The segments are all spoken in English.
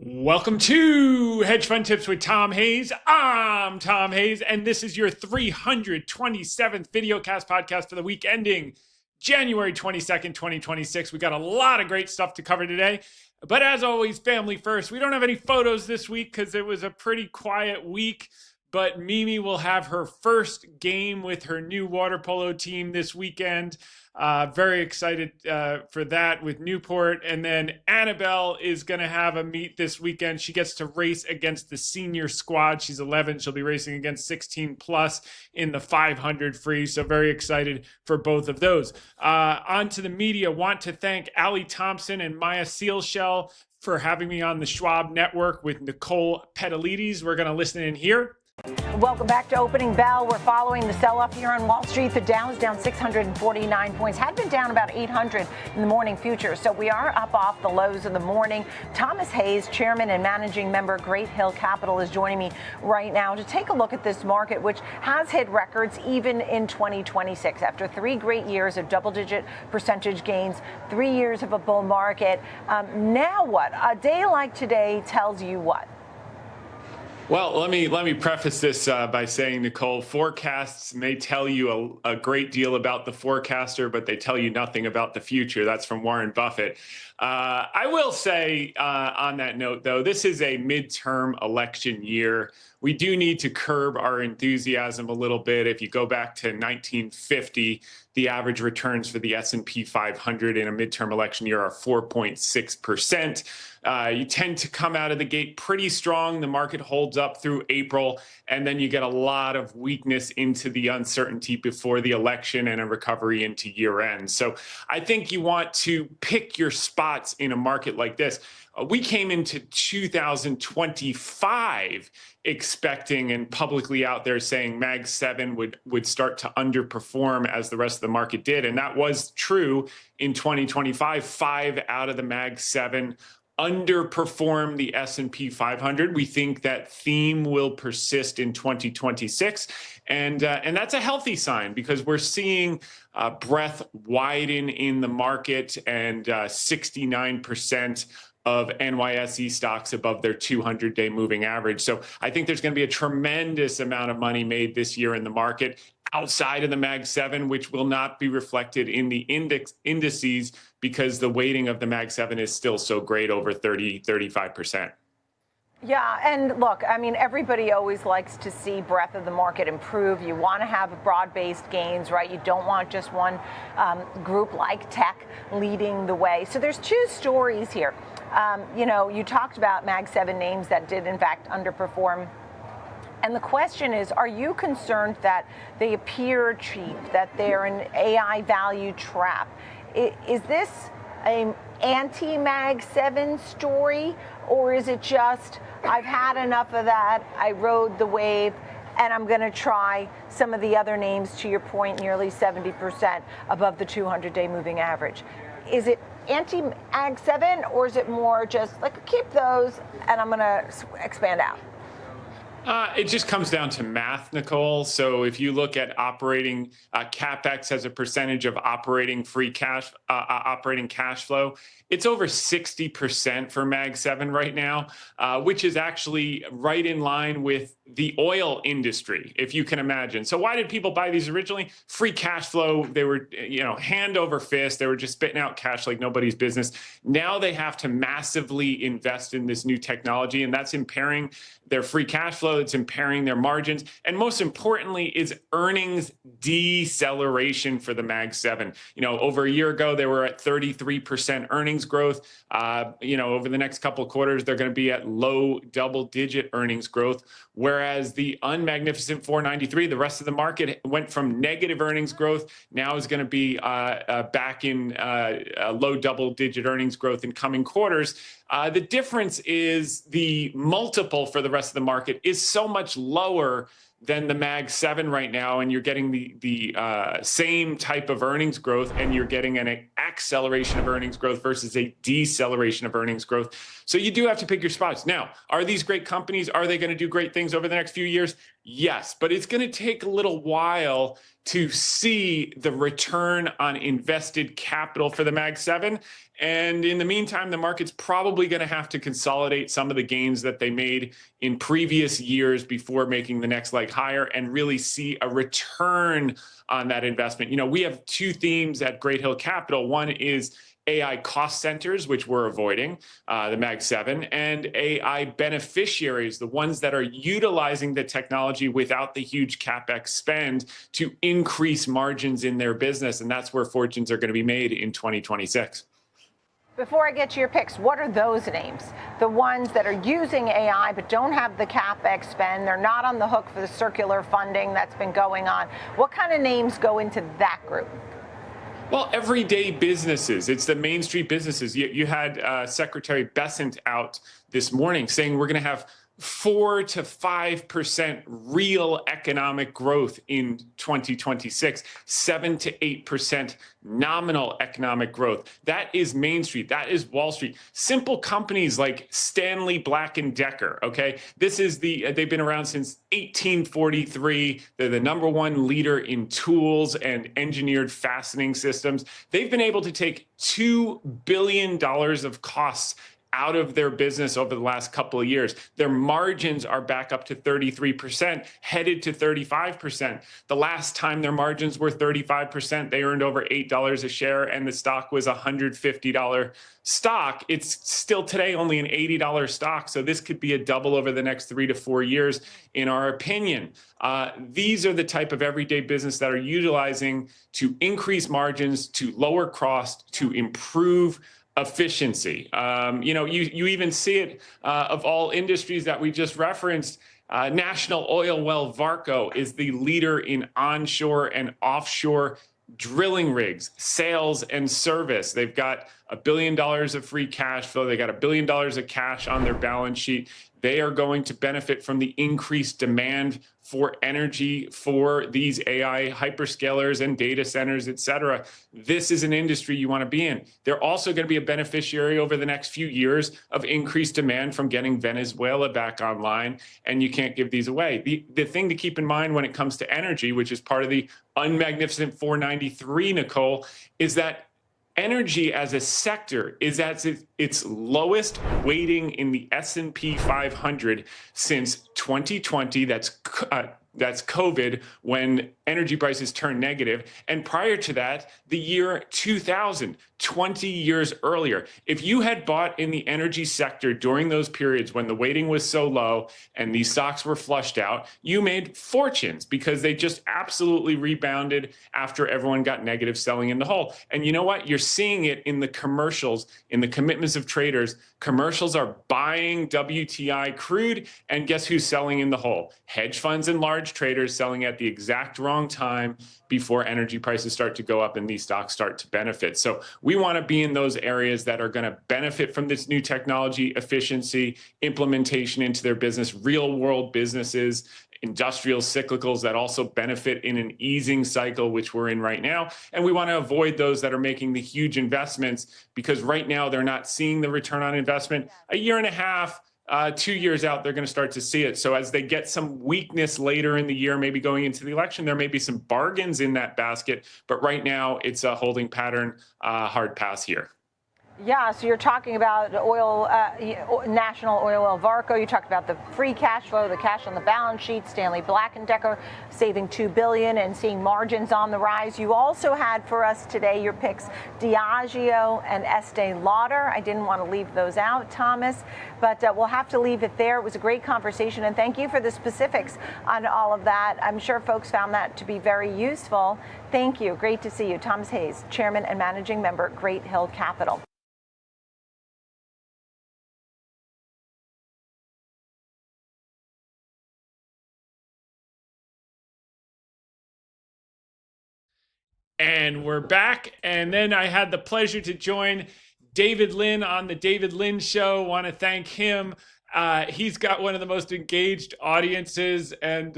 Welcome to Hedge Fund Tips with Tom Hayes. I'm Tom Hayes, and this is your 327th VideoCast podcast for the week ending January 22nd, 2026. We got a lot of great stuff to cover today. But as always, family first. We don't have any photos this week because it was a pretty quiet week. But Mimi will have her first game with her new water polo team this weekend. Very excited for that with Newport. And then Annabelle is going to have a meet this weekend. She gets to race against the senior squad. She's 11. She'll be racing against 16 plus in the 500 free. So very excited for both of those. On to the media. Want to thank Allie Thompson and Maya Sealshell for having me on the Schwab Network with Nicole Petalides. We're going to listen in here. Welcome back to Opening Bell. We're following the sell-off here on Wall Street. The Dow is down 649 points. Had been down about 800 in the morning futures. So we are up off the lows of the morning. Thomas Hayes, chairman and managing member, Great Hill Capital, is joining me right now to take a look at this market, which has hit records even in 2026. After 3 great years of double-digit percentage gains, 3 years of a bull market. Now what? A day like today tells you what? Well, let me preface this by saying, Nicole, forecasts may tell you a great deal about the forecaster, but they tell you nothing about the future. That's from Warren Buffett. I will say on that note, though, this is a midterm election year. We do need to curb our enthusiasm a little bit. If you go back to 1950, the average returns for the S&P 500 in a midterm election year are 4.6%. You tend to come out of the gate pretty strong. The market holds up through April, and then you get a lot of weakness into the uncertainty before the election and a recovery into year end. So I think you want to pick your spots in a market like this. We came into 2025 expecting and publicly out there saying Mag 7 would start to underperform as the rest of the market did. And that was true in 2025. 5 out of the Mag 7 underperform the S&P 500. We think that theme will persist in 2026. And that's a healthy sign because we're seeing breadth widen in the market and 69% of NYSE stocks above their 200-day moving average. So I think there's going to be a tremendous amount of money made this year in the market outside of the Mag 7, which will not be reflected in the indices because the weighting of the Mag 7 is still so great, over 35%. Yeah, and look, I mean, everybody always likes to see breadth of the market improve. You want to have broad-based gains, right? You don't want just one group like tech leading the way. So there's 2 stories here. You talked about Mag 7 names that did, in fact, underperform. And the question is, are you concerned that they appear cheap, that they're an AI value trap? Is this an anti-Mag 7 story, or is it just, I've had enough of that, I rode the wave, and I'm going to try some of the other names, to your point, nearly 70% above the 200-day moving average? Is it anti-Mag 7, or is it more just like, keep those, and I'm going to expand out? It just comes down to math, Nicole. So if you look at operating CapEx as a percentage of operating cash flow, it's over 60% for Mag 7 right now, which is actually right in line with the oil industry, if you can imagine. So why did people buy these originally? Free cash flow. They were, hand over fist. They were just spitting out cash like nobody's business. Now they have to massively invest in this new technology, and that's impairing their free cash flow. It's impairing their margins. And most importantly, is earnings deceleration for the Mag 7. Over a year ago, they were at 33% earnings growth. Over the next couple of quarters, they're going to be at low double-digit earnings growth. Whereas the unmagnificent 493, the rest of the market went from negative earnings growth, now is going to be back in low double-digit earnings growth in coming quarters. The difference is the multiple for the rest of the market is so much lower than the Mag 7 right now, and you're getting the same type of earnings growth, and you're getting an acceleration of earnings growth versus a deceleration of earnings growth. So you do have to pick your spots. Now, are these great companies? Are they going to do great things over the next few years? Yes, but it's going to take a little while to see the return on invested capital for the Mag 7. And in the meantime, the market's probably going to have to consolidate some of the gains that they made in previous years before making the next leg higher and really see a return on that investment. You know, we have two themes at Great Hill Capital. One is AI cost centers, which we're avoiding, the Mag 7, and AI beneficiaries, the ones that are utilizing the technology without the huge CapEx spend to increase margins in their business. And that's where fortunes are going to be made in 2026. Before I get to your picks, what are those names? The ones that are using AI but don't have the CapEx spend, they're not on the hook for the circular funding that's been going on. What kind of names go into that group? Well, everyday businesses. It's the Main Street businesses. You had Secretary Bessent out this morning saying we're going to have 4 to 5% real economic growth in 2026, 7 to 8% nominal economic growth. That is Main Street. That is Wall Street. Simple companies like Stanley Black and Decker. Okay, they've been around since 1843. They're the #1 leader in tools and engineered fastening systems. They've been able to take $2 billion of costs out of their business over the last couple of years. Their margins are back up to 33%, headed to 35%. The last time their margins were 35%, they earned over $8 a share, and the stock was a $150 stock. It's still today only an $80 stock, so this could be a double over the next 3 to 4 years, in our opinion. These are the type of everyday business that are utilizing to increase margins, to lower cost, to improve efficiency. You even see it of all industries that we just referenced. National Oil Well Varco is the leader in onshore and offshore drilling rigs, sales and service. They've got $1 billion of free cash flow. They got $1 billion of cash on their balance sheet. They are going to benefit from the increased demand for energy for these AI hyperscalers and data centers, et cetera. This is an industry you want to be in. They're also going to be a beneficiary over the next few years of increased demand from getting Venezuela back online, and you can't give these away. The thing to keep in mind when it comes to energy, which is part of the unmagnificent 493, Nicole, is that energy as a sector is at its lowest weighting in the S&P 500 since 2020. That's COVID, when energy prices turned negative. And prior to that, the year 2000, 20 years earlier. If you had bought in the energy sector during those periods when the weighting was so low and these stocks were flushed out, you made fortunes because they just absolutely rebounded after everyone got negative selling in the hole. And you know what? You're seeing it in the commercials, in the commitments of traders. Commercials are buying WTI crude, and guess who's selling in the hole? Hedge funds and large traders selling at the exact wrong time before energy prices start to go up and these stocks start to benefit. So we want to be in those areas that are going to benefit from this new technology, efficiency, implementation into their business, real world businesses, industrial cyclicals that also benefit in an easing cycle, which we're in right now. And we want to avoid those that are making the huge investments, because right now they're not seeing the return on investment. A year and a half, 2 years out, they're going to start to see it. So as they get some weakness later in the year, maybe going into the election, there may be some bargains in that basket. But right now, it's a holding pattern, hard pass here. Yeah, so you're talking about oil, National Oil Well Varco. You talked about the free cash flow, the cash on the balance sheet, Stanley Black & Decker saving $2 billion and seeing margins on the rise. You also had for us today your picks, Diageo and Estee Lauder. I didn't want to leave those out, Thomas, but we'll have to leave it there. It was a great conversation, and thank you for the specifics on all of that. I'm sure folks found that to be very useful. Thank you. Great to see you. Thomas Hayes, Chairman and Managing Member, Great Hill Capital. And we're back. And then I had the pleasure to join David Lin on the David Lin Show. Want to thank him. He's got one of the most engaged audiences, and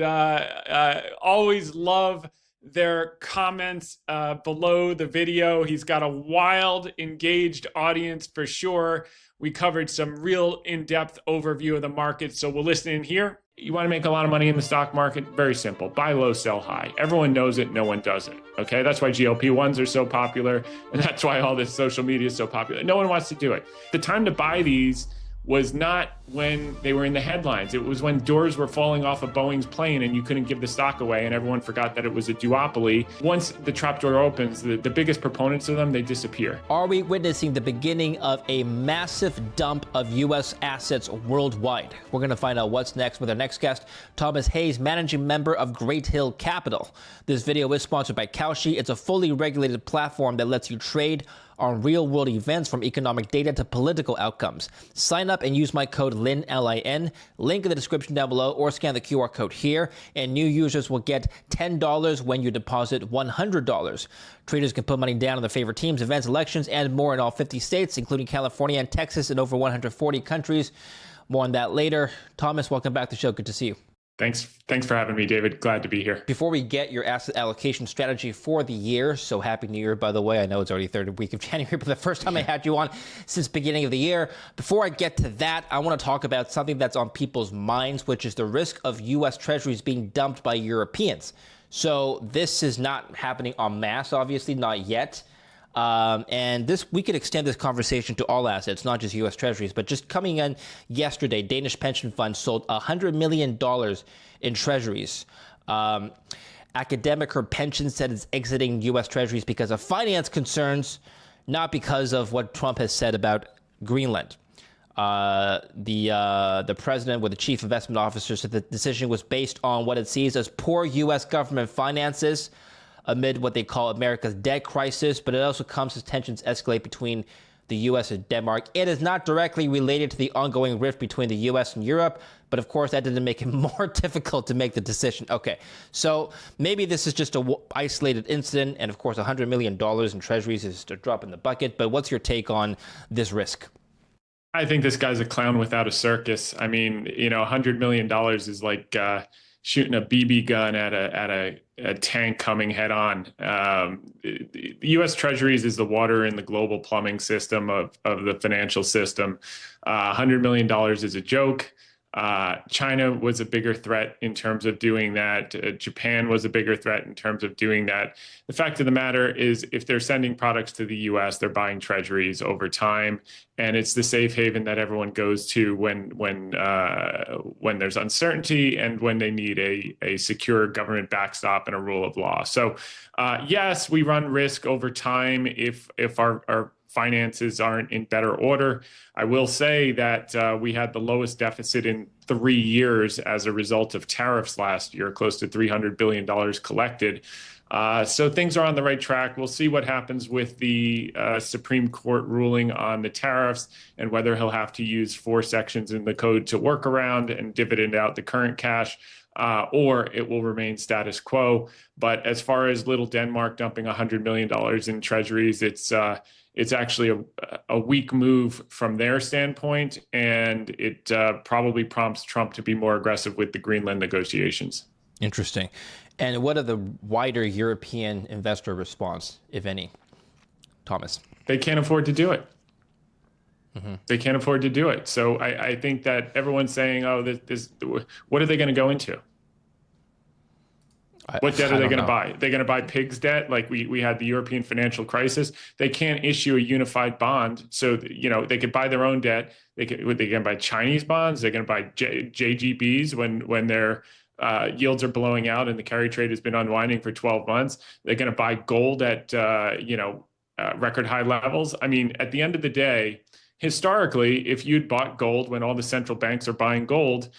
always love their comments below the video. He's got a wild, engaged audience for sure. We covered some real in-depth overview of the market, so we'll listen in here You want to make a lot of money in the stock market? Very simple. Buy low, sell high. Everyone knows it. No one does it. Okay. That's why GLP-1s are so popular. And that's why all this social media is so popular. No one wants to do it. The time to buy these was not when they were in the headlines. It was when doors were falling off of Boeing's plane and you couldn't give the stock away and everyone forgot that it was a duopoly. Once the trapdoor opens, the biggest proponents of them, they disappear. Are we witnessing the beginning of a massive dump of U.S. assets worldwide? We're going to find out what's next with our next guest, Thomas Hayes, managing member of Great Hill Capital. This video is sponsored by Kalshi. It's a fully regulated platform that lets you trade on real-world events, from economic data to political outcomes. Sign up and use my code LIN, L-I-N, link in the description down below, or scan the QR code here, and new users will get $10 when you deposit $100. Traders can put money down on their favorite teams, events, elections, and more in all 50 states, including California and Texas, and over 140 countries. More on that later. Thomas, welcome back to the show. Good to see you. Thanks for having me, David. Glad to be here. Before we get your asset allocation strategy for the year, so happy New Year, by the way. I know it's already third week of January, but the first time I had you on since beginning of the year. Before I get to that, I want to talk about something that's on people's minds, which is the risk of U.S. Treasuries being dumped by Europeans. So this is not happening en masse, obviously, not yet. And we could extend this conversation to all assets, not just U.S. Treasuries, but just coming in yesterday, Danish pension funds sold $100 million in Treasuries. Academic or pension said it's exiting U.S. Treasuries because of finance concerns, not because of what Trump has said about Greenland. The president, with the chief investment officer, said the decision was based on what it sees as poor U.S. government finances amid what they call America's debt crisis, but it also comes as tensions escalate between the U.S. and Denmark. It is not directly related to the ongoing rift between the U.S. and Europe, but of course that didn't make it more difficult to make the decision. Okay, so maybe this is just an isolated incident, and of course $100 million in treasuries is a drop in the bucket, but what's your take on this risk? I think this guy's a clown without a circus. I mean, $100 million is like shooting a BB gun at a tank coming head on. The U.S. Treasuries is the water in the global plumbing system of the financial system. $100 million is a joke. China was a bigger threat in terms of doing that. Japan was a bigger threat in terms of doing that. The fact of the matter is, if they're sending products to the U.S., they're buying treasuries over time, and it's the safe haven that everyone goes to when there's uncertainty and when they need a secure government backstop and a rule of law. So, yes, we run risk over time if our finances aren't in better order. I will say that we had the lowest deficit in 3 years as a result of tariffs last year, close to $300 billion collected. So things are on the right track. We'll see what happens with the Supreme Court ruling on the tariffs and whether he'll have to use 4 sections in the code to work around and dividend out the current cash. Or it will remain status quo. But as far as little Denmark dumping $100 million in treasuries, it's actually a weak move from their standpoint, and it probably prompts Trump to be more aggressive with the Greenland negotiations. Interesting. And what are the wider European investor response, if any, Thomas? They can't afford to do it. Mm-hmm. They can't afford to do it. So I think that everyone's saying, oh, what are they going to go into? What debt are they going to buy? They're going to buy pigs debt, like we had the European financial crisis. They can't issue a unified bond, so they could buy their own debt. They can buy Chinese bonds. They're going to buy JGBs when their yields are blowing out and the carry trade has been unwinding for 12 months. They're going to buy gold at record high levels. I mean, at the end of the day, historically, if you'd bought gold when all the central banks are buying gold,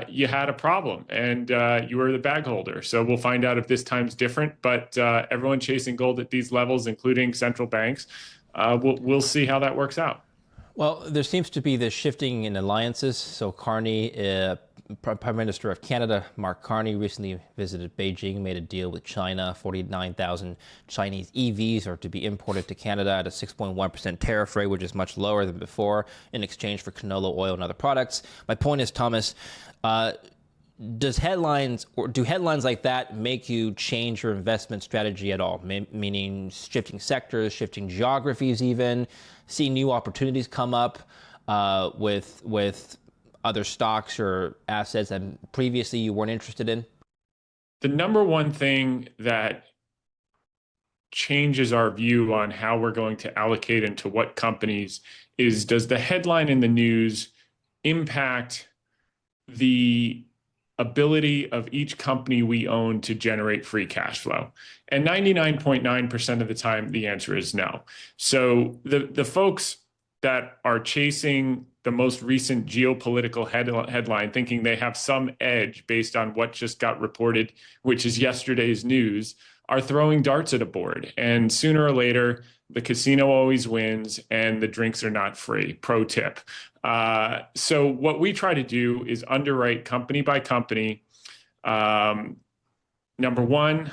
you had a problem and you were the bag holder. So we'll find out if this time's different, but everyone chasing gold at these levels, including central banks, we'll see how that works out. Well, there seems to be this shifting in alliances. So Carney, Prime Minister of Canada, Mark Carney, recently visited Beijing, made a deal with China. 49,000 Chinese EVs are to be imported to Canada at a 6.1% tariff rate, which is much lower than before, in exchange for canola oil and other products. My point is, Thomas, do headlines like that make you change your investment strategy at all? Meaning shifting sectors, shifting geographies even, see new opportunities come up with other stocks or assets that previously you weren't interested in? The number one thing that changes our view on how we're going to allocate into what companies is, does the headline in the news impact the ability of each company we own to generate free cash flow? And 99.9% of the time, the answer is no. So the folks that are chasing the most recent geopolitical headline, thinking they have some edge based on what just got reported, which is yesterday's news, are throwing darts at a board. And sooner or later, the casino always wins and the drinks are not free. Pro tip. So what we try to do is underwrite company by company. Number one,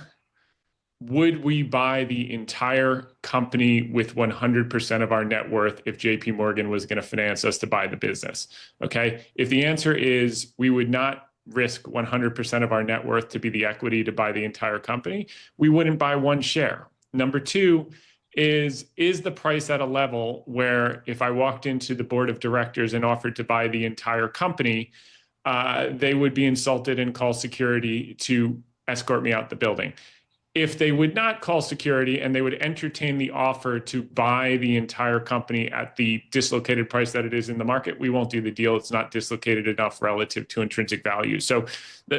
would we buy the entire company with 100% of our net worth if JP Morgan was going to finance us to buy the business? Okay. If the answer is we would not risk 100% of our net worth to be the equity to buy the entire company, we wouldn't buy one share. Number two is the price at a level where if I walked into the board of directors and offered to buy the entire company, they would be insulted and call security to escort me out the building. If they would not call security and they would entertain the offer to buy the entire company at the dislocated price that it is in the market, we won't do the deal. It's not dislocated enough relative to intrinsic value. So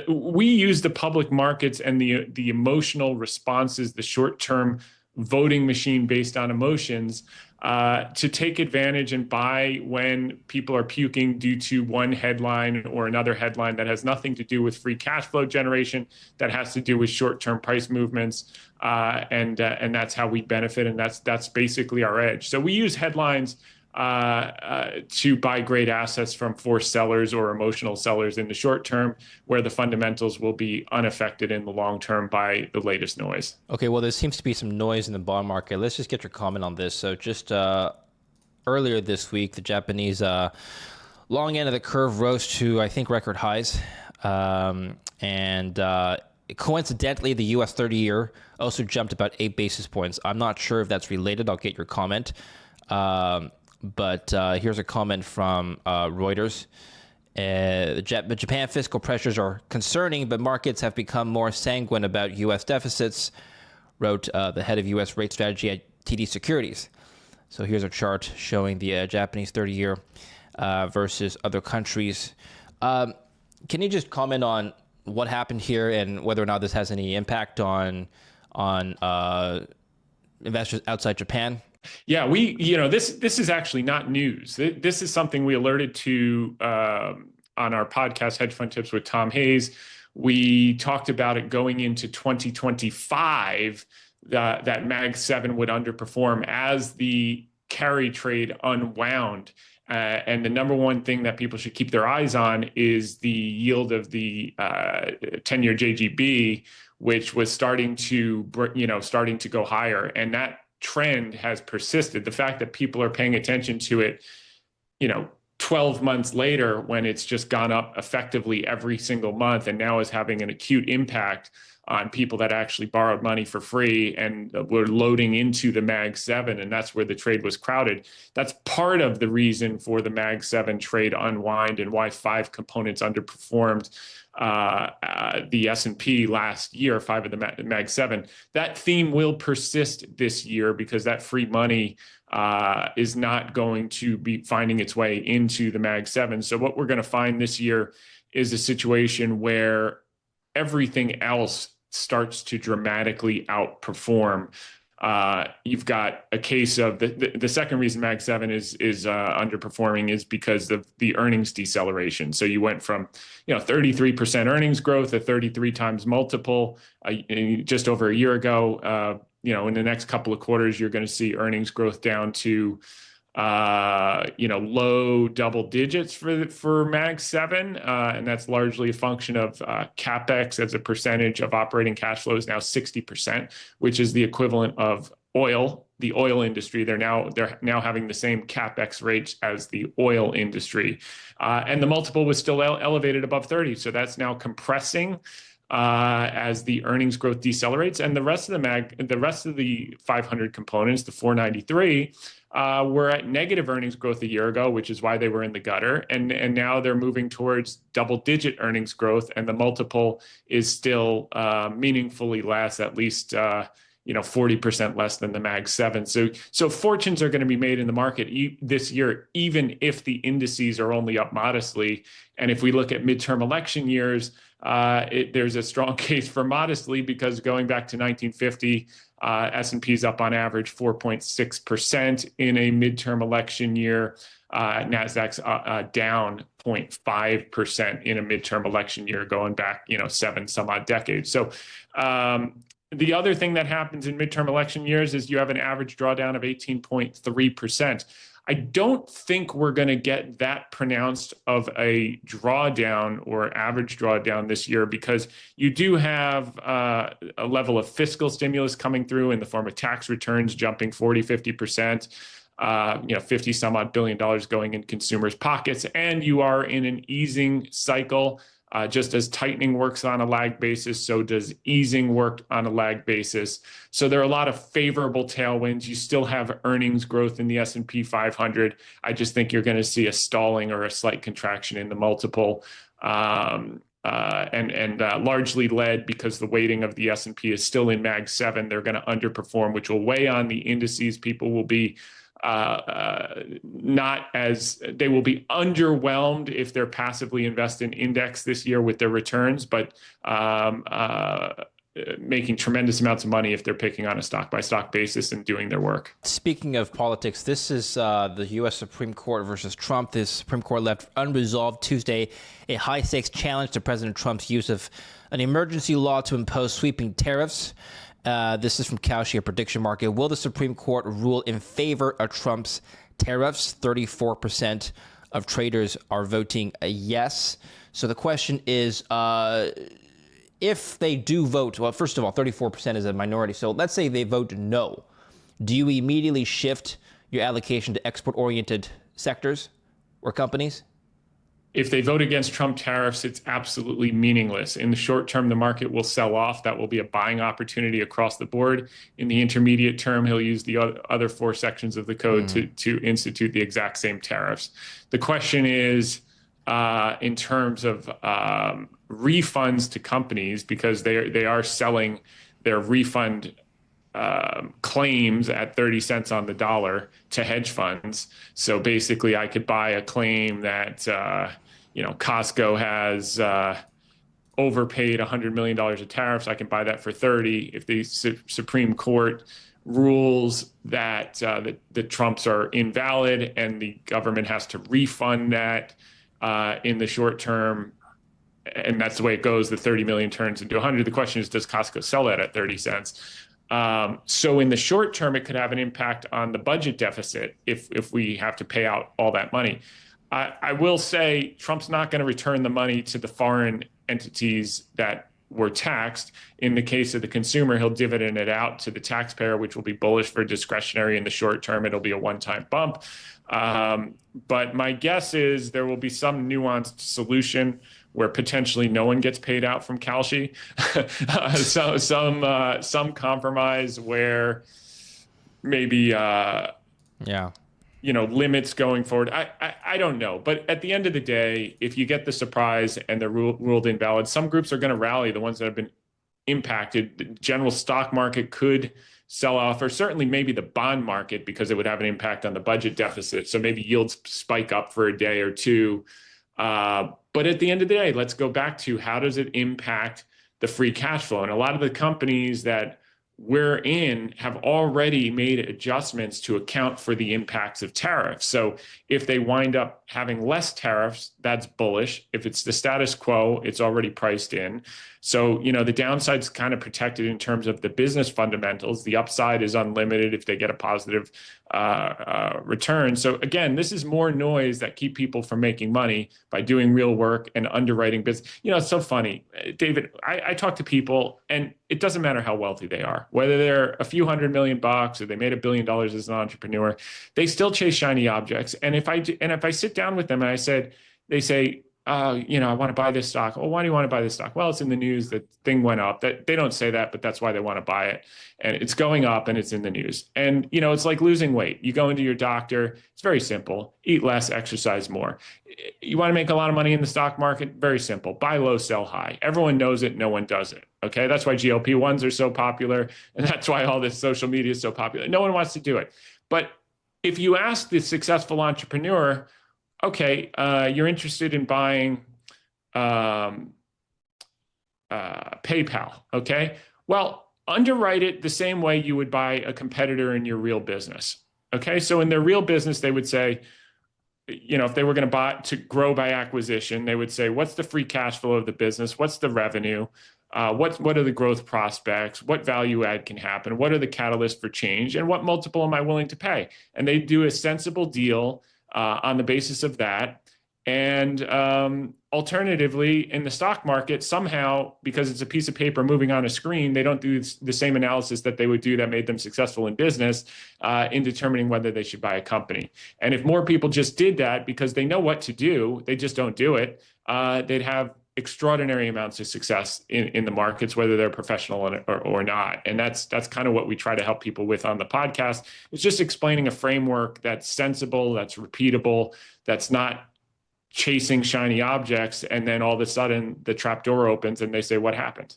we use the public markets and the emotional responses, the short-term voting machine based on emotions, to take advantage and buy when people are puking due to one headline or another headline that has nothing to do with free cash flow generation, that has to do with short-term price movements, and that's how we benefit, and that's basically our edge. So we use headlines to buy great assets from forced sellers or emotional sellers in the short term, where the fundamentals will be unaffected in the long term by the latest noise. Okay, well, there seems to be some noise in the bond market. Let's just get your comment on this. So just earlier this week, the Japanese long end of the curve rose to, I think, record highs. Coincidentally, the US 30-year also jumped about 8 basis points. I'm not sure if that's related. I'll get your comment. But here's a comment from Reuters. The Japan fiscal pressures are concerning, but markets have become more sanguine about U.S. deficits, wrote the head of U.S. rate strategy at TD Securities. So here's a chart showing the Japanese 30-year versus other countries. Can you just comment on what happened here and whether or not this has any impact on investors outside Japan? Yeah, this is actually not news. This is something we alerted to on our podcast, Hedge Fund Tips with Tom Hayes. We talked about it going into 2025, that Mag 7 would underperform as the carry trade unwound. And the number one thing that people should keep their eyes on is the yield of the 10-year JGB, which was starting to go higher. And that trend has persisted. The fact that people are paying attention to it, 12 months later, when it's just gone up effectively every single month and now is having an acute impact on people that actually borrowed money for free and were loading into the Mag 7, and that's where the trade was crowded. That's part of the reason for the Mag 7 trade unwind and why 5 components underperformed the S&P last year, 5 of the Mag 7. That theme will persist this year because that free money is not going to be finding its way into the Mag 7. So what we're going to find this year is a situation where everything else starts to dramatically outperform. You've got a case of the second reason Mag 7 is underperforming is because of the earnings deceleration. So you went from 33% earnings growth, a 33 times multiple just over a year ago. In the next couple of quarters, you're going to see earnings growth down to low double digits for Mag 7, and that's largely a function of CapEx as a percentage of operating cash flow is now 60%, which is the equivalent of oil. The oil industry, they're now having the same CapEx rates as the oil industry, and the multiple was still elevated above 30, so that's now compressing. as the earnings growth decelerates, and the rest of the 500 components, the 493, were at negative earnings growth a year ago, which is why they were in the gutter, and now they're moving towards double-digit earnings growth, and the multiple is still meaningfully less, at least 40% less than the Mag 7. So fortunes are going to be made in the market this year, even if the indices are only up modestly. And if we look at midterm election years, there's a strong case for modestly, because going back to 1950, S&P's up on average 4.6% in a midterm election year. NASDAQ's down 0.5% in a midterm election year, going back 7 some odd decades. So the other thing that happens in midterm election years is you have an average drawdown of 18.3%. I don't think we're going to get that pronounced of a drawdown or average drawdown this year, because you do have a level of fiscal stimulus coming through in the form of tax returns jumping 40-50%, 50 some odd billion dollars going in consumers' pockets, and you are in an easing cycle. Just as tightening works on a lag basis, so does easing work on a lag basis. So there are a lot of favorable tailwinds. You still have earnings growth in the S&P 500. I just think you're going to see a stalling or a slight contraction in the multiple, and largely led because the weighting of the S&P is still in Mag 7. They're going to underperform, which will weigh on the indices. People will be they will be underwhelmed if they're passively invested in index this year with their returns, but making tremendous amounts of money if they're picking on a stock by stock basis and doing their work. Speaking of politics, this is the U.S. Supreme Court versus Trump. The Supreme Court left unresolved Tuesday a high stakes challenge to President Trump's use of an emergency law to impose sweeping tariffs. This is from Kalshi, a prediction market. Will the Supreme Court rule in favor of Trump's tariffs? 34% of traders are voting a yes. So the question is, if they do vote, well, first of all, 34% is a minority. So let's say they vote no. Do you immediately shift your allocation to export-oriented sectors or companies? If they vote against Trump tariffs, it's absolutely meaningless. In the short term, the market will sell off. That will be a buying opportunity across the board. In the intermediate term, he'll use the other 4 sections of the code to institute the exact same tariffs. The question is, in terms of refunds to companies, because they are selling their refund claims at 30 cents on the dollar to hedge funds. So basically, I could buy a claim that Costco has overpaid $100 million of tariffs. I can buy that for 30. If the Supreme Court rules that the Trumps are invalid and the government has to refund that in the short term, and that's the way it goes, the 30 million turns into 100. The question is, does Costco sell that at 30 cents? So in the short term, it could have an impact on the budget deficit if we have to pay out all that money. I will say Trump's not going to return the money to the foreign entities that were taxed. In the case of the consumer, he'll dividend it out to the taxpayer, which will be bullish for discretionary in the short term. It'll be a one-time bump. But my guess is there will be some nuanced solution where potentially no one gets paid out from Kalshi. Some compromise where maybe limits going forward. I don't know. But at the end of the day, if you get the surprise and they're ruled invalid, some groups are going to rally, the ones that have been impacted. The general stock market could sell off, or certainly maybe the bond market, because it would have an impact on the budget deficit. So maybe yields spike up for a day or two. But at the end of the day, let's go back to how does it impact the free cash flow? And a lot of the companies that we're in have already made adjustments to account for the impacts of tariffs. So if they wind up having less tariffs, that's bullish. If it's the status quo, it's already priced in. So, the downside's kind of protected in terms of the business fundamentals. The upside is unlimited if they get a positive return. So again, this is more noise that keep people from making money by doing real work and underwriting business. It's so funny, David, I talk to people and it doesn't matter how wealthy they are, whether they're a few $100 million or they made $1 billion as an entrepreneur, they still chase shiny objects. And if I sit down with them and they say, I want to buy this stock. Well, why do you want to buy this stock? Well, it's in the news that thing went up. That they don't say that, but that's why they want to buy it. And it's going up and it's in the news. And, it's like losing weight. You go into your doctor. It's very simple. Eat less, exercise more. You want to make a lot of money in the stock market? Very simple. Buy low, sell high. Everyone knows it. No one does it. Okay. That's why GLP-1s are so popular. And that's why all this social media is so popular. No one wants to do it. But if you ask the successful entrepreneur, okay, you're interested in buying PayPal, okay? Well, underwrite it the same way you would buy a competitor in your real business, okay? So in their real business, they would say, if they were going to grow by acquisition, they would say, what's the free cash flow of the business? What's the revenue? What are the growth prospects? What value add can happen? What are the catalysts for change? And what multiple am I willing to pay? And they do a sensible deal on the basis of that. And alternatively, in the stock market, somehow, because it's a piece of paper moving on a screen, they don't do the same analysis that they would do that made them successful in business in determining whether they should buy a company. And if more people just did that because they know what to do, they just don't do it, they'd have extraordinary amounts of success in the markets, whether they're professional or not. And that's kind of what we try to help people with on the podcast. It's just explaining a framework that's sensible, that's repeatable, that's not chasing shiny objects. And then all of a sudden the trap door opens and they say, what happened?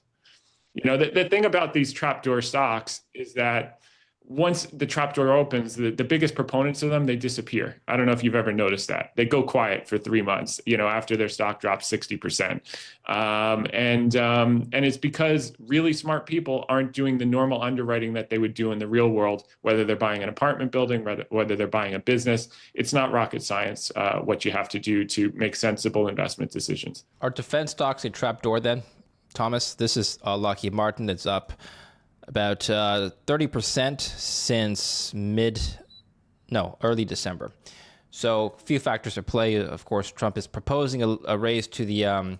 The thing about these trapdoor stocks is that once the trapdoor opens, the biggest proponents of them, they disappear. I don't know if you've ever noticed that. They go quiet for 3 months, after their stock drops 60%. And it's because really smart people aren't doing the normal underwriting that they would do in the real world, whether they're buying an apartment building, whether they're buying a business. It's not rocket science, what you have to do to make sensible investment decisions. Are defense stocks a trapdoor then, Thomas? This is Lockheed Martin. It's up about 30% since early December. So a few factors at play. Of course, Trump is proposing a raise to the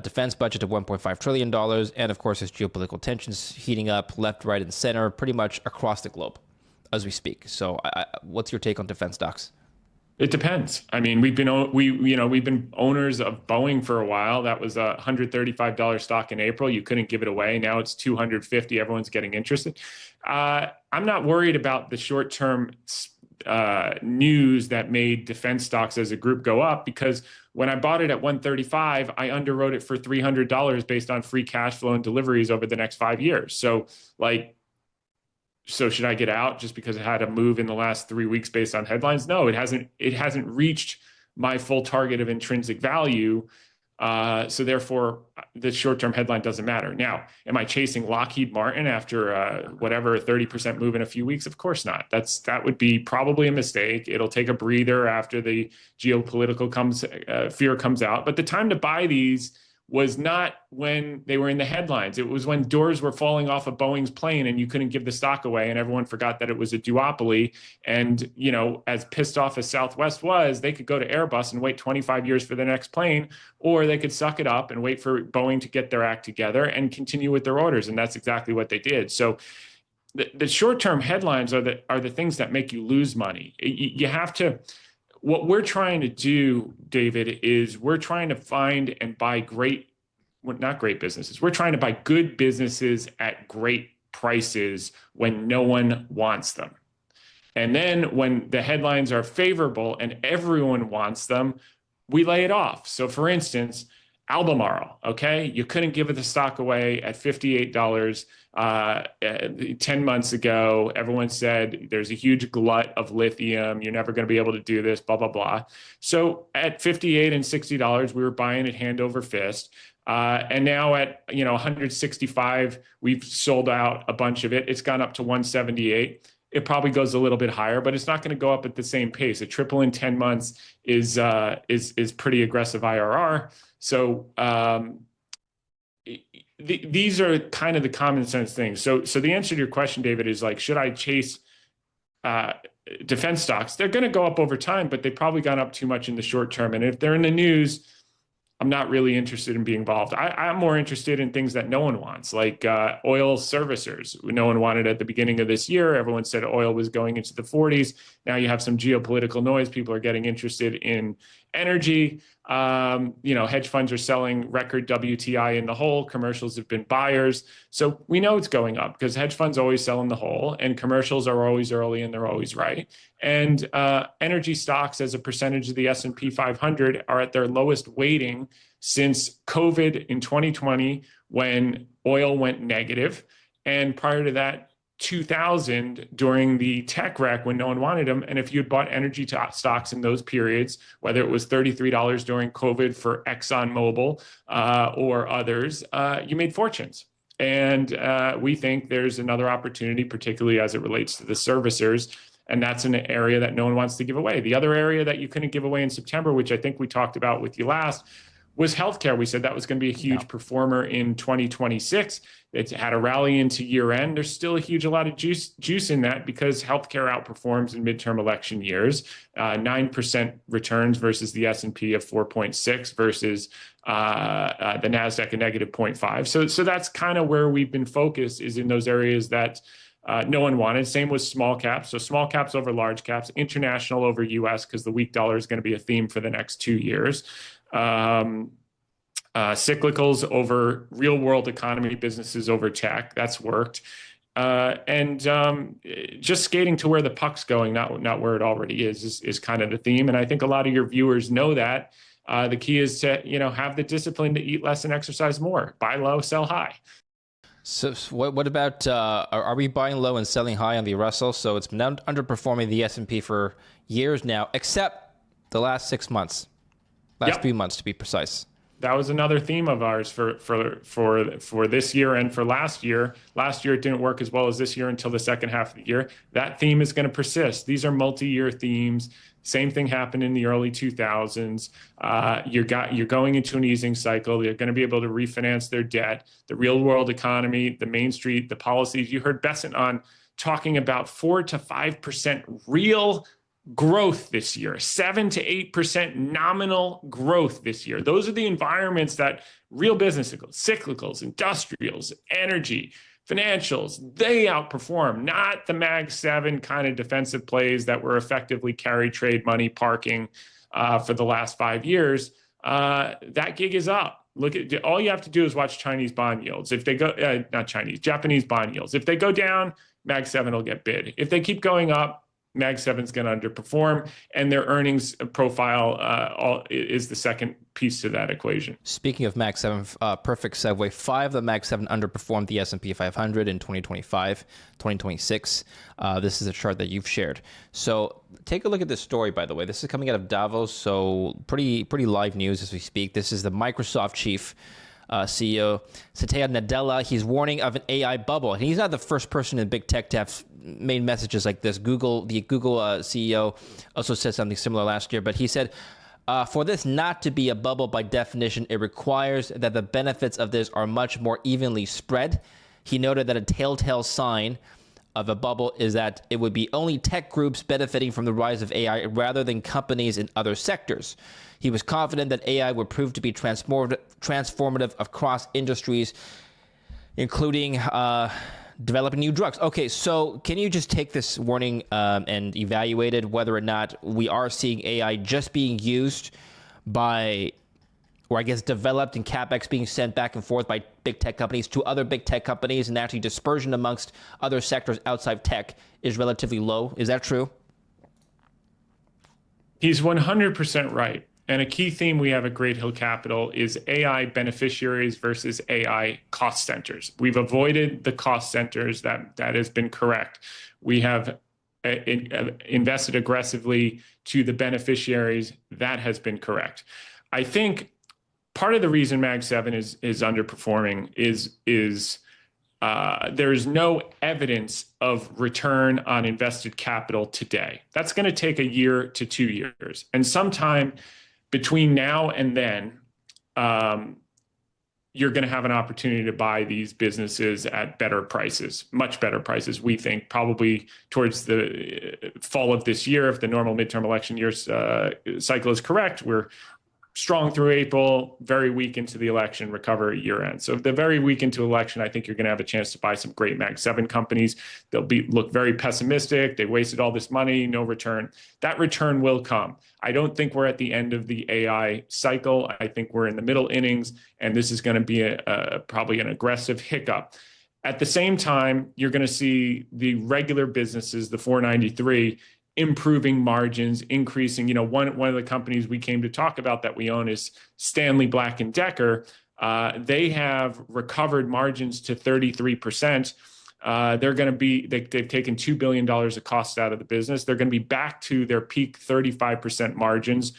defense budget of $1.5 trillion. And of course, there's geopolitical tensions heating up left, right, and center pretty much across the globe as we speak. So what's your take on defense stocks? It depends. I mean, we've been owners of Boeing for a while. That was a $135 stock in April. You couldn't give it away. Now it's $250. Everyone's getting interested. I'm not worried about the short-term news that made defense stocks as a group go up, because when I bought it at $135, I underwrote it for $300 based on free cash flow and deliveries over the next 5 years. So should I get out just because it had a move in the last 3 weeks based on headlines? No, it hasn't reached my full target of intrinsic value. So therefore, the short-term headline doesn't matter. Now, am I chasing Lockheed Martin after a 30% move in a few weeks? Of course not. That would be probably a mistake. It'll take a breather after the geopolitical fear comes out. But the time to buy these was not when they were in the headlines. It was when doors were falling off of Boeing's plane and you couldn't give the stock away and everyone forgot that it was a duopoly. And, as pissed off as Southwest was, they could go to Airbus and wait 25 years for the next plane, or they could suck it up and wait for Boeing to get their act together and continue with their orders. And that's exactly what they did. So the short-term headlines are the things that make you lose money. You have to. What we're trying to do, David, is we're trying to find and buy not great businesses. We're trying to buy good businesses at great prices when no one wants them. And then when the headlines are favorable and everyone wants them, we lay it off. So for instance, Albemarle, okay? You couldn't give the stock away at $58 10 months ago. Everyone said there's a huge glut of lithium. You're never going to be able to do this, blah, blah, blah. So at $58 and $60, we were buying it hand over fist. And now at 165, we've sold out a bunch of it. It's gone up to 178. It probably goes a little bit higher, but it's not going to go up at the same pace. A triple in 10 months is pretty aggressive IRR. So these are kind of the common sense things. So the answer to your question, David, is should I chase defense stocks? They're going to go up over time, but they've probably gone up too much in the short term. And if they're in the news, I'm not really interested in being involved. I'm more interested in things that no one wants, like oil servicers. No one wanted at the beginning of this year. Everyone said oil was going into the 40s. Now you have some geopolitical noise. People are getting interested in Energy, hedge funds are selling record WTI in the hole. Commercials have been buyers. So we know it's going up because hedge funds always sell in the hole and commercials are always early and they're always right. And energy stocks as a percentage of the S&P 500 are at their lowest weighting since COVID in 2020 when oil went negative. And prior to that, 2000 during the tech wreck when no one wanted them. And if you'd bought energy stocks in those periods, whether it was $33 during COVID for ExxonMobil or others, you made fortunes. And we think there's another opportunity, particularly as it relates to the servicers. And that's an area that no one wants to give away. The other area that you couldn't give away in September, which I think we talked about with you last, was healthcare. We said that was going to be a huge performer in 2026. It's had a rally into year end. There's still a lot of juice in that because healthcare outperforms in midterm election years. 9% returns versus the S&P of 4.6 versus the NASDAQ a negative 0.5. So that's kind of where we've been focused, is in those areas that no one wanted. Same with small caps. So small caps over large caps, international over US, because the weak dollar is going to be a theme for the next 2 years. Cyclicals over real world economy businesses over tech. That's worked. And just skating to where the puck's going, not where it already is kind of the theme. And I think a lot of your viewers know that. The key is to, have the discipline to eat less and exercise more. Buy low, sell high. So what about, are we buying low and selling high on the Russell? So it's been underperforming the S&P for years now, except the last 6 months. Last few months, to be precise. That was another theme of ours for this year and for last year. Last year, it didn't work as well as this year until the second half of the year. That theme is going to persist. These are multi-year themes. Same thing happened in the early 2000s. You're going into an easing cycle. They're going to be able to refinance their debt. The real world economy, the Main Street, the policies. You heard Besant on talking about 4 to 5% real growth this year, 7 to 8% nominal growth this year. Those are the environments that real businesses, cyclicals, industrials, energy, financials, they outperform, not the Mag 7 kind of defensive plays that were effectively carry trade money parking for the last 5 years. That gig is up. All you have to do is watch Chinese bond yields. If they go, Japanese bond yields. If they go down, Mag 7 will get bid. If they keep going up, Mag 7 is going to underperform, and their earnings profile is the second piece to that equation. Speaking of Mag 7, perfect segue. 5 of the Mag 7 underperformed the S&P 500 in 2025, 2026. This is a chart that you've shared. So take a look at this story, by the way. This is coming out of Davos, so pretty live news as we speak. This is the Microsoft chief CEO, Satya Nadella. He's warning of an AI bubble. And he's not the first person in big tech to have made messages like this. The Google CEO also said something similar last year, but he said, for this not to be a bubble by definition, it requires that the benefits of this are much more evenly spread. He noted that a telltale sign of a bubble is that it would be only tech groups benefiting from the rise of AI rather than companies in other sectors. He was confident that AI would prove to be transformative across industries, including developing new drugs. Okay, so can you just take this warning and evaluate it, whether or not we are seeing AI just being used by, or I guess developed and CapEx being sent back and forth by big tech companies to other big tech companies, and actually dispersion amongst other sectors outside tech is relatively low? Is that true? He's 100% right. And a key theme we have at Great Hill Capital is AI beneficiaries versus AI cost centers. We've avoided the cost centers. That has been correct. We have invested aggressively to the beneficiaries. That has been correct. I think part of the reason Mag 7 is underperforming is there is no evidence of return on invested capital today. That's going to take 1 year to 2 years. And sometime between now and then, you're going to have an opportunity to buy these businesses at better prices, much better prices, we think, probably towards the fall of this year. If the normal midterm election year cycle is correct, we're strong through April, very weak into the election, recover at year end. So the very weak into election, I think you're going to have a chance to buy some great Mag 7 companies. They'll look very pessimistic. They wasted all this money, no return. That return will come. I don't think we're at the end of the AI cycle. I think we're in the middle innings, and this is going to be probably an aggressive hiccup. At the same time, you're going to see the regular businesses, the 493, improving margins, increasing. One of the companies we came to talk about that we own is Stanley Black & Decker. They have recovered margins to 33%. They've taken $2 billion of costs out of the business. They're going to be back to their peak 35% margins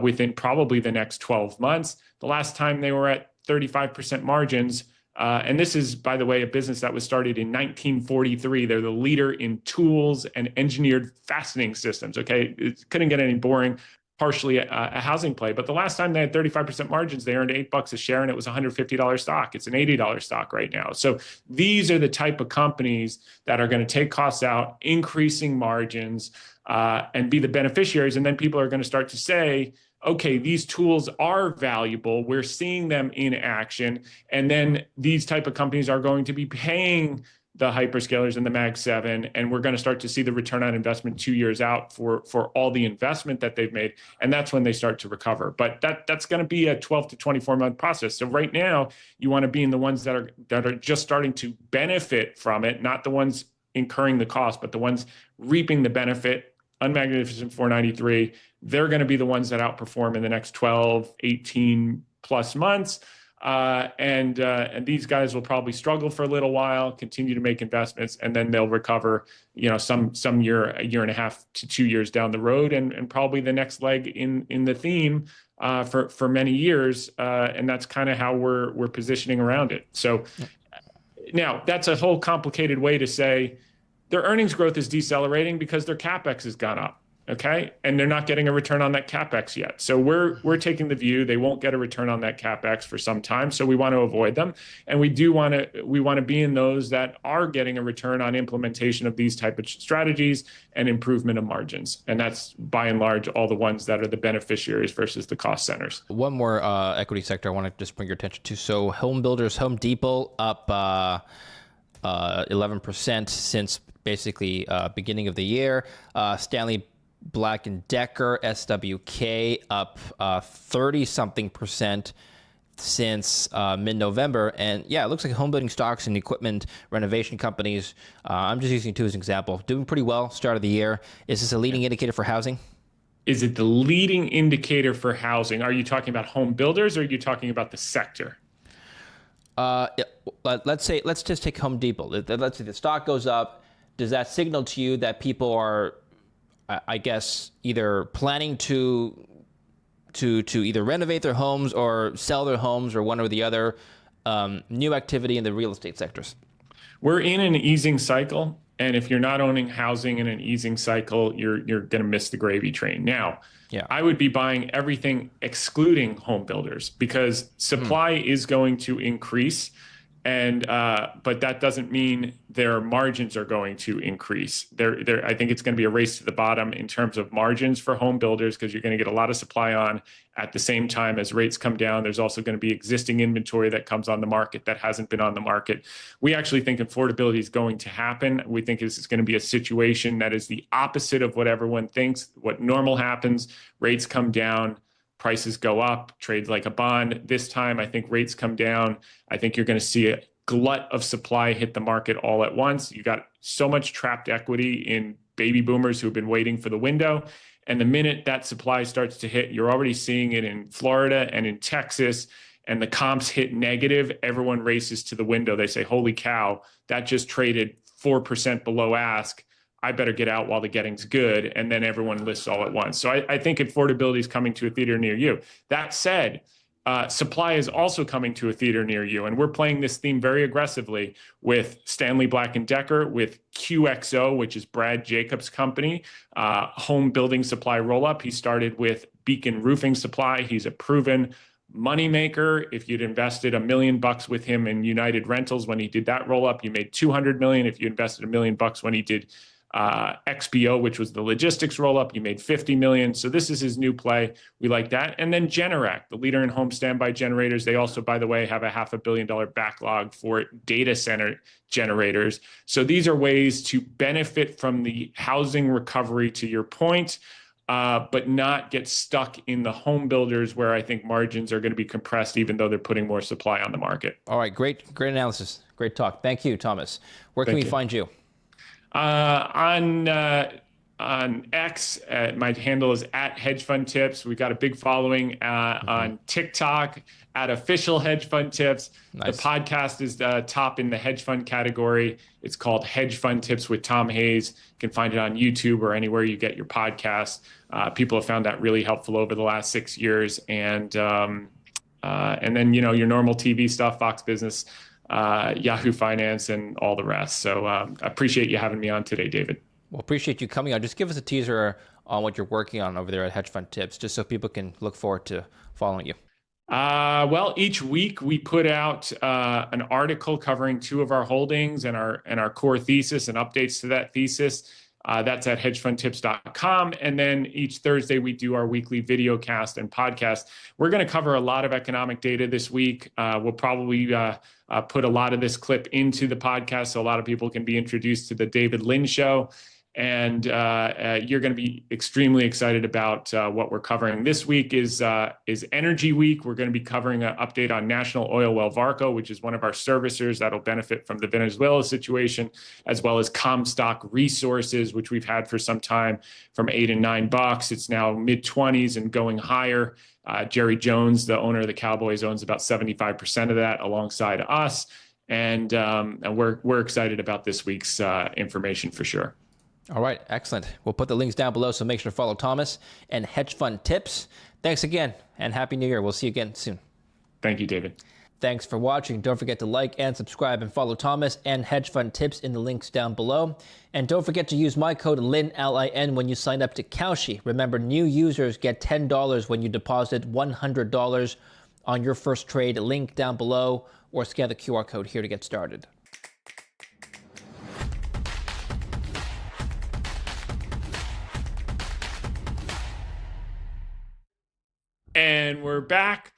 within probably the next 12 months. The last time they were at 35% margins, and this is, by the way, a business that was started in 1943. They're the leader in tools and engineered fastening systems. Okay, it couldn't get any boring. Partially a housing play, but the last time they had 35% margins, they earned $8 a share, and it was a $150 stock. It's an $80 stock right now. So these are the type of companies that are going to take costs out, increasing margins, and be the beneficiaries. And then people are going to start to say, okay, these tools are valuable. We're seeing them in action. And then these type of companies are going to be paying the hyperscalers and the Mag 7, and we're going to start to see the return on investment 2 years out for all the investment that they've made. And that's when they start to recover. But that's going to be a 12 to 24 month process. So right now, you want to be in the ones that are just starting to benefit from it, not the ones incurring the cost, but the ones reaping the benefit. Unmagnificent 493, they're going to be the ones that outperform in the next 12, 18 plus months. And these guys will probably struggle for a little while, continue to make investments, and then they'll recover, some year, a year and a half to 2 years down the road, and probably the next leg in the theme for many years. And that's kind of how we're positioning around it. So now that's a whole complicated way to say their earnings growth is decelerating because their CapEx has gone up, okay? And they're not getting a return on that CapEx yet. So we're taking the view they won't get a return on that CapEx for some time, so we want to avoid them. And we want to be in those that are getting a return on implementation of these type of strategies and improvement of margins. And that's by and large all the ones that are the beneficiaries versus the cost centers. One more equity sector I want to just bring your attention to. So home builders, Home Depot up 11% since basically beginning of the year. Stanley Black & Decker, SWK, up 30-something% since mid-November. And yeah, it looks like home building stocks and equipment renovation companies, I'm just using two as an example, doing pretty well start of the year. Is this a leading indicator for housing? Is it the leading indicator for housing? Are you talking about home builders, or are you talking about the sector? Let's just take Home Depot. Let's say the stock goes up. Does that signal to you that people are, I guess, either planning to either renovate their homes or sell their homes, or one or the other? New activity in the real estate sectors. We're in an easing cycle, and if you're not owning housing in an easing cycle, you're going to miss the gravy train. Now, yeah, I would be buying everything excluding home builders, because supply is going to increase. And but that doesn't mean their margins are going to increase. I think it's going to be a race to the bottom in terms of margins for home builders, because you're going to get a lot of supply on at the same time as rates come down. There's also going to be existing inventory that comes on the market that hasn't been on the market. We actually think affordability is going to happen. We think this is going to be a situation that is the opposite of what everyone thinks. What normal happens, rates come down, prices go up, trades like a bond. This time, I think rates come down. I think you're going to see a glut of supply hit the market all at once. You got so much trapped equity in baby boomers who have been waiting for the window. And the minute that supply starts to hit, you're already seeing it in Florida and in Texas, and the comps hit negative, everyone races to the window. They say, holy cow, that just traded 4% below ask. I better get out while the getting's good. And then everyone lists all at once. So I think affordability is coming to a theater near you. That said, supply is also coming to a theater near you. And we're playing this theme very aggressively with Stanley Black & Decker, with QXO, which is Brad Jacobs' company, home building supply roll-up. He started with Beacon Roofing Supply. He's a proven moneymaker. If you'd invested $1 million with him in United Rentals when he did that roll-up, you made $200 million. If you invested $1 million when he did XPO, which was the logistics roll-up. You made 50 million. So this is his new play. We like that. And then Generac, the leader in home standby generators. They also, by the way, have a $500 million backlog for data center generators. So these are ways to benefit from the housing recovery, to your point, but not get stuck in the home builders where I think margins are going to be compressed, even though they're putting more supply on the market. All right, great analysis. Great talk. Thank you, Thomas. Where can we find you? On X, my handle is at Hedge Fund Tips. We've got a big following on TikTok at Official Hedge Fund Tips. Nice. The podcast is top in the hedge fund category. It's called Hedge Fund Tips with Tom Hayes. You can find it on YouTube or anywhere you get your podcasts. People have found that really helpful over the last 6 years. And then, your normal TV stuff, Fox Business, Yahoo Finance, and all the rest. So I appreciate you having me on today, David. Well, appreciate you coming on. Just give us a teaser on what you're working on over there at Hedge Fund Tips, just so people can look forward to following you. Well, each week we put out an article covering 2 of our holdings and our core thesis and updates to that thesis. That's at hedgefundtips.com. And then each Thursday we do our weekly VideoCast and podcast. We're going to cover a lot of economic data this week. We'll probably put a lot of this clip into the podcast so a lot of people can be introduced to the David Lynn Show. And you're going to be extremely excited about what we're covering. This week is Energy Week. We're going to be covering an update on National Oil Well Varco, which is one of our servicers that'll benefit from the Venezuela situation, as well as Comstock Resources, which we've had for some time, from $8 and $9. It's now mid-20s and going higher. Jerry Jones, the owner of the Cowboys, owns about 75% of that alongside us. And we're excited about this week's information for sure. All right, excellent. We'll put the links down below, so make sure to follow Thomas and Hedge Fund Tips. Thanks again, and Happy New Year. We'll see you again soon. Thank you, David. Thanks for watching. Don't forget to like and subscribe and follow Thomas and Hedge Fund Tips in the links down below. And don't forget to use my code LIN, L-I-N, when you sign up to Kalshi. Remember, new users get $10 when you deposit $100 on your first trade. Link down below, or scan the QR code here to get started. And we're back.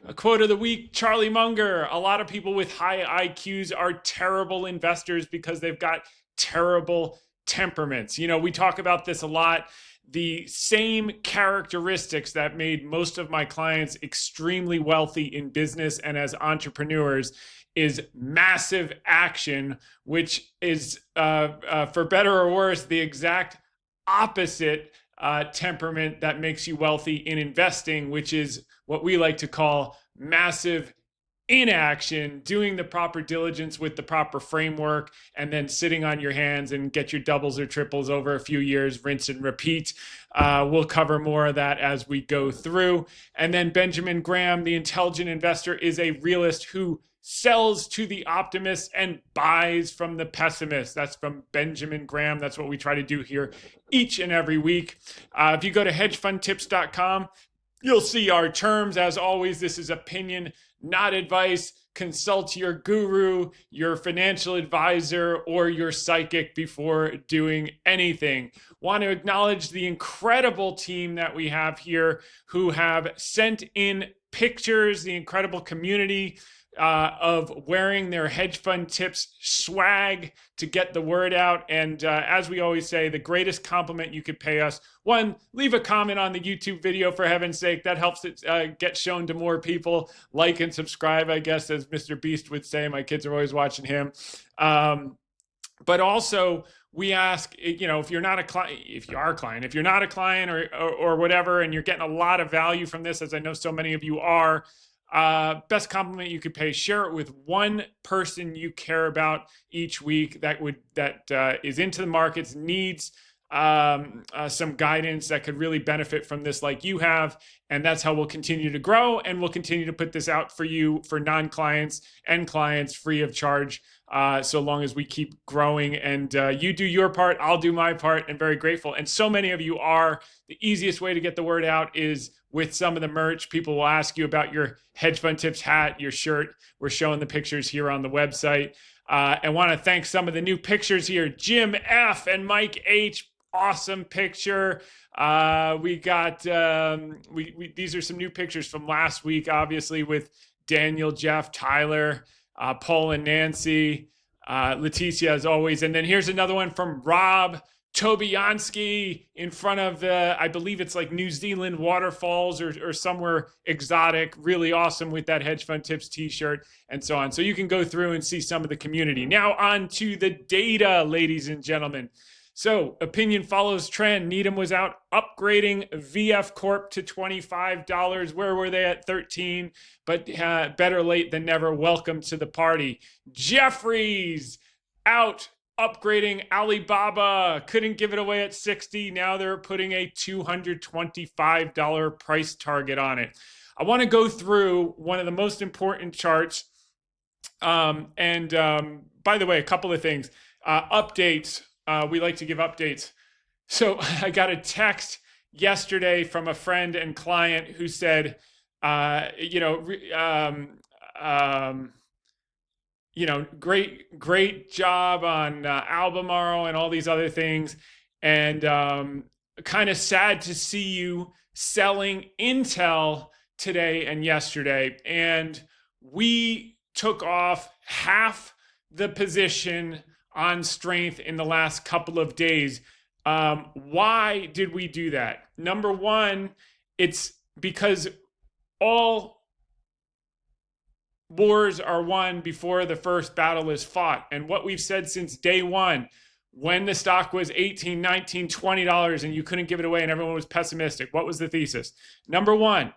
A quote of the week, Charlie Munger. A lot of people with high IQs are terrible investors because they've got terrible temperaments. We talk about this a lot. The same characteristics that made most of my clients extremely wealthy in business and as entrepreneurs is massive action, which is, for better or worse, the exact opposite temperament that makes you wealthy in investing, which is what we like to call massive inaction, doing the proper diligence with the proper framework, and then sitting on your hands and get your doubles or triples over a few years, rinse and repeat. We'll cover more of that as we go through. And then Benjamin Graham, the intelligent investor, is a realist who sells to the optimists and buys from the pessimists. That's from Benjamin Graham. That's what we try to do here each and every week. If you go to hedgefundtips.com, you'll see our terms. As always, this is opinion, not advice. Consult your guru, your financial advisor, or your psychic before doing anything. Want to acknowledge the incredible team that we have here who have sent in pictures, the incredible community of wearing their Hedge Fund Tips swag to get the word out. And as we always say, the greatest compliment you could pay us, one, leave a comment on the YouTube video, for heaven's sake. That helps it get shown to more people. Like and subscribe, I guess, as Mr. Beast would say. My kids are always watching him. But also, we ask, if you're not a client, if you are a client, if you're not a client or whatever, and you're getting a lot of value from this, as I know so many of you are, best compliment you could pay, share it with one person you care about each week that is into the markets, needs some guidance, that could really benefit from this like you have. And that's how we'll continue to grow, and we'll continue to put this out for you, for non-clients and clients, free of charge, so long as we keep growing. And you do your part, I'll do my part, and very grateful. And so many of you are. The easiest way to get the word out is with some of the merch. People will ask you about your Hedge Fund Tips hat, your shirt. We're showing the pictures here on the website. I want to thank some of the new pictures here. Jim F. and Mike H. Awesome picture. We got, these are some new pictures from last week, obviously, with Daniel, Jeff, Tyler, Paul and Nancy, Leticia as always. And then here's another one from Rob Tobianski in front of the, I believe it's like New Zealand waterfalls or somewhere exotic. Really awesome with that Hedge Fund Tips t-shirt and so on. So you can go through and see some of the community. Now on to the data, ladies and gentlemen. So opinion follows trend. Needham was out upgrading VF Corp to $25. Where were they at 13? But better late than never. Welcome to the party. Jeffries out upgrading Alibaba. Couldn't give it away at 60. Now they're putting a $225 price target on it. I want to go through one of the most important charts. By the way, a couple of things. Updates. We like to give updates. So I got a text yesterday from a friend and client who said, great job on Albemarle and all these other things. And kind of sad to see you selling Intel today and yesterday. And we took off half the position on strength in the last couple of days. Why did we do that? Number one, it's because all wars are won before the first battle is fought. And what we've said since day one, when the stock was $18, $19, $20 and you couldn't give it away and everyone was pessimistic, what was the thesis? Number one,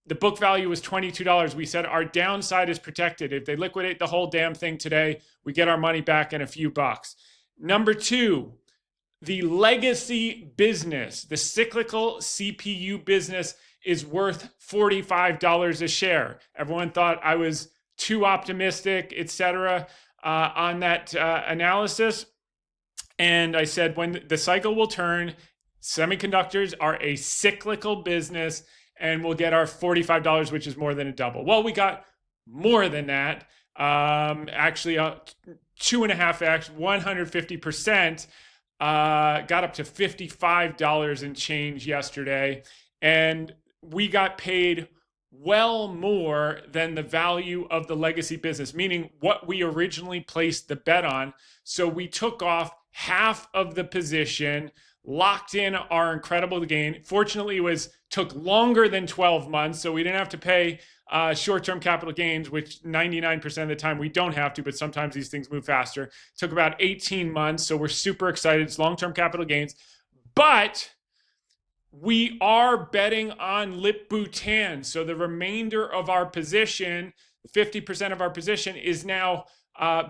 the book value was $22. We said our downside is protected. If they liquidate the whole damn thing today, we get our money back in a few bucks. Number two, the legacy business, the cyclical CPU business is worth $45 a share. Everyone thought I was too optimistic, etc., on that analysis. And I said, when the cycle will turn, semiconductors are a cyclical business and we'll get our $45, which is more than a double. Well, we got more than that. Actually, 2.5x, 150%, got up to $55 and change yesterday. And we got paid well more than the value of the legacy business, meaning what we originally placed the bet on. So we took off half of the position, locked in our incredible gain. Fortunately, it took longer than 12 months, so we didn't have to pay short-term capital gains, which 99% of the time we don't have to, but sometimes these things move faster. It took about 18 months, so we're super excited. It's long-term capital gains. But we are betting on Lip-Bhutan. So the remainder of our position, 50% of our position, is now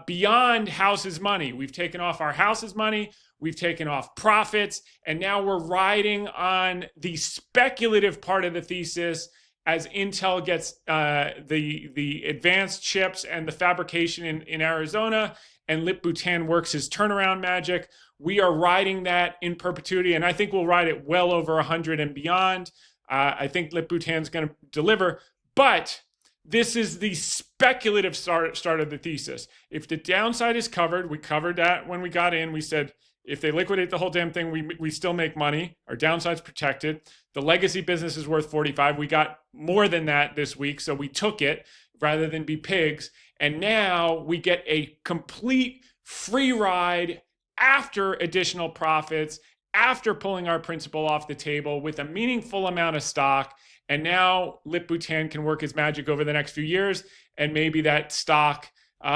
beyond house's money. We've taken off our house's money. We've taken off profits, and now we're riding on the speculative part of the thesis as Intel gets the advanced chips and the fabrication in Arizona, and Lip-Bhutan works his turnaround magic. We are riding that in perpetuity, and I think we'll ride it well over 100 and beyond. I think Lip-Bhutan's going to deliver, but this is the speculative start of the thesis. If the downside is covered, we covered that when we got in. We said, if they liquidate the whole damn thing, we still make money. Our downside's protected. The legacy business is worth 45. We got more than that this week, so we took it rather than be pigs. And now we get a complete free ride after additional profits, after pulling our principal off the table with a meaningful amount of stock. And now Lip-Bhutan can work his magic over the next few years, and maybe that stock 50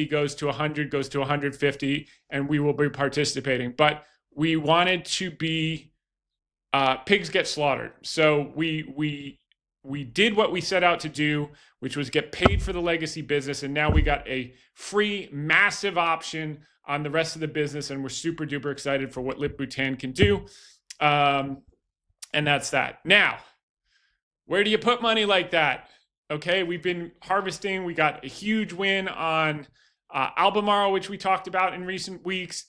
goes to 100, goes to 150, and we will be participating. But we wanted to be pigs get slaughtered. So we did what we set out to do, which was get paid for the legacy business, and now we got a free massive option on the rest of the business, and we're super duper excited for what Lip-Bhutan can do. And that's that. Now, where do you put money like that? Okay, we've been harvesting. We got a huge win on Albemarle, which we talked about in recent weeks.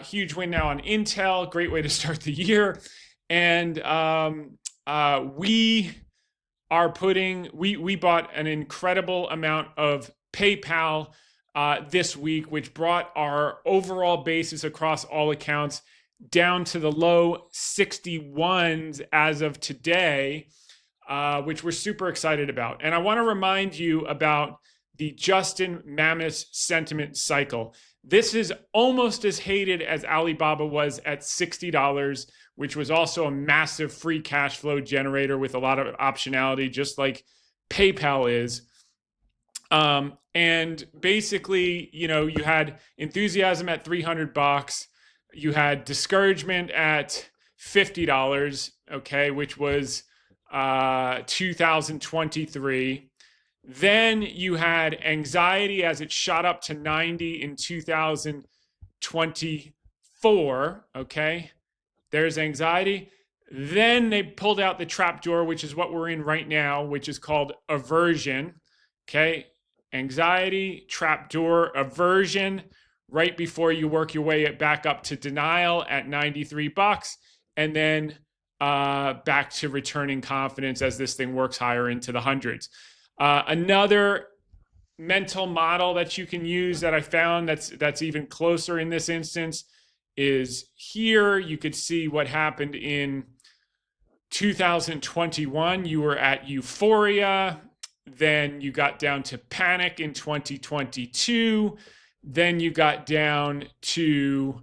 Huge win now on Intel. Great way to start the year. And we bought an incredible amount of PayPal this week, which brought our overall basis across all accounts down to the low 61s as of today, which we're super excited about. And I want to remind you about the Justin Mammis sentiment cycle. This is almost as hated as Alibaba was at $60, which was also a massive free cash flow generator with a lot of optionality, just like PayPal is. And basically, you know, you had enthusiasm at $300, you had discouragement at $50, okay, which was 2023. Then you had anxiety as it shot up to 90 in 2024, okay? There's anxiety. Then they pulled out the trapdoor, which is what we're in right now, which is called aversion, okay? Anxiety, trapdoor, aversion, right before you work your way back up to denial at $93, and then back to returning confidence as this thing works higher into the hundreds. Another mental model that you can use that I found that's even closer in this instance is here. You could see what happened in 2021. You were at euphoria. Then you got down to panic in 2022. Then you got down to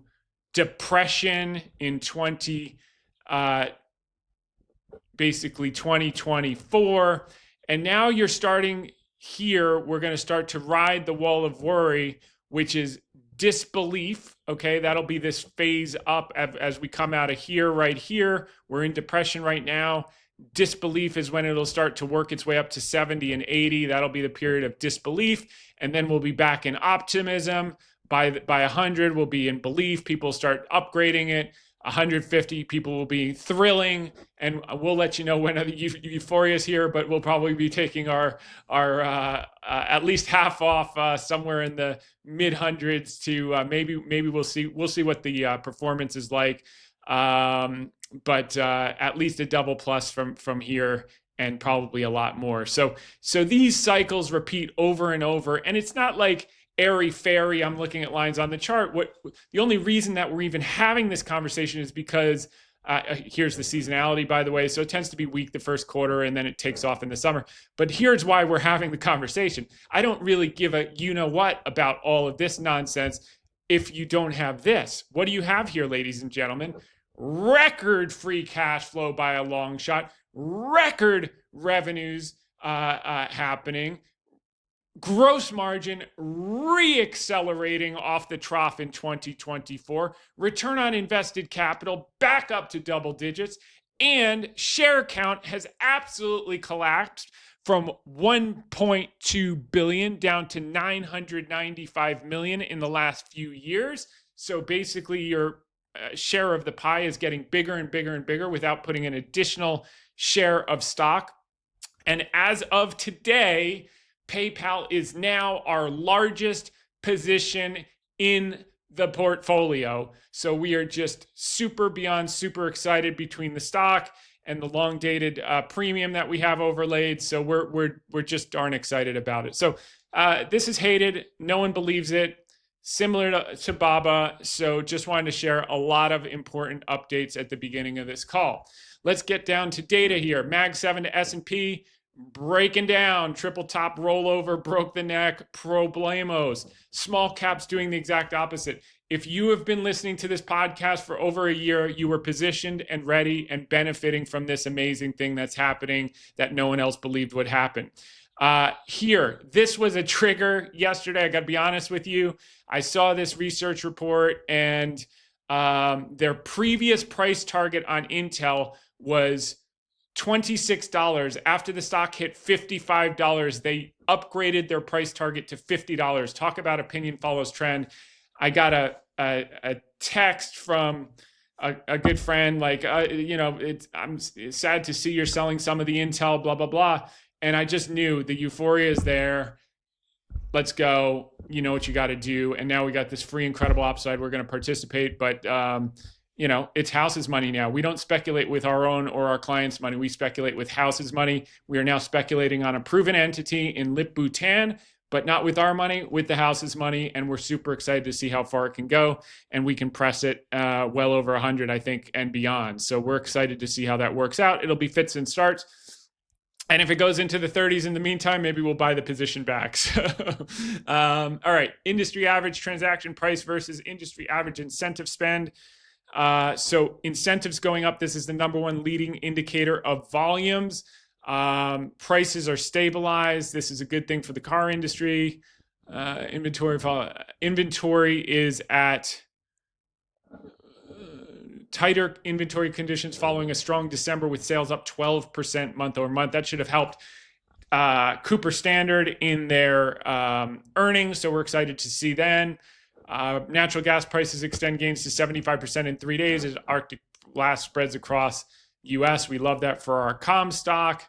depression in 2024. And now you're starting here. We're going to start to ride the wall of worry, which is disbelief. Okay, that'll be this phase up as we come out of here, right here. We're in depression right now. Disbelief is when it'll start to work its way up to 70 and 80. That'll be the period of disbelief. And then we'll be back in optimism. By 100, we'll be in belief. People start upgrading it. 150, people will be thrilling. And we'll let you know when the euphoria is here, but we'll probably be taking our at least half off somewhere in the mid hundreds to maybe we'll see what the performance is like. But at least a double plus from here, and probably a lot more. So these cycles repeat over and over, and it's not like airy fairy. I'm looking at lines on the chart. The only reason that we're even having this conversation is because here's the seasonality, by the way. So it tends to be weak the first quarter, and then it takes off in the summer. But here's why we're having the conversation. I don't really give a you-know-what about all of this nonsense if you don't have this. What do you have here, ladies and gentlemen? Record free cash flow by a long shot, record revenues happening, gross margin re-accelerating off the trough in 2024, return on invested capital back up to double digits, and share count has absolutely collapsed from 1.2 billion down to 995 million in the last few years. So basically your share of the pie is getting bigger and bigger and bigger without putting an additional share of stock. And as of today, PayPal is now our largest position in the portfolio. So we are just super beyond super excited between the stock and the long dated premium that we have overlaid. So we're just darn excited about it. So this is hated. No one believes it. Similar to Baba. So just wanted to share a lot of important updates at the beginning of this call. Let's get down to data here. Mag 7 to S&P breaking down. Triple top rollover, broke the neck, problemos. Small caps doing the exact opposite. If you have been listening to this podcast for over a year, you were positioned and ready and benefiting from this amazing thing that's happening that no one else believed would happen. Here, this was a trigger yesterday. I got to be honest with you. I saw this research report, and their previous price target on Intel was $26. After the stock hit $55, they upgraded their price target to $50. Talk about opinion follows trend. I got a text from a good friend, like, I'm sad to see you're selling some of the Intel, blah, blah, blah. And I just knew the euphoria is there. Let's go. You know what you got to do. And now we got this free, incredible upside. We're going to participate. But, it's House's money now. We don't speculate with our own or our clients' money. We speculate with House's money. We are now speculating on a proven entity in Lip Bhutan. but not with our money, with the house's money. And we're super excited to see how far it can go. And we can press it well over 100, I think, and beyond. So we're excited to see how that works out. It'll be fits and starts. And if it goes into the 30s in the meantime, maybe we'll buy the position back. So, all right, industry average transaction price versus industry average incentive spend. So incentives going up. This is the number one leading indicator of volumes. Prices are stabilized. This is a good thing for the car industry. Inventory is at tighter inventory conditions following a strong December with sales up 12% month over month. That should have helped Cooper Standard in their earnings. So we're excited to see then. Natural gas prices extend gains to 75% in 3 days as Arctic blast spreads across U.S. We love that for our Comstock.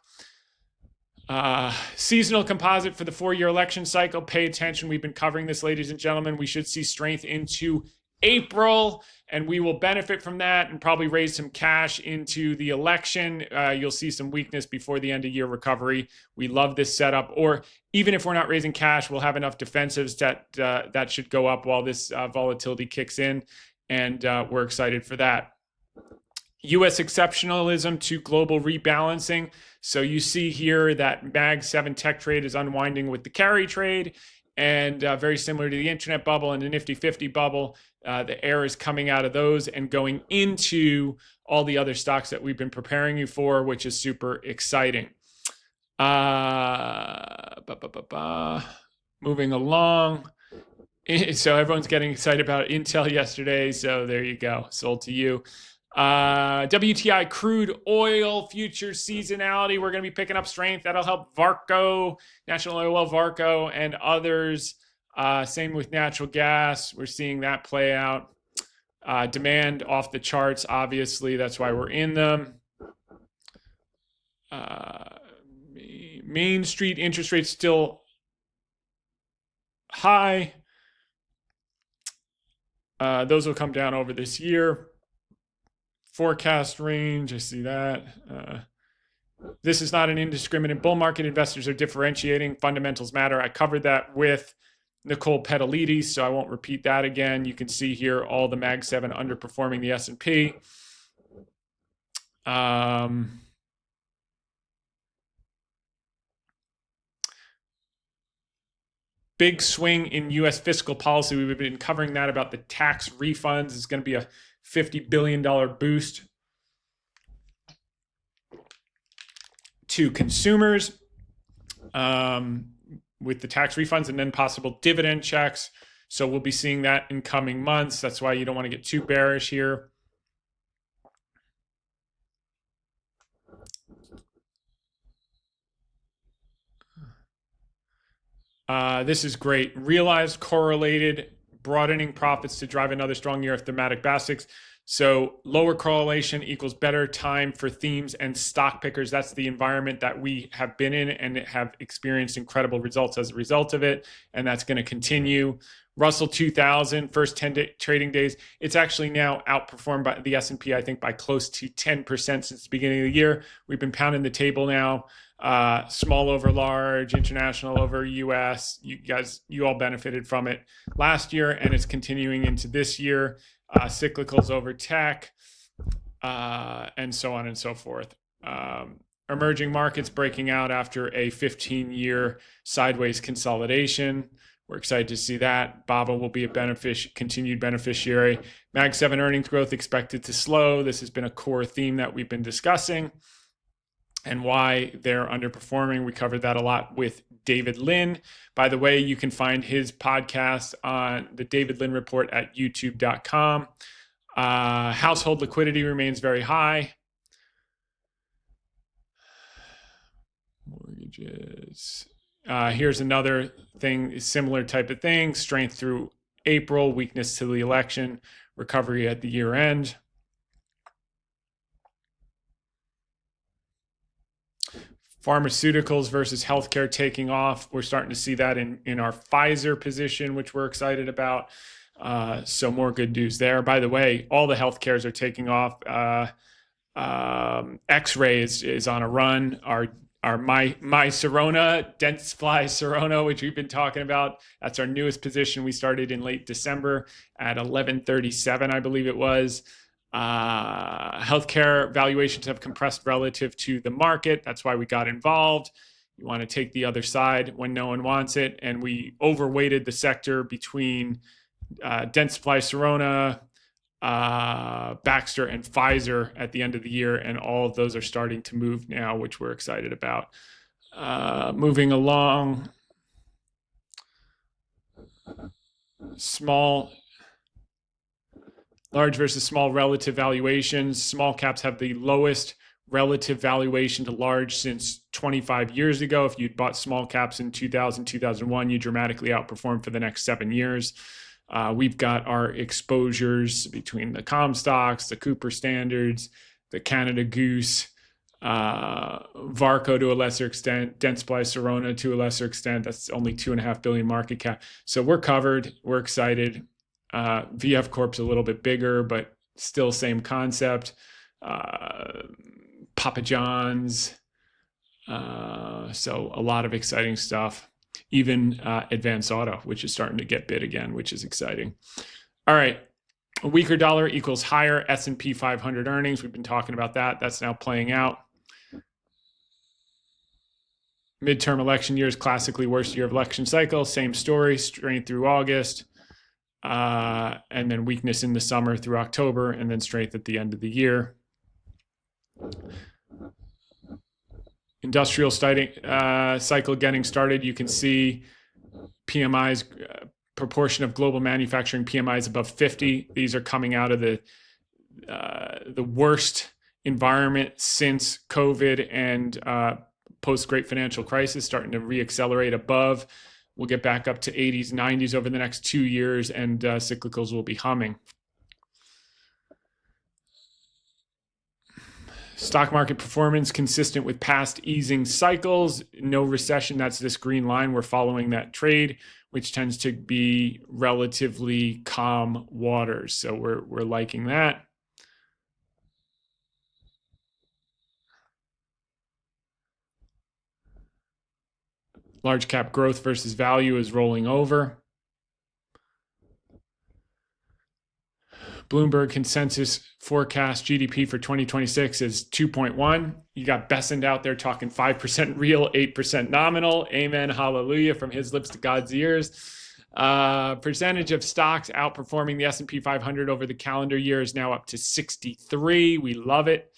Seasonal composite for the 4-year election cycle. Pay attention. We've been covering this, ladies and gentlemen. We should see strength into April, and we will benefit from that and probably raise some cash into the election. You'll see some weakness before the end of year recovery. We love this setup. Or even if we're not raising cash, we'll have enough defensives that should go up while this volatility kicks in, and we're excited for that. U.S. exceptionalism to global rebalancing. So you see here that Mag 7 tech trade is unwinding with the carry trade, and very similar to the internet bubble and the Nifty 50 bubble. The air is coming out of those and going into all the other stocks that we've been preparing you for, which is super exciting. Moving along. So everyone's getting excited about Intel yesterday. So there you go. Sold to you. WTI crude oil futures seasonality. We're going to be picking up strength. That'll help Varco, National Oil Well, Varco, and others. Same with natural gas. We're seeing that play out. Demand off the charts, obviously. That's why we're in them. Main Street interest rates still high. Those will come down over this year. Forecast range, I see that. This is not an indiscriminate bull market. Investors are differentiating. Fundamentals matter. I covered that with Nicole Petalides, so I won't repeat that again. You can see here all the Mag 7 underperforming the S&P. Big swing in U.S. fiscal policy. We've been covering that about the tax refunds. It's going to be a $50 billion boost to consumers with the tax refunds and then possible dividend checks. So we'll be seeing that in coming months. That's why you don't want to get too bearish here. This is great. Realized correlated broadening profits to drive another strong year of thematic basics. So lower correlation equals better time for themes and stock pickers. That's the environment that we have been in and have experienced incredible results as a result of it. And that's going to continue. Russell 2000, first 10 trading days. It's actually now outperformed by the S&P, I think, by close to 10% since the beginning of the year. We've been pounding the table now. Small over large, international over US. You all benefited from it last year, and it's continuing into this year. Cyclicals over tech, and so on and so forth. Emerging markets breaking out after a 15-year sideways consolidation. We're excited to see that. BABA will be a continued beneficiary. Mag 7 earnings growth expected to slow. This has been a core theme that we've been discussing and why they're underperforming. We covered that a lot with David Lin. By the way, you can find his podcast on the David Lin Report at youtube.com. Household liquidity remains very high. Mortgages. Here's another thing, similar type of thing. Strength through April, weakness to the election, recovery at the year end. Pharmaceuticals versus healthcare taking off. We're starting to see that in our Pfizer position, which we're excited about. So more good news there. By the way, all the healthcares are taking off. X-ray is on a run. Our my Sirona, dense fly Sirona, which we've been talking about. That's our newest position. We started in late December at 1137, I believe it was. Healthcare valuations have compressed relative to the market. That's why we got involved. You want to take the other side when no one wants it. And we overweighted the sector between dense fly Sirona, Baxter, and Pfizer at the end of the year, and all of those are starting to move now, which we're excited about. Moving along, large versus small relative valuations. Small caps have the lowest relative valuation to large since 25 years ago. If you'd bought small caps in 2000, 2001, you dramatically outperformed for the next 7 years. We've got our exposures between the Comstocks, the Cooper Standards, the Canada Goose, Varco to a lesser extent, Dentsply Sirona to a lesser extent. That's only 2.5 billion market cap. So we're covered. We're excited. VF Corp's a little bit bigger, but still same concept. Papa John's. So a lot of exciting stuff. Even Advanced Auto, which is starting to get bid again, which is exciting. All right. A weaker dollar equals higher S&P 500 earnings. We've been talking about that. That's now playing out. Midterm election years, classically worst year of election cycle. Same story, strength through August. And then weakness in the summer through October, and then strength at the end of the year. Industrial cycle getting started. You can see PMI's proportion of global manufacturing PMIs above 50. These are coming out of the worst environment since COVID and post-Great Financial Crisis, starting to reaccelerate above. We'll get back up to 80s, 90s over the next 2 years, and cyclicals will be humming. Stock market performance consistent with past easing cycles. No recession. That's this green line. We're following that trade, which tends to be relatively calm waters. So we're liking that. Large cap growth versus value is rolling over. Bloomberg consensus forecast GDP for 2026 is 2.1. You got Bessent out there talking 5% real, 8% nominal. Amen, hallelujah, from his lips to God's ears. Percentage of stocks outperforming the S&P 500 over the calendar year is now up to 63. We love it.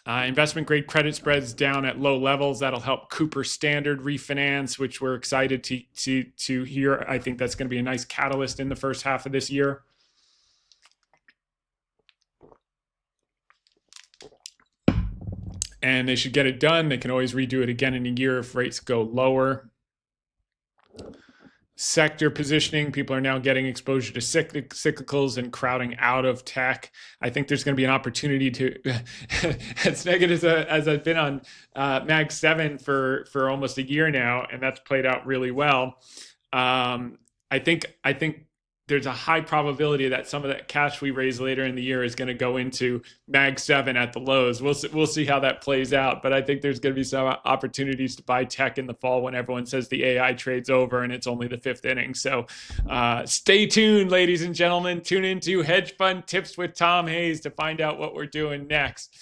Investment grade credit spreads down at low levels. That'll help Cooper Standard refinance, which we're excited to hear. I think that's going to be a nice catalyst in the first half of this year. And they should get it done. They can always redo it again in a year if rates go lower. Sector positioning. People are now getting exposure to cyclicals and crowding out of tech. I think there's going to be an opportunity to, as negative as I've been on Mag 7 for almost a year now, and that's played out really well. I think there's a high probability that some of that cash we raise later in the year is going to go into Mag 7 at the lows. We'll see how that plays out, but I think there's going to be some opportunities to buy tech in the fall when everyone says the AI trade's over and it's only the 5th inning. So stay tuned, ladies and gentlemen. Tune into Hedge Fund Tips with Tom Hayes to find out what we're doing next.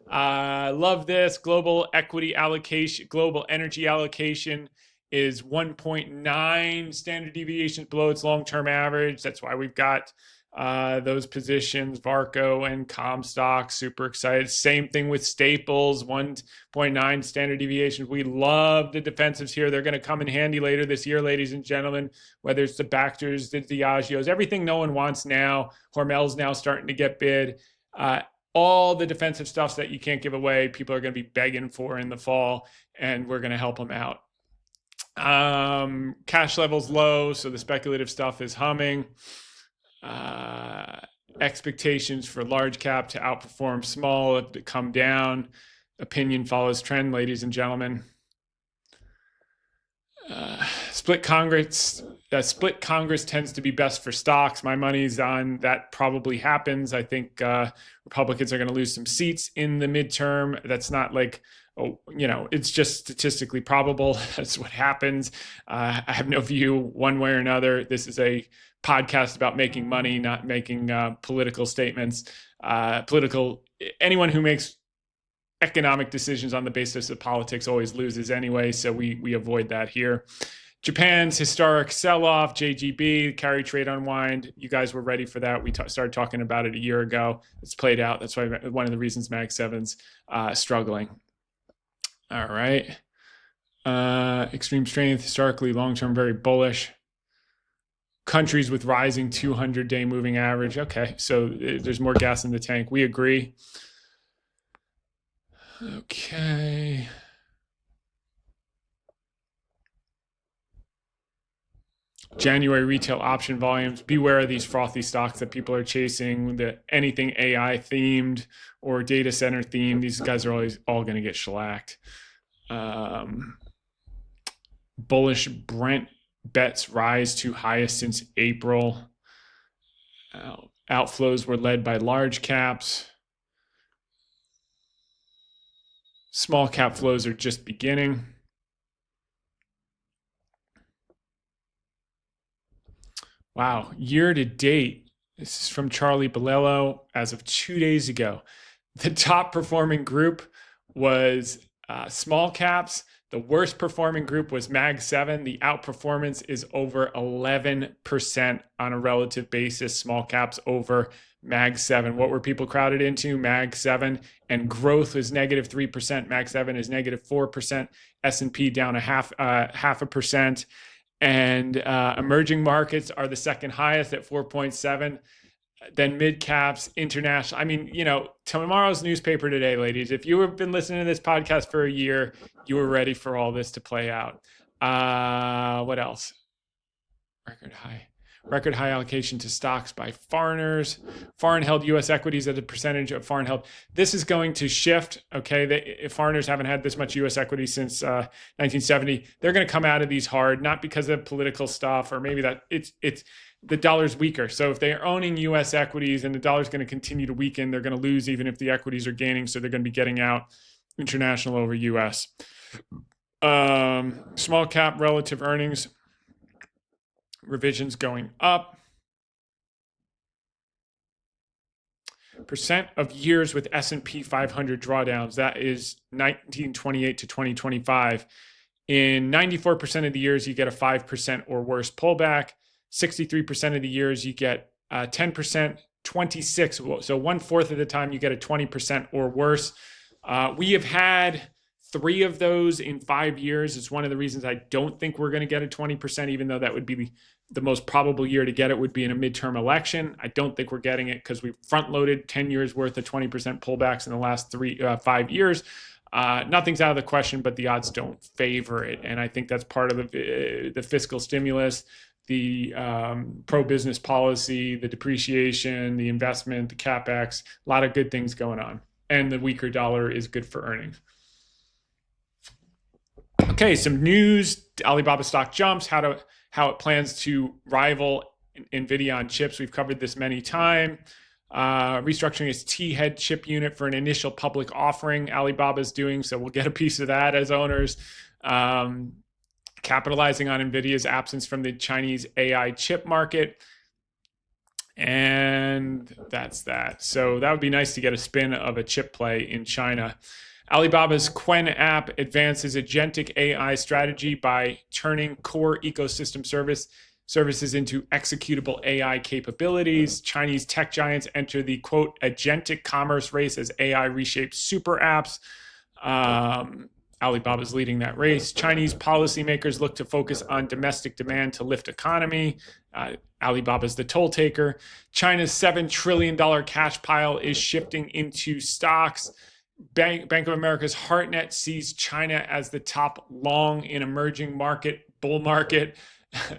Love this. Global equity allocation, global energy allocation is 1.9 standard deviations below its long-term average. That's why we've got those positions, Varco and Comstock, super excited. Same thing with Staples, 1.9 standard deviations. We love the defensives here. They're going to come in handy later this year, ladies and gentlemen, whether it's the Baxters, the Diageos, everything no one wants now. Hormel's now starting to get bid. All the defensive stuff that you can't give away, people are going to be begging for in the fall, and we're going to help them out. Cash levels low, so the speculative stuff is humming. Expectations for large cap to outperform small to come down. Opinion follows trend, ladies and gentlemen. Split Congress tends to be best for stocks. My money's on that probably happens. I think Republicans are going to lose some seats in the midterm. That's not like oh, it's just statistically probable. That's what happens. I have no view one way or another. This is a podcast about making money, not making political statements. Anyone who makes economic decisions on the basis of politics always loses anyway, so we avoid that here. Japan's historic sell-off, JGB, carry trade unwind. You guys were ready for that. We started talking about it a year ago. It's played out. That's why one of the reasons Mag 7's struggling. All right. Extreme strength, historically, long-term, very bullish. Countries with rising 200-day moving average. Okay, so there's more gas in the tank. We agree. Okay. January retail option volumes. Beware of these frothy stocks that people are chasing. Anything AI themed or data center themed, these guys are always all going to get shellacked. Bullish Brent bets rise to highest since April. Outflows were led by large caps. Small cap flows are just beginning. Wow, year to date, this is from Charlie Bolello as of 2 days ago. The top performing group was small caps. The worst performing group was Mag 7. The outperformance is over 11% on a relative basis. Small caps over Mag 7. What were people crowded into? Mag 7. And growth was negative 3%. Mag 7 is negative 4%. S&P down half a percent. And emerging markets are the second highest at 4.7. Then mid caps, international. I mean, tomorrow's newspaper today, ladies. If you have been listening to this podcast for a year, you were ready for all this to play out. What else? Record high allocation to stocks by foreigners. Foreign held U.S. equities as a percentage of foreign held. This is going to shift. Okay, foreigners haven't had this much U.S. equity since 1970. They're going to come out of these hard, not because of political stuff or maybe that it's the dollar's weaker. So if they're owning U.S. equities and the dollar's going to continue to weaken, they're going to lose even if the equities are gaining. So they're going to be getting out international over U.S. Small cap relative earnings. Revisions going up. Percent of years with S&P 500 drawdowns. That is 1928 to 2025. In 94% of the years, you get a 5% or worse pullback. 63% of the years, you get 10%. 26, so 1/4 of the time, you get a 20% or worse. We have had 3 of those in 5 years. It's one of the reasons I don't think we're going to get a 20%, even though that would be the most probable year to get it would be in a midterm election. I don't think we're getting it because we've front-loaded 10 years worth of 20% pullbacks in the last 5 years. Nothing's out of the question, but the odds don't favor it. And I think that's part of the fiscal stimulus, the pro-business policy, the depreciation, the investment, the CapEx, a lot of good things going on. And the weaker dollar is good for earnings. Okay, some news. Alibaba stock jumps, how it plans to rival NVIDIA on chips. We've covered this many times. Restructuring its T-head chip unit for an initial public offering. Alibaba's doing, so we'll get a piece of that as owners. Capitalizing on NVIDIA's absence from the Chinese AI chip market. And that's that. So that would be nice to get a spin of a chip play in China. Alibaba's Qwen app advances agentic AI strategy by turning core ecosystem services into executable AI capabilities. Chinese tech giants enter the, quote, agentic commerce race as AI reshapes super apps. Alibaba's leading that race. Chinese policymakers look to focus on domestic demand to lift economy. Alibaba's the toll taker. China's $7 trillion cash pile is shifting into stocks. Bank of America's HeartNet sees China as the top long in emerging market, bull market.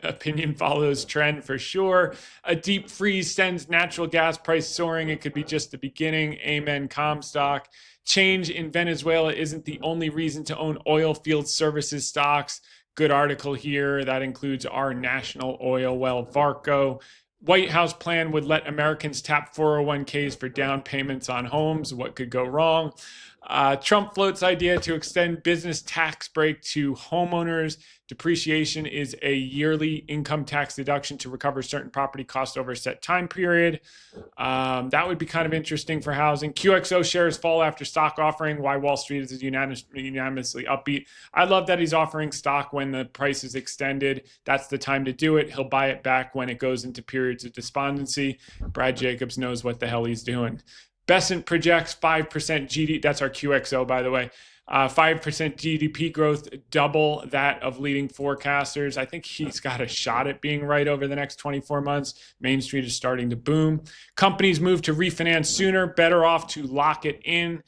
Opinion follows trend for sure. A deep freeze sends natural gas price soaring. It could be just the beginning. Amen, Comstock. Change in Venezuela isn't the only reason to own oil field services stocks. Good article here. That includes our national oil well, Varco. White House plan would let Americans tap 401ks for down payments on homes. What could go wrong? Trump floats idea to extend business tax break to homeowners. Depreciation is a yearly income tax deduction to recover certain property costs over a set time period. That would be kind of interesting for housing. QXO shares fall after stock offering. Why Wall Street is unanimously upbeat. I love that he's offering stock when the price is extended. That's the time to do it. He'll buy it back when it goes into periods of despondency. Brad Jacobs knows what the hell he's doing. Besant projects 5% GDP. That's our QXO, by the way. 5% GDP growth, double that of leading forecasters. I think he's got a shot at being right over the next 24 months. Main Street is starting to boom. Companies move to refinance sooner, better off to lock it in.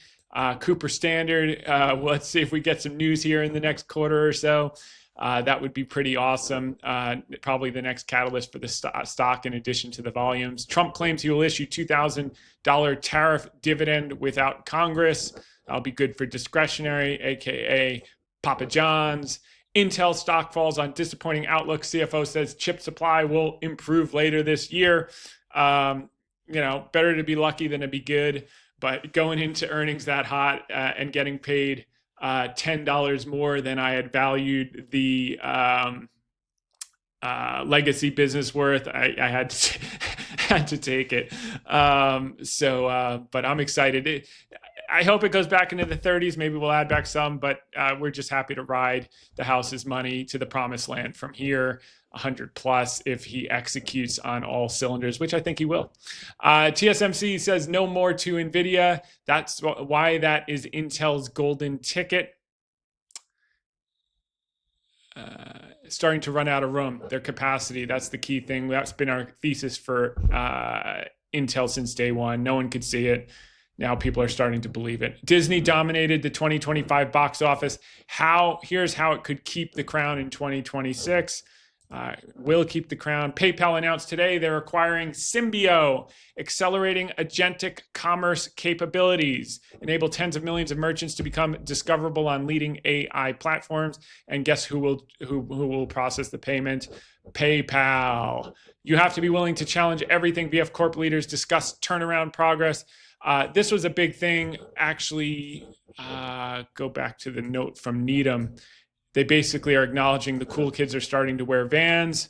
Cooper Standard, let's see if we get some news here in the next quarter or so. That would be pretty awesome. Probably the next catalyst for the stock in addition to the volumes. Trump claims he will issue $2,000 tariff dividend without Congress. That'll be good for discretionary, aka Papa John's. Intel stock falls on disappointing outlook. CFO says chip supply will improve later this year. Better to be lucky than to be good. But going into earnings that hot and getting paid $10 more than I had valued the legacy business worth, I had to had to take it. But I'm excited. I hope it goes back into the 30s. Maybe we'll add back some, but we're just happy to ride the house's money to the promised land from here. 100 plus if he executes on all cylinders, which I think he will. TSMC says no more to NVIDIA. That's why that is Intel's golden ticket. Starting to run out of room, their capacity. That's the key thing. That's been our thesis for Intel since day one. No one could see it. Now people are starting to believe it. Disney dominated the 2025 box office. Here's how it could keep the crown in 2026. Will keep the crown. PayPal announced today they're acquiring Symbio, accelerating agentic commerce capabilities, enable tens of millions of merchants to become discoverable on leading AI platforms. And guess who will process the payment? PayPal. You have to be willing to challenge everything. VF Corp leaders discuss turnaround progress. This was a big thing. Actually, go back to the note from Needham. They basically are acknowledging the cool kids are starting to wear Vans.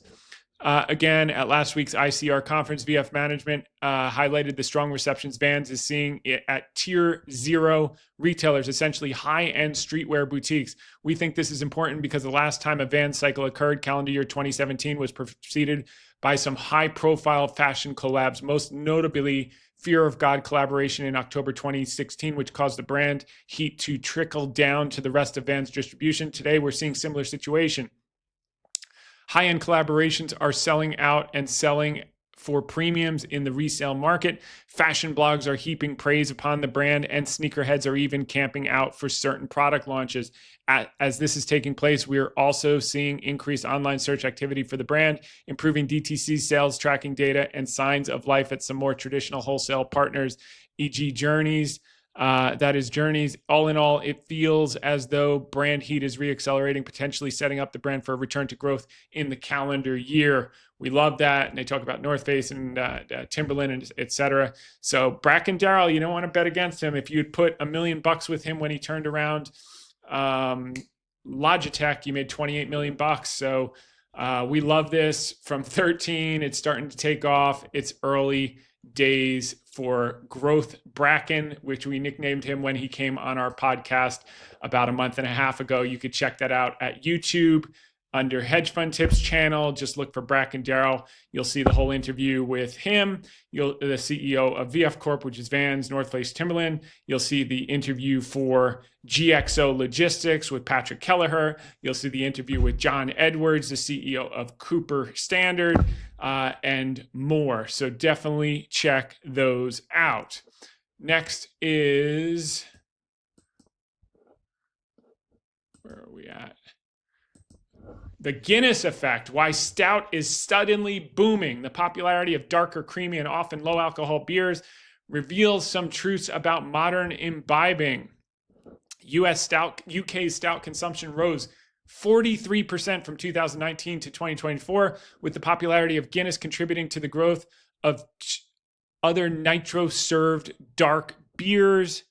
Again, at last week's ICR conference, VF Management highlighted the strong receptions Vans is seeing at tier 0 retailers, essentially high-end streetwear boutiques. We think this is important because the last time a Vans cycle occurred, calendar year 2017, was preceded by some high-profile fashion collabs, most notably Fear of God collaboration in October 2016, which caused the brand heat to trickle down to the rest of Vans distribution. Today, we're seeing similar situation. High-end collaborations are selling out and selling for premiums in the resale market. Fashion blogs are heaping praise upon the brand, and sneakerheads are even camping out for certain product launches. As this is taking place, we are also seeing increased online search activity for the brand, improving DTC sales tracking data, and signs of life at some more traditional wholesale partners, e.g. Journeys. That is Journeys. All in all, it feels as though brand heat is reaccelerating, potentially setting up the brand for a return to growth in the calendar year. We love that. And they talk about North Face and Timberland, and et cetera. So Bracken Darrell, you don't want to bet against him. If you'd put $1 million with him when he turned around Logitech, you made $28 million. So we love this. From 13, it's starting to take off. It's early days for growth Bracken, which we nicknamed him when he came on our podcast about a month and a half ago. You could check that out at YouTube under Hedge Fund Tips channel. Just look for Bracken Darrell. You'll see the whole interview with him. The CEO of VF Corp, which is Vans, North Face, Timberland. You'll see the interview for GXO Logistics with Patrick Kelleher. You'll see the interview with John Edwards, the CEO of Cooper Standard, and more. So definitely check those out. Next is, where are we at? The Guinness effect, why stout is suddenly booming. The popularity of darker, creamy, and often low alcohol beers reveals some truths about modern imbibing. UK stout consumption rose 43% from 2019 to 2024, with the popularity of Guinness contributing to the growth of other nitro-served dark beers.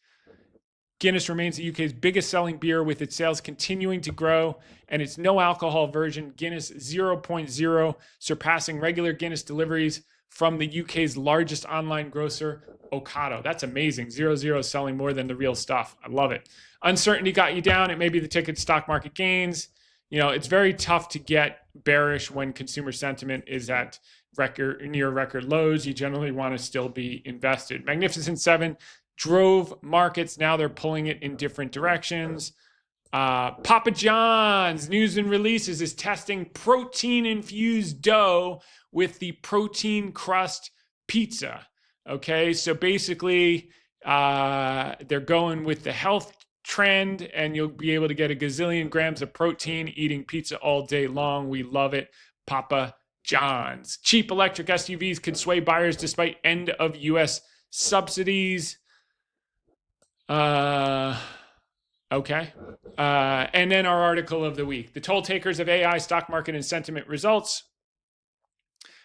Guinness remains the UK's biggest selling beer, with its sales continuing to grow, and its no alcohol version, Guinness 0.0, surpassing regular Guinness deliveries from the UK's largest online grocer, Ocado. That's amazing. 0.0 is selling more than the real stuff. I love it. Uncertainty got you down. It may be the ticket to stock market gains. You know, it's very tough to get bearish when consumer sentiment is at near record lows. You generally want to still be invested. Magnificent Seven drove markets. Now they're pulling it in different directions. Papa John's news and releases is testing protein-infused dough with the protein crust pizza. Okay, so basically they're going with the health trend, and you'll be able to get a gazillion grams of protein eating pizza all day long. We love it. Papa John's. Cheap electric SUVs could sway buyers despite end of U.S. subsidies. Okay. And then our article of the week. The toll takers of AI stock market and sentiment results.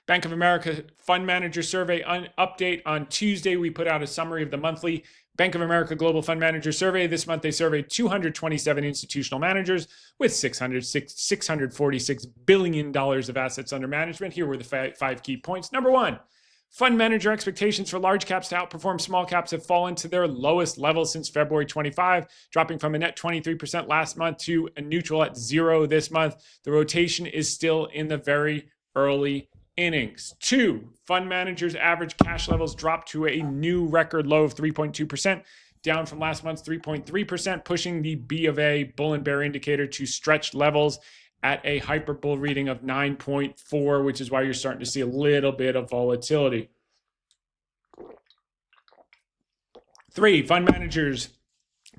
Bank of America Fund Manager Survey update on Tuesday. We put out a summary of the monthly Bank of America Global Fund Manager Survey. This month, they surveyed 227 institutional managers with $646 billion of assets under management. Here were the five key points. Number one, fund manager expectations for large caps to outperform small caps have fallen to their lowest level since February 25, dropping from a net 23% last month to a neutral at 0 this month. The rotation is still in the very early innings. Two, fund managers' average cash levels dropped to a new record low of 3.2%, down from last month's 3.3%, pushing the B of A bull and bear indicator to stretched levels at a hyper bull reading of 9.4, which is why you're starting to see a little bit of volatility. Three, fund managers'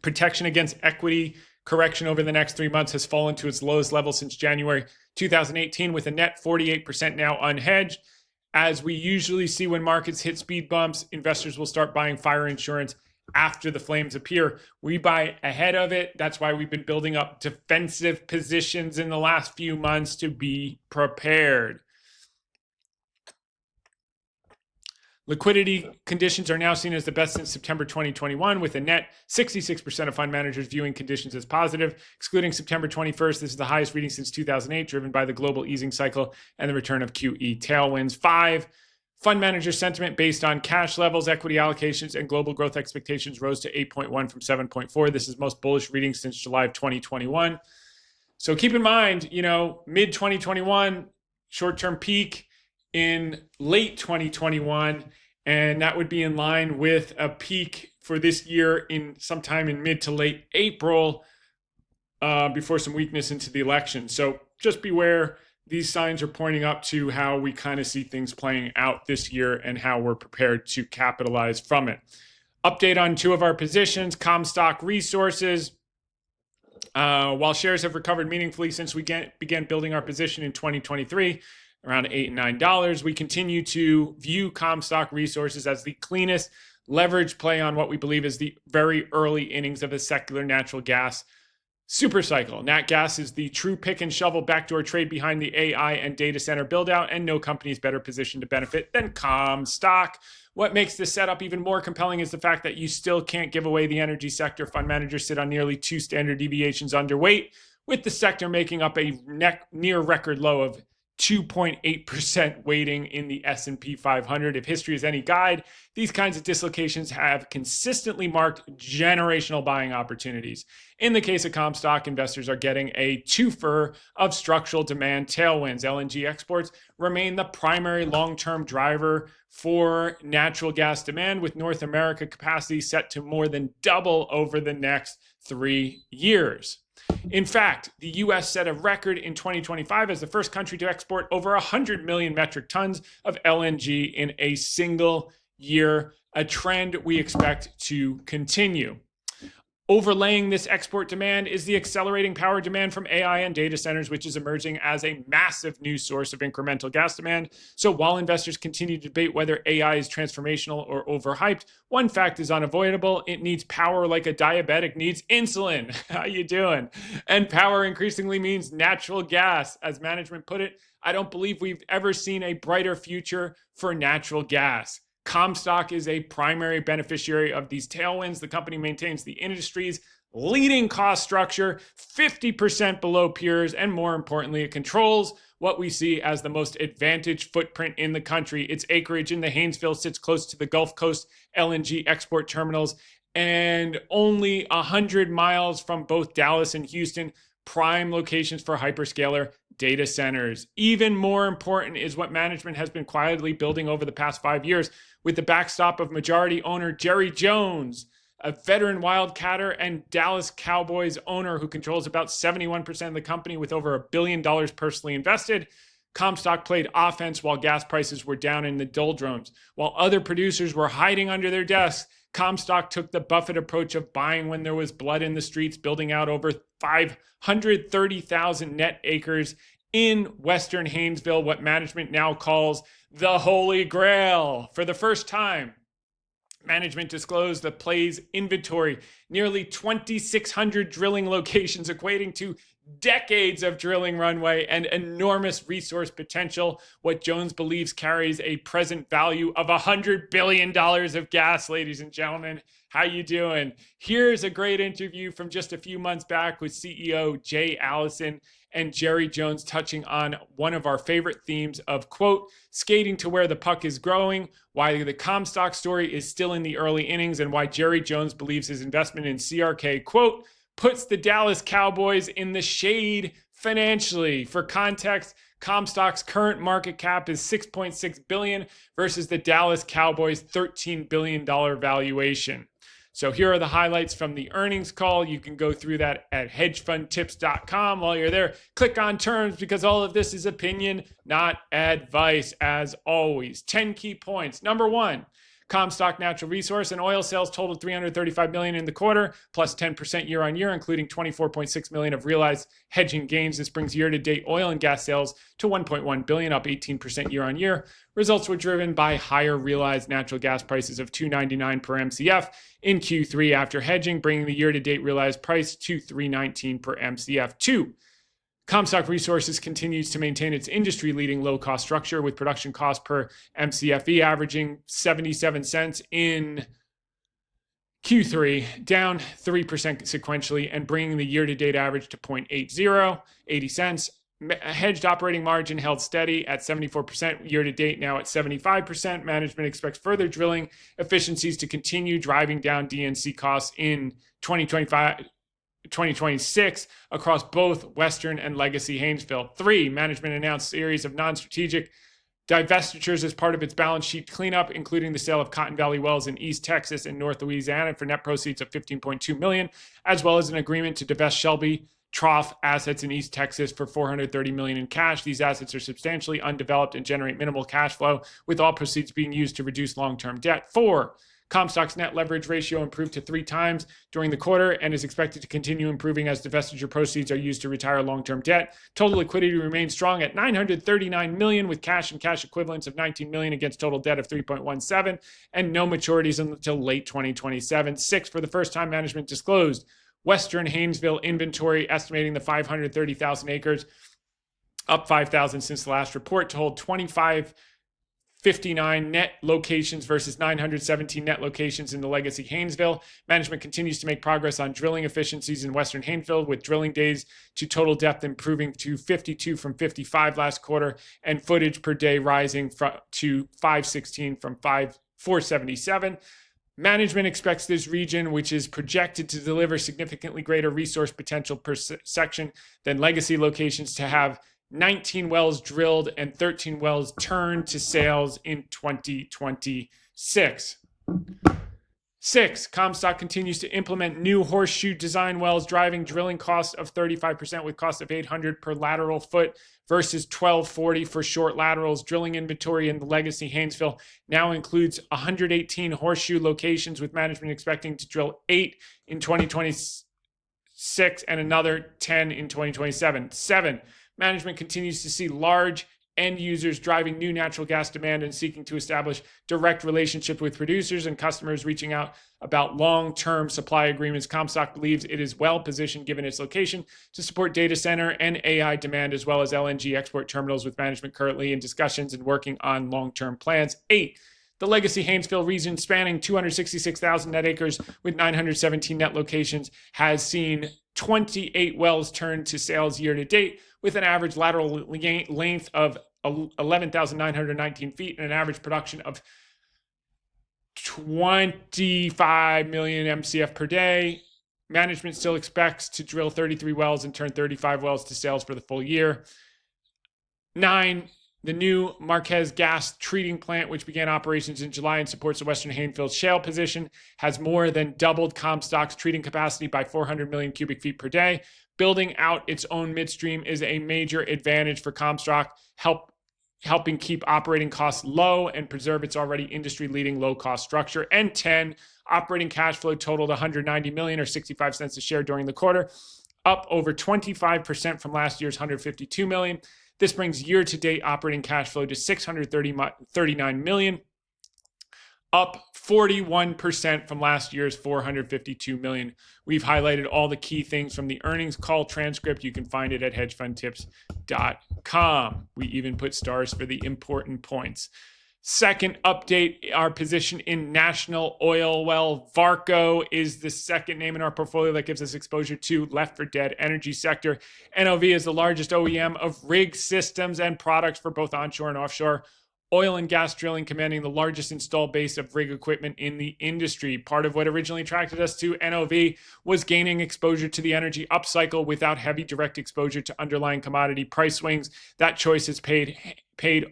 protection against equity correction over the next 3 months has fallen to its lowest level since January 2018, with a net 48% now unhedged. As we usually see when markets hit speed bumps, investors will start buying fire insurance after the flames appear. We buy ahead of it. That's why we've been building up defensive positions in the last few months to be prepared. Liquidity conditions are now seen as the best since September 2021, with a net 66% of fund managers viewing conditions as positive. Excluding September 21st, this is the highest reading since 2008, driven by the global easing cycle and the return of QE tailwinds. Five, fund manager sentiment based on cash levels, equity allocations, and global growth expectations rose to 8.1 from 7.4. This is most bullish reading since July of 2021. So keep in mind, mid 2021, short-term peak in late 2021, and that would be in line with a peak for this year in sometime in mid to late April, before some weakness into the election. So just beware. These signs are pointing up to how we kind of see things playing out this year and how we're prepared to capitalize from it. Update on two of our positions, Comstock Resources. While shares have recovered meaningfully since we began building our position in 2023, around $8 and $9, we continue to view Comstock Resources as the cleanest leverage play on what we believe is the very early innings of a secular natural gas super cycle. Nat gas is the true pick and shovel backdoor trade behind the AI and data center build out, and no company is better positioned to benefit than Comstock. What makes this setup even more compelling is the fact that you still can't give away the energy sector. Fund managers sit on nearly 2 standard deviations underweight, with the sector making up a near record low of 2.8% weighting in the S&P 500. If history is any guide, these kinds of dislocations have consistently marked generational buying opportunities. In the case of Comstock, investors are getting a twofer of structural demand tailwinds. LNG exports remain the primary long-term driver for natural gas demand, with North America capacity set to more than double over the next 3 years. In fact, the U.S. set a record in 2025 as the first country to export over 100 million metric tons of LNG in a single year, a trend we expect to continue. Overlaying this export demand is the accelerating power demand from AI and data centers, which is emerging as a massive new source of incremental gas demand. So while investors continue to debate whether AI is transformational or overhyped, one fact is unavoidable. It needs power like a diabetic needs insulin. How you doing? And power increasingly means natural gas. As management put it, I don't believe we've ever seen a brighter future for natural gas. Comstock is a primary beneficiary of these tailwinds. The company maintains the industry's leading cost structure, 50% below peers, and more importantly, it controls what we see as the most advantaged footprint in the country. Its acreage in the Haynesville sits close to the Gulf Coast LNG export terminals and only 100 miles from both Dallas and Houston, prime locations for hyperscaler data centers. Even more important is what management has been quietly building over the past 5 years with the backstop of majority owner Jerry Jones, a veteran wildcatter and Dallas Cowboys owner who controls about 71% of the company with over $1 billion personally invested. Comstock played offense while gas prices were down in the doldrums. While other producers were hiding under their desks, Comstock took the Buffett approach of buying when there was blood in the streets, building out over 530,000 net acres in Western Haynesville, what management now calls the Holy Grail. For the first time, management disclosed the play's inventory, nearly 2,600 drilling locations, equating to decades of drilling runway and enormous resource potential. What Jones believes carries a present value of $100 billion of gas, ladies and gentlemen. How you doing? Here's a great interview from just a few months back with CEO Jay Allison and Jerry Jones, touching on one of our favorite themes of, quote, skating to where the puck is growing, why the Comstock story is still in the early innings, and why Jerry Jones believes his investment in CRK, quote, puts the Dallas Cowboys in the shade financially. For context, Comstock's current market cap is $6.6 billion versus the Dallas Cowboys' $13 billion valuation. So here are the highlights from the earnings call. You can go through that at hedgefundtips.com. While you're there, click on terms because all of this is opinion, not advice, as always. 10 key points. Number one, Comstock natural resource and oil sales totaled $335 million in the quarter, plus 10% year on year, including $24.6 million of realized hedging gains. This brings year-to-date oil and gas sales to $1.1 billion, up 18% year on year. Results were driven by higher realized natural gas prices of $2.99 per MCF in Q3 after hedging, bringing the year-to-date realized price to $3.19 per MCF. Two, Comstock Resources continues to maintain its industry-leading low-cost structure with production cost per MCFE averaging 77 cents in Q3, down 3% sequentially, and bringing the year-to-date average to 80 cents. Hedged operating margin held steady at 74% year-to-date, now at 75%. Management expects further drilling efficiencies to continue driving down DNC costs in 2026 across both Western and Legacy Haynesville. Three, management announced a series of non-strategic divestitures as part of its balance sheet cleanup, including the sale of Cotton Valley wells in East Texas and North Louisiana for net proceeds of $15.2 million, as well as an agreement to divest Shelby Trough assets in East Texas for $430 million in cash. These assets are substantially undeveloped and generate minimal cash flow, with all proceeds being used to reduce long-term debt. Four, Comstock's net leverage ratio improved to 3 times during the quarter and is expected to continue improving as divestiture proceeds are used to retire long-term debt. Total liquidity remains strong at $939 million, with cash and cash equivalents of $19 million against total debt of $3.17 and no maturities until late 2027. 6, for the first time, management disclosed Western Haynesville inventory, estimating the 530,000 acres, up 5,000 since the last report, to hold 2,559 net locations versus 917 net locations in the Legacy Haynesville. Management continues to make progress on drilling efficiencies in Western Haynesville, with drilling days to total depth improving to 52 from 55 last quarter, and footage per day rising to 516 from 477. Management expects this region, which is projected to deliver significantly greater resource potential per section than legacy locations, to have 19 wells drilled and 13 wells turned to sales in 2026. 6, Comstock continues to implement new horseshoe design wells, driving drilling costs of 35% with cost of $800 per lateral foot versus $1,240 for short laterals. Drilling inventory in the Legacy Haynesville now includes 118 horseshoe locations, with management expecting to drill 8 in 2026 and another 10 in 2027. 7, management continues to see large end users driving new natural gas demand and seeking to establish direct relationships with producers and customers reaching out about long-term supply agreements. Comstock believes it is well positioned, given its location, to support data center and AI demand, as well as LNG export terminals, with management currently in discussions and working on long-term plans. 8, The legacy Haynesville region, spanning 266,000 net acres with 917 net locations, has seen 28 wells turned to sales year to date, with an average lateral length of 11,919 feet and an average production of 25 million MCF per day. Management still expects to drill 33 wells and turn 35 wells to sales for the full year. 9, the new Marquez gas treating plant, which began operations in July and supports the Western Haynesville shale position, has more than doubled Comstock's treating capacity by 400 million cubic feet per day. Building out its own midstream is a major advantage for Comstock, helping keep operating costs low and preserve its already industry-leading low-cost structure. And 10, operating cash flow totaled $190 million or 65 cents a share during the quarter, up over 25% from last year's $152 million. This brings year-to-date operating cash flow to $639 million, up 41% from last year's $452 million. We've highlighted all the key things from the earnings call transcript. You can find it at hedgefundtips.com. We even put stars for the important points. Second update, our position in National Oil Well. Varco is the second name in our portfolio that gives us exposure to left-for-dead energy sector. NOV is the largest OEM of rig systems and products for both onshore and offshore oil and gas drilling, commanding the largest installed base of rig equipment in the industry. Part of what originally attracted us to NOV was gaining exposure to the energy upcycle without heavy direct exposure to underlying commodity price swings. That choice has paid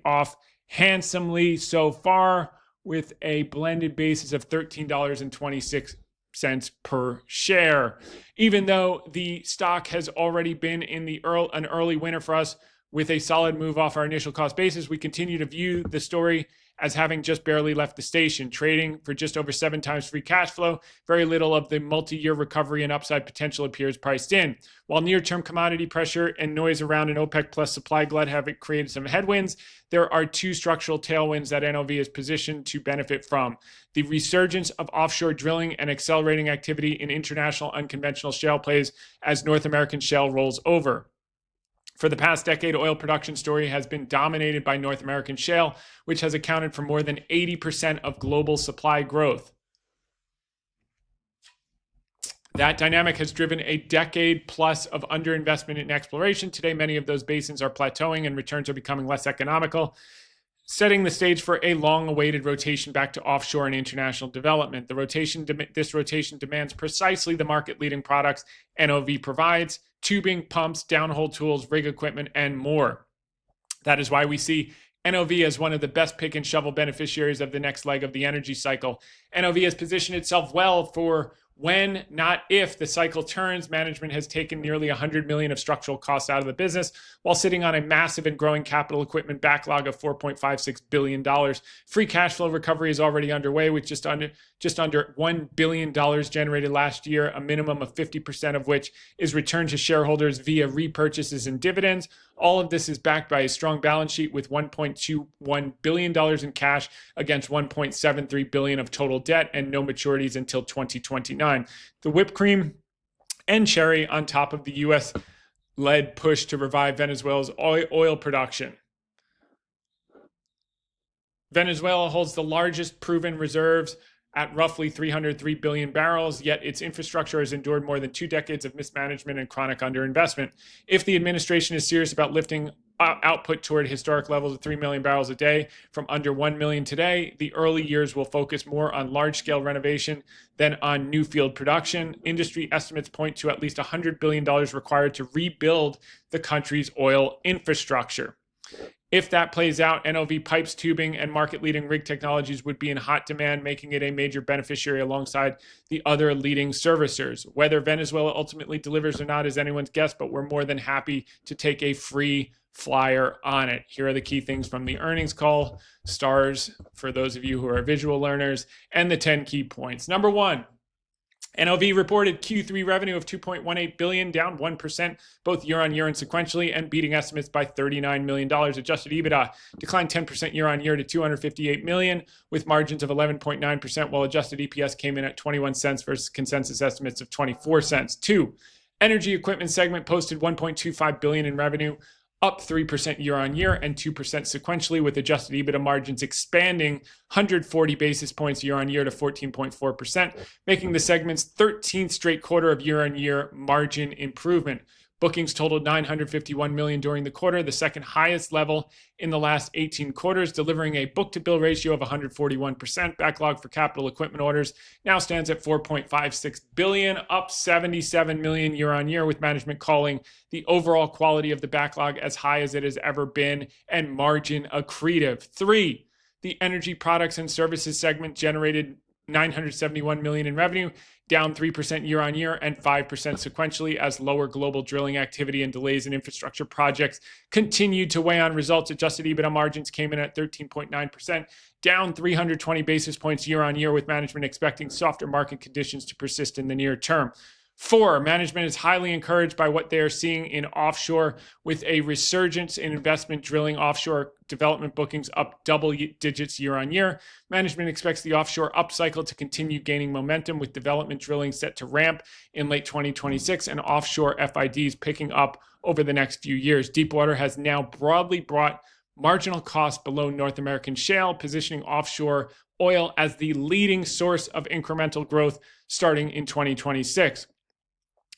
off handsomely so far, with a blended basis of $13.26 per share. Even though the stock has already been in an early winner for us with a solid move off our initial cost basis, we continue to view the story as having just barely left the station, trading for just over 7 times free cash flow. Very little of the multi-year recovery and upside potential appears priced in. While near-term commodity pressure and noise around an OPEC plus supply glut have created some headwinds, there are 2 structural tailwinds that NOV is positioned to benefit from: the resurgence of offshore drilling and accelerating activity in international unconventional shale plays as North American shale rolls over. For the past decade, oil production story has been dominated by North American shale, which has accounted for more than 80% of global supply growth. That dynamic has driven a decade plus of underinvestment in exploration. Today, many of those basins are plateauing and returns are becoming less economical, setting the stage for a long-awaited rotation back to offshore and international development. This rotation demands precisely the market-leading products NOV provides: tubing, pumps, downhole tools, rig equipment, and more. That is why we see NOV as one of the best pick and shovel beneficiaries of the next leg of the energy cycle. NOV has positioned itself well for when, not if, the cycle turns. Management has taken nearly $100 million of structural costs out of the business while sitting on a massive and growing capital equipment backlog of $4.56 billion. Free cash flow recovery is already underway, with just under $1 billion generated last year, a minimum of 50% of which is returned to shareholders via repurchases and dividends. All of this is backed by a strong balance sheet with $1.21 billion in cash against $1.73 billion of total debt and no maturities until 2029. The whipped cream and cherry on top of the U.S.-led push to revive Venezuela's oil production. Venezuela holds the largest proven reserves at roughly 303 billion barrels, yet its infrastructure has endured more than 2 decades of mismanagement and chronic underinvestment. If the administration is serious about lifting output toward historic levels of 3 million barrels a day from under 1 million today, the early years will focus more on large-scale renovation than on new field production. Industry estimates point to at least $100 billion required to rebuild the country's oil infrastructure. If that plays out, NOV pipes, tubing, and market-leading rig technologies would be in hot demand, making it a major beneficiary alongside the other leading servicers. Whether Venezuela ultimately delivers or not is anyone's guess, but we're more than happy to take a free flyer on it. Here are the key things from the earnings call, stars for those of you who are visual learners, and the 10 key points. Number 1, NOV reported Q3 revenue of $2.18 billion, down 1% both year-on-year and sequentially, and beating estimates by $39 million. Adjusted EBITDA declined 10% year-on-year to $258 million, with margins of 11.9%, while adjusted EPS came in at 21 cents versus consensus estimates of 24 cents. 2, energy equipment segment posted $1.25 billion in revenue, up 3% year on year and 2% sequentially, with adjusted EBITDA margins expanding 140 basis points year on year to 14.4%, making the segment's 13th straight quarter of year on year margin improvement. Bookings totaled $951 million during the quarter, the second highest level in the last 18 quarters, delivering a book-to-bill ratio of 141%. Backlog for capital equipment orders now stands at $4.56 billion, up $77 million year on year, with management calling the overall quality of the backlog as high as it has ever been and margin accretive. 3, the energy products and services segment generated $971 million in revenue, down 3% year on year and 5% sequentially, as lower global drilling activity and delays in infrastructure projects continued to weigh on results. Adjusted EBITDA margins came in at 13.9%, down 320 basis points year on year, with management expecting softer market conditions to persist in the near term. 4, management is highly encouraged by what they are seeing in offshore, with a resurgence in investment drilling offshore development bookings up double digits year on year. Management expects the offshore upcycle to continue gaining momentum, with development drilling set to ramp in late 2026 and offshore FIDs picking up over the next few years. Deepwater has now broadly brought marginal costs below North American shale, positioning offshore oil as the leading source of incremental growth starting in 2026.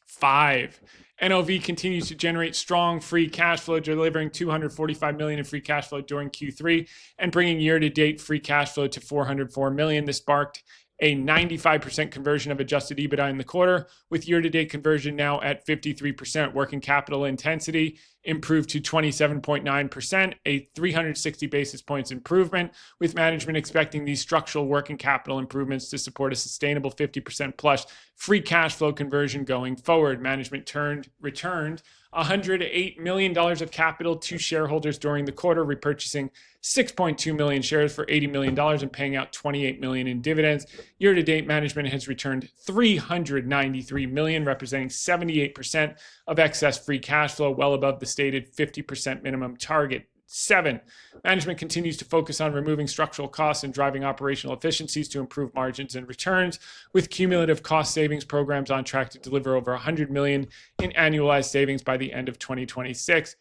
5, NOV continues to generate strong free cash flow, delivering $245 million in free cash flow during Q3 and bringing year-to-date free cash flow to $404 million. This sparked a 95% conversion of adjusted EBITDA in the quarter, with year-to-date conversion now at 53%. Working capital intensity improved to 27.9%, a 360 basis points improvement, with management expecting these structural working capital improvements to support a sustainable 50% plus free cash flow conversion going forward. Management returned $108 million of capital to shareholders during the quarter, repurchasing 6.2 million shares for $80 million and paying out $28 million in dividends. Year-to-date, management has returned $393 million, representing 78% of excess free cash flow, well above the stated 50% minimum target. 7, management continues to focus on removing structural costs and driving operational efficiencies to improve margins and returns, with cumulative cost savings programs on track to deliver over $100 million in annualized savings by the end of 2026.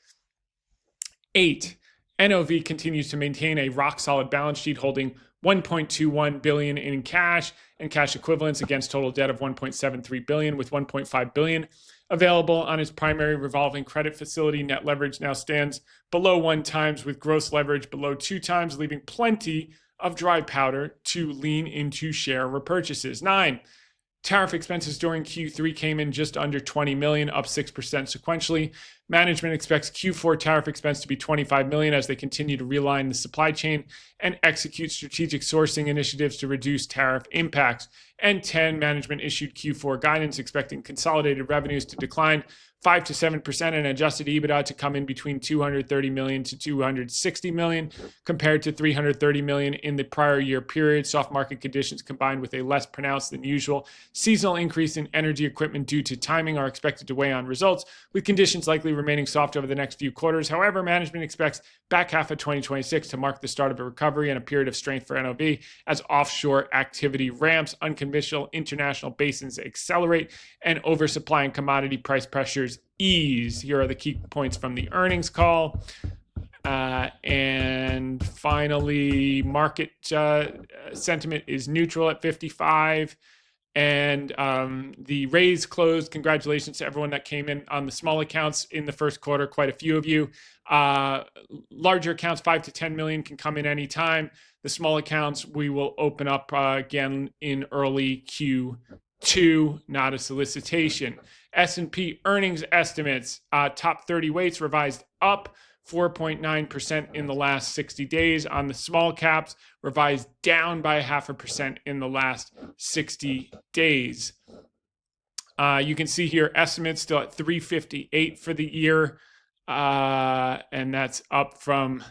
8, NOV continues to maintain a rock-solid balance sheet, holding $1.21 billion in cash and cash equivalents against total debt of $1.73 billion, with $1.5 billion available on its primary revolving credit facility. Net leverage now stands below 1 times, with gross leverage below 2 times, leaving plenty of dry powder to lean into share repurchases. 9, tariff expenses during Q3 came in just under $20 million, up 6% sequentially. Management expects Q4 tariff expense to be $25 million as they continue to realign the supply chain and execute strategic sourcing initiatives to reduce tariff impacts. And 10, management issued Q4 guidance, expecting consolidated revenues to decline 5 to 7% and adjusted EBITDA to come in between $230 million to $260 million, compared to $330 million in the prior year period. Soft market conditions combined with a less pronounced than usual seasonal increase in energy equipment due to timing are expected to weigh on results, with conditions likely remaining soft over the next few quarters. However, management expects back half of 2026 to mark the start of a recovery and a period of strength for NOV as offshore activity ramps, unconventional international basins accelerate, and oversupply and commodity price pressures ease. Here are the key points from the earnings call. And finally, market sentiment is neutral at 55. And the raise closed. Congratulations to everyone that came in on the small accounts in the first quarter, quite a few of you. Larger accounts, 5 to 10 million, can come in anytime. The small accounts, we will open up again in early Q2, not a solicitation. S&P earnings estimates, top 30 weights revised up 4.9% in the last 60 days. On the small caps, revised down by 0.5% in the last 60 days. You can see here estimates still at 358 for the year, and that's up from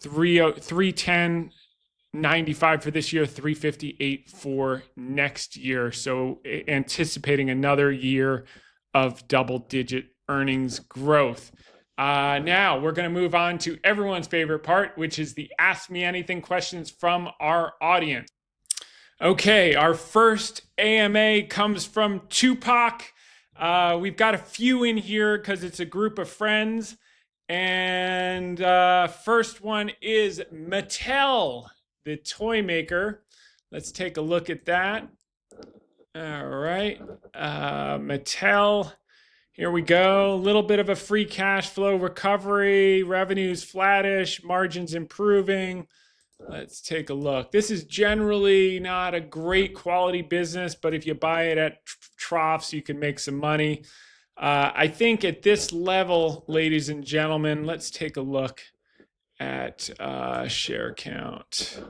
310.95 for this year, 358 for next year. So anticipating another year of double-digit earnings growth. Now we're going to move on to everyone's favorite part, which is the Ask Me Anything questions from our audience. Okay, our first AMA comes from Tupac. We've got a few in here because it's a group of friends. And first one is Mattel, the toy maker. Let's take a look at that. All right. Mattel. Here we go. A little bit of a free cash flow recovery. Revenues flattish. Margins improving. Let's take a look. This is generally not a great quality business, but if you buy it at troughs, you can make some money. I think at this level, ladies and gentlemen, let's take a look at share count.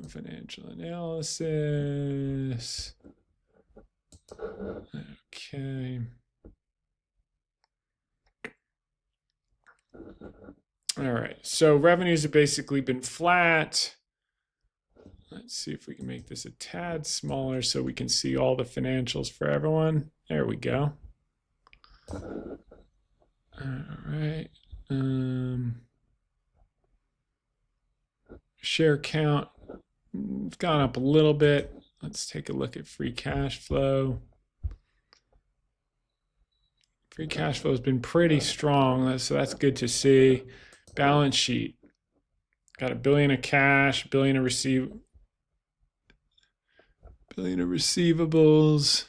Financial analysis. Okay. All right, so revenues have basically been flat. Let's see if we can make this a tad smaller so we can see all the financials for everyone. There we go. All right. Share count has gone up a little bit. Let's take a look at free cash flow. Free cash flow has been pretty strong, so that's good to see. Balance sheet. Got $1 billion of cash, $1 billion of receivables.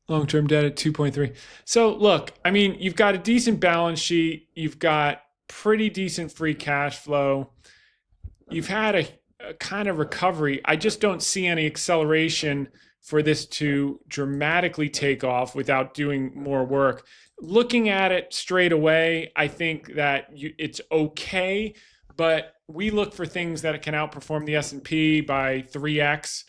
Long-term debt at 2.3. So look, I mean, you've got a decent balance sheet. You've got pretty decent free cash flow. You've had a kind of recovery. I just don't see any acceleration for this to dramatically take off without doing more work. Looking at it straight away, I think that it's okay, but we look for things that can outperform the S&P by 3x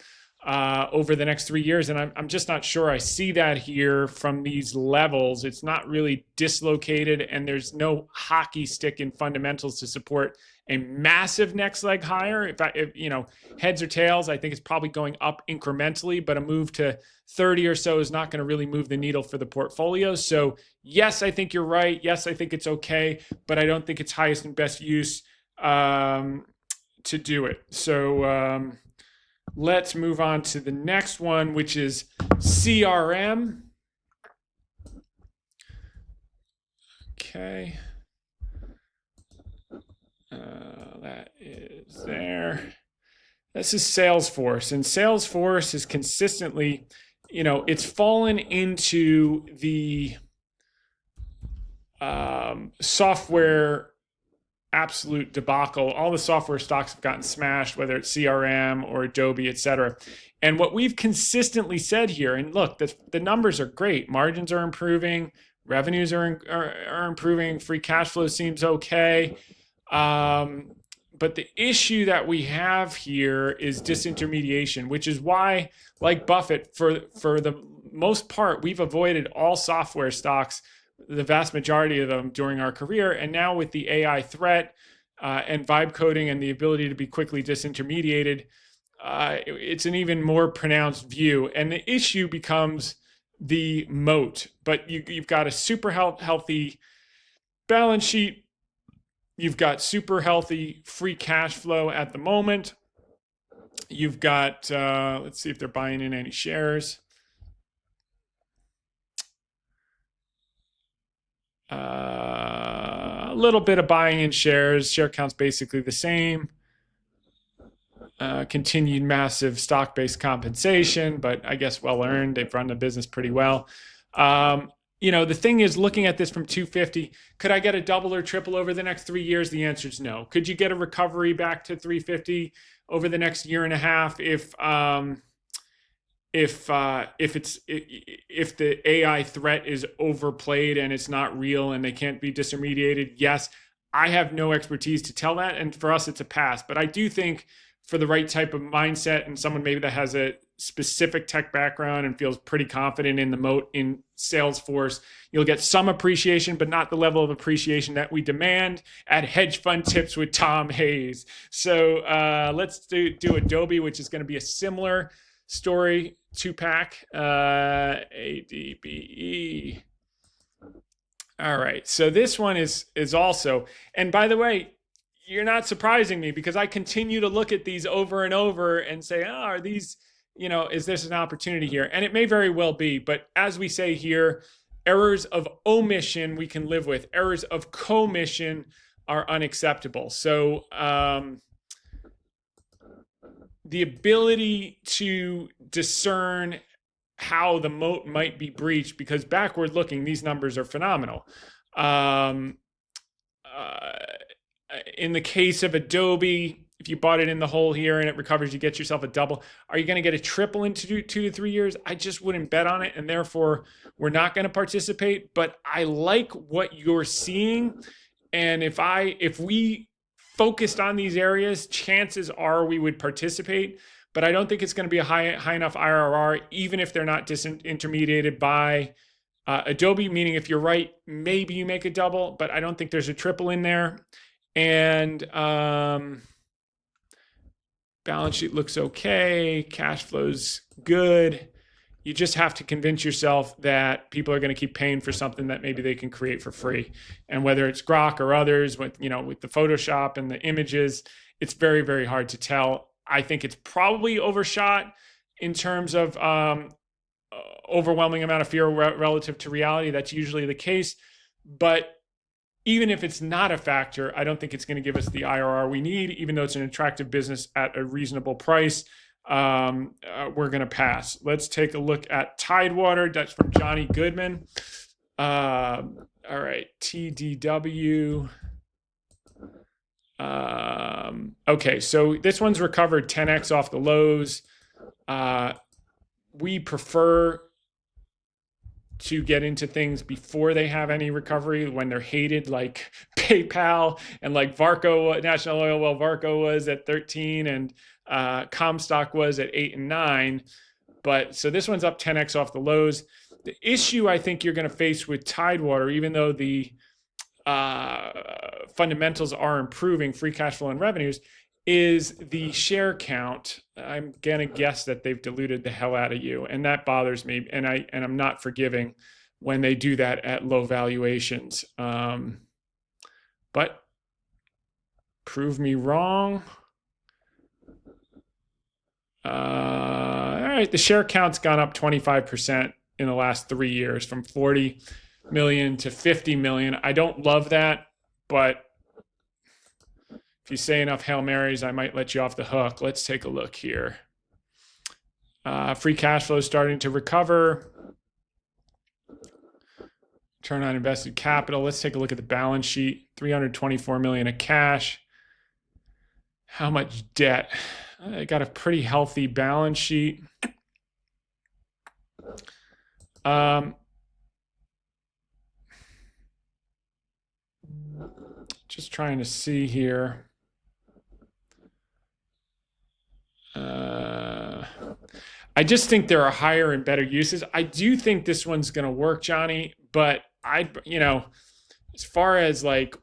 over the next 3 years, and I'm just not sure I see that here from these levels. It's not really dislocated, and there's no hockey stick in fundamentals to support a massive next leg higher. If you know, heads or tails, I think it's probably going up incrementally, but a move to 30 or so is not going to really move the needle for the portfolio. So yes, I think you're right. Yes, I think it's okay, but I don't think it's highest and best use to do it. So let's move on to the next one, which is CRM. Okay. That is there. This is Salesforce, and Salesforce is consistently, you know, it's fallen into the software absolute debacle. All the software stocks have gotten smashed, whether it's CRM or Adobe, et cetera. And what we've consistently said here, and look, the numbers are great. Margins are improving, revenues are improving, free cash flow seems okay. But the issue that we have here is disintermediation, which is why, like Buffett, for the most part, we've avoided all software stocks, the vast majority of them during our career. And now with the AI threat and vibe coding and the ability to be quickly disintermediated, it's an even more pronounced view. And the issue becomes the moat. But you've got a super healthy balance sheet. You've got super healthy free cash flow at the moment. You've got, let's see if they're buying in any shares. A little bit of buying in shares. Share count's basically the same. Continued massive stock-based compensation, but I guess well earned. They've run the business pretty well. You know, the thing is, looking at this from 250, could I get a double or triple over the next 3 years? The answer is no. Could you get a recovery back to 350 over the next year and a half if the AI threat is overplayed and it's not real and they can't be disintermediated? Yes. I have no expertise to tell that, and for us, it's a pass. But I do think for the right type of mindset and someone maybe that has a specific tech background and feels pretty confident in the moat in Salesforce, you'll get some appreciation, but not the level of appreciation that we demand at Hedge Fund Tips with Tom Hayes. So let's do Adobe, which is going to be a similar story, 2-pack, ADBE. All right, so this one is also, and by the way, you're not surprising me because I continue to look at these over and over and say, oh, are these is this an opportunity here? And it may very well be, but as we say here, errors of omission we can live with. Errors of commission are unacceptable. So the ability to discern how the moat might be breached, because backward looking, these numbers are phenomenal. In the case of Adobe, if you bought it in the hole here and it recovers, you get yourself a double. Are you going to get a triple in 2 to 3 years? I just wouldn't bet on it, and therefore we're not going to participate. But I like what you're seeing, and if we focused on these areas, chances are we would participate. But I don't think it's going to be a high enough IRR, even if they're not disintermediated by Adobe. Meaning, if you're right, maybe you make a double, but I don't think there's a triple in there. And balance sheet looks okay. Cash flow's good. You just have to convince yourself that people are going to keep paying for something that maybe they can create for free. And whether it's Grok or others, with the Photoshop and the images, it's very, very hard to tell. I think it's probably overshot in terms of overwhelming amount of fear relative to reality. That's usually the case. But even if it's not a factor, I don't think it's going to give us the IRR we need, even though it's an attractive business at a reasonable price. We're going to pass. Let's take a look at Tidewater. That's from Johnny Goodman. All right, TDW. Okay, so this one's recovered 10x off the lows. We prefer to get into things before they have any recovery, when they're hated, like PayPal and like Varco, National Oil. Well, Varco was at 13 and Comstock was at 8 and 9. But so this one's up 10x off the lows. The issue I think you're going to face with Tidewater, even though the fundamentals are improving, free cash flow and revenues, is the share count. I'm gonna guess that they've diluted the hell out of you, and that bothers me. And I'm not forgiving when they do that at low valuations. But prove me wrong. All right, the share count's gone up 25% in the last 3 years, from 40 million to 50 million. I don't love that, but if you say enough Hail Marys, I might let you off the hook. Let's take a look here. Free cash flow is starting to recover. Return on invested capital. Let's take a look at the balance sheet. 324 million of cash. How much debt? I got a pretty healthy balance sheet. Just trying to see here. I just think there are higher and better uses. I do think this one's going to work, Johnny, but as far as like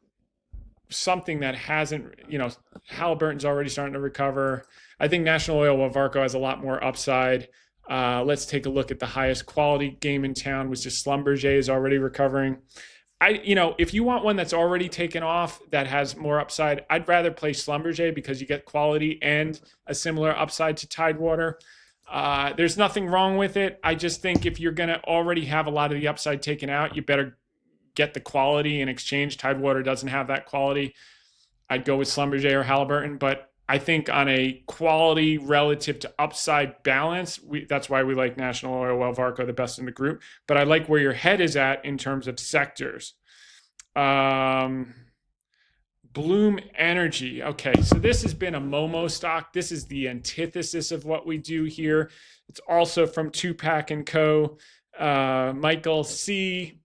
something that hasn't, Halliburton's already starting to recover. I think National Oil Varco has a lot more upside. Let's take a look at the highest quality game in town, which is Schlumberger, is already recovering. If you want one that's already taken off that has more upside, I'd rather play Schlumberger because you get quality and a similar upside to Tidewater. There's nothing wrong with it. I just think if you're going to already have a lot of the upside taken out, you better get the quality in exchange. Tidewater doesn't have that quality. I'd go with Schlumberger or Halliburton, but I think on a quality relative to upside balance, that's why we like National Oil Varco the best in the group. But I like where your head is at in terms of sectors. Bloom Energy. Okay, so this has been a Momo stock. This is the antithesis of what we do here. It's also from Tupac and Co. Michael C.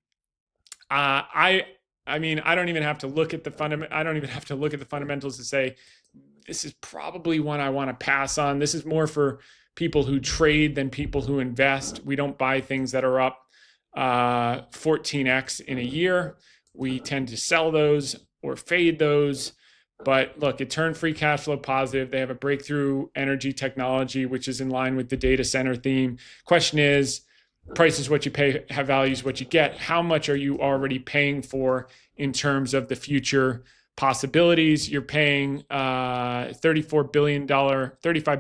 I don't even have to look at the fundamentals to say this is probably one I want to pass on. This is more for people who trade than people who invest. We don't buy things that are up 14x in a year. We tend to sell those or fade those. But look, it turned free cash flow positive. They have a breakthrough energy technology, which is in line with the data center theme. Question is, price is what you pay, have value is what you get. How much are you already paying for in terms of the future possibilities. You're paying $35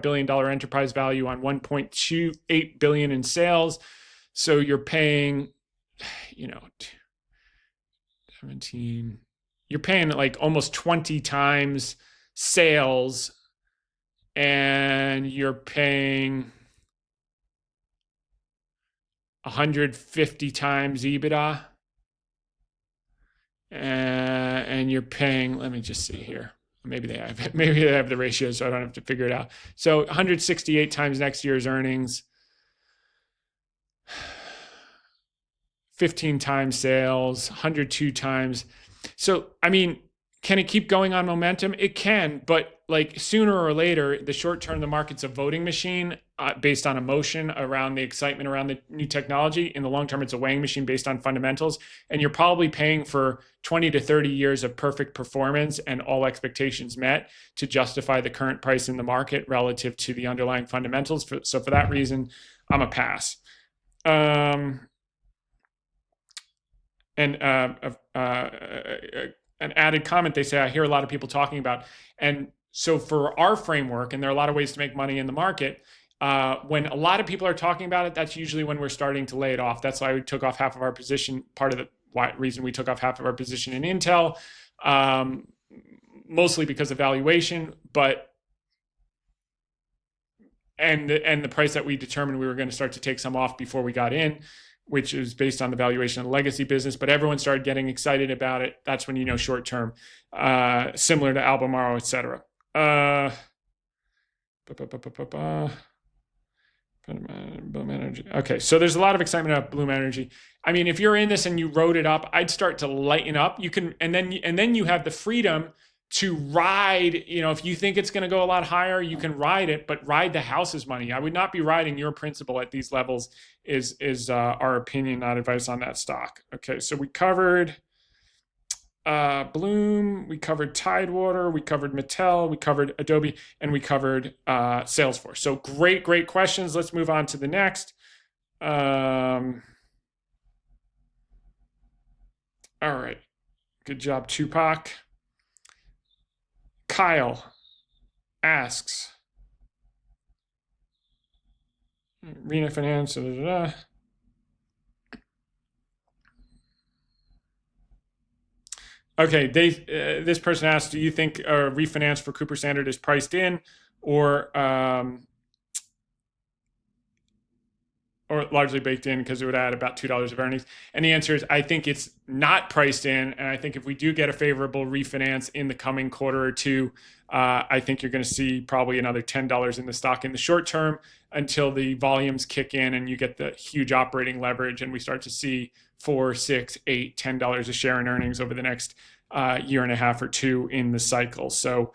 billion enterprise value on $1.28 billion in sales. So you're paying, 17. You're paying like almost 20 times sales, and you're paying 150 times EBITDA. And you're paying, let me just see here. Maybe they have the ratios, so I don't have to figure it out. So 168 times next year's earnings, 15 times sales, 102 times. So, I mean, can it keep going on momentum? It can, but like sooner or later, the short term, the market's a voting machine based on emotion around the excitement around the new technology. In the long term, it's a weighing machine based on fundamentals. And you're probably paying for 20 to 30 years of perfect performance and all expectations met to justify the current price in the market relative to the underlying fundamentals. So for that reason, I'm a pass. An added comment they say I hear a lot of people talking about. And so for our framework, and there are a lot of ways to make money in the market, when a lot of people are talking about it, that's usually when we're starting to lay it off. That's why we took off half of our position. Part of the reason we took off half of our position in Intel, mostly because of valuation, but and the price that we determined we were going to start to take some off before we got in, which is based on the valuation of the legacy business. But everyone started getting excited about it. That's when you know short term, similar to Albemarle, et cetera. Bloom Energy. Okay, so there's a lot of excitement about Bloom Energy. I mean, if you're in this and you wrote it up, I'd start to lighten up. You can, and then you have the freedom to ride. You know, if you think it's going to go a lot higher, you can ride it, but ride the house's money. I would not be riding your principal at these levels. Is our opinion, not advice on that stock. Okay, so we covered Bloom, we covered Tidewater, we covered Mattel, we covered Adobe, and we covered Salesforce. So great questions. Let's move on to the next. All right, good job, Tupac. Kyle asks, Rena Finance, Okay, this person asked, do you think a refinance for Cooper Standard is priced in or largely baked in because it would add about $2 of earnings? And the answer is, I think it's not priced in. And I think if we do get a favorable refinance in the coming quarter or two, I think you're going to see probably another $10 in the stock in the short term until the volumes kick in and you get the huge operating leverage and we start to see $4, $6, $8, $10 a share in earnings over the next year and a half or two in the cycle. So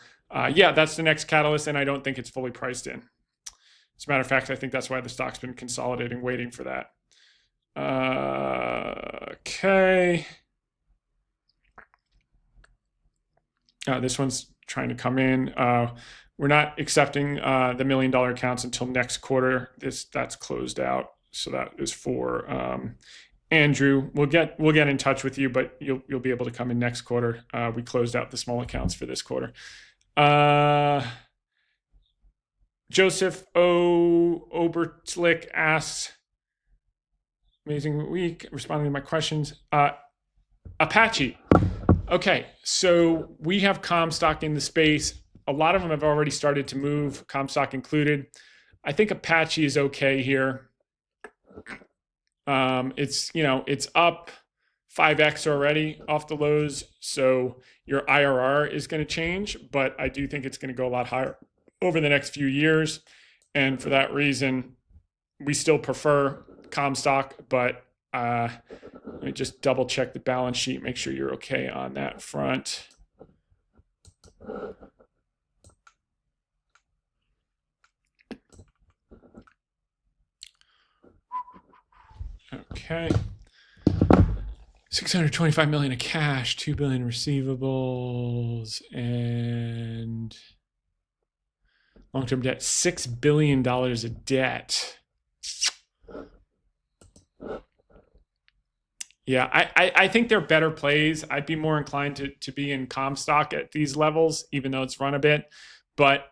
yeah, that's the next catalyst, and I don't think it's fully priced in. As a matter of fact, I think that's why the stock's been consolidating, waiting for that. Okay. This one's trying to come in. We're not accepting the $1 million accounts until next quarter. That's closed out. So that is for Andrew. We'll get in touch with you, but you'll be able to come in next quarter. We closed out the small accounts for this quarter. Joseph Obertlick asks, amazing week, responding to my questions. Apache. Okay, so we have Comstock in the space. A lot of them have already started to move, Comstock included. I think Apache is okay here. It's up 5x already off the lows, so your IRR is going to change, but I do think it's going to go a lot higher over the next few years. And for that reason, we still prefer Comstock, but let me just double check the balance sheet, make sure you're okay on that front. Okay. $625 million of cash, $2 billion receivables, and long-term debt, $6 billion of debt. Yeah, I think they're better plays. I'd be more inclined to be in Comstock at these levels, even though it's run a bit. But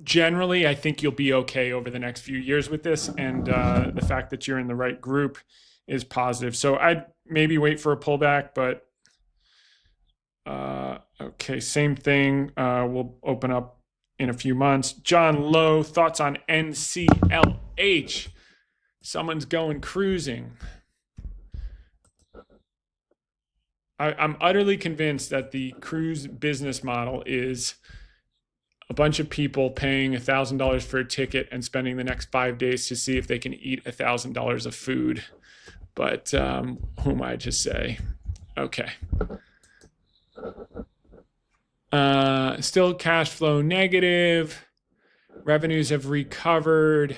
generally, I think you'll be okay over the next few years with this. And the fact that you're in the right group is positive. So I'd maybe wait for a pullback, but okay, same thing. We'll open up in a few months. John Lowe, thoughts on NCLH? Someone's going cruising. I'm utterly convinced that the cruise business model is a bunch of people paying $1,000 for a ticket and spending the next 5 days to see if they can eat $1,000 of food. But who am I to say? Okay. Still cash flow negative. Revenues have recovered.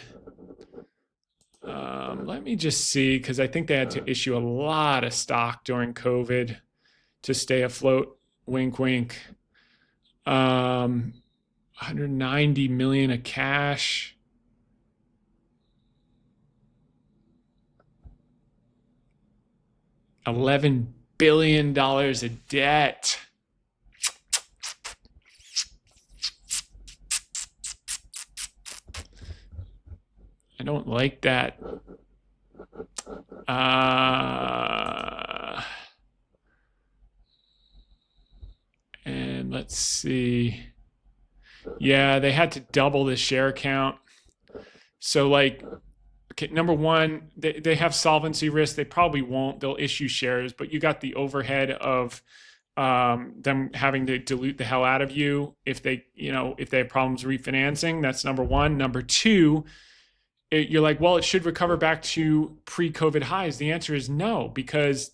Let me just see, because I think they had to issue a lot of stock during COVID to stay afloat. Wink, wink. 190 million of cash. $11 billion of debt. I don't like that. And let's see. Yeah, they had to double the share count. So like, okay, number one, they have solvency risk. They probably won't. They'll issue shares, but you got the overhead of them having to dilute the hell out of you if they have problems refinancing. That's number one. Number two, you're like, well, it should recover back to pre-COVID highs. The answer is no, because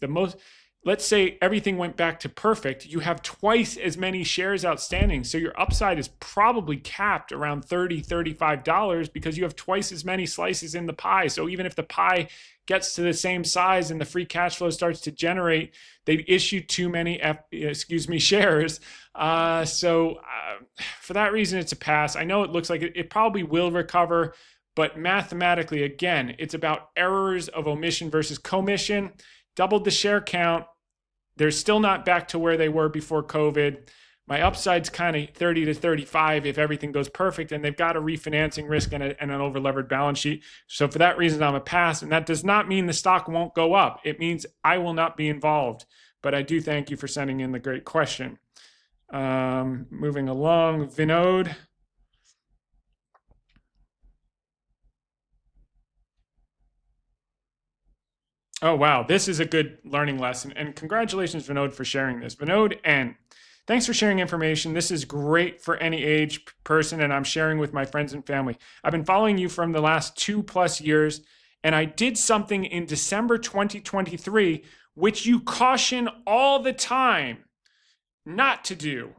let's say everything went back to perfect, you have twice as many shares outstanding. So your upside is probably capped around $30, $35 because you have twice as many slices in the pie. So even if the pie gets to the same size and the free cash flow starts to generate, they'd issue too many shares. So for that reason, it's a pass. I know it looks like it probably will recover, but mathematically, again, it's about errors of omission versus commission. Doubled the share count. They're still not back to where they were before COVID. My upside's kind of 30 to 35 if everything goes perfect, and they've got a refinancing risk and an over-levered balance sheet. So for that reason, I'm a pass, and that does not mean the stock won't go up. It means I will not be involved. But I do thank you for sending in the great question. Moving along, Vinod. Oh, wow. This is a good learning lesson. And congratulations, Vinod, for sharing this. Vinod N., thanks for sharing information. This is great for any age person, and I'm sharing with my friends and family. I've been following you from the last 2+ years, and I did something in December 2023, which you caution all the time not to do.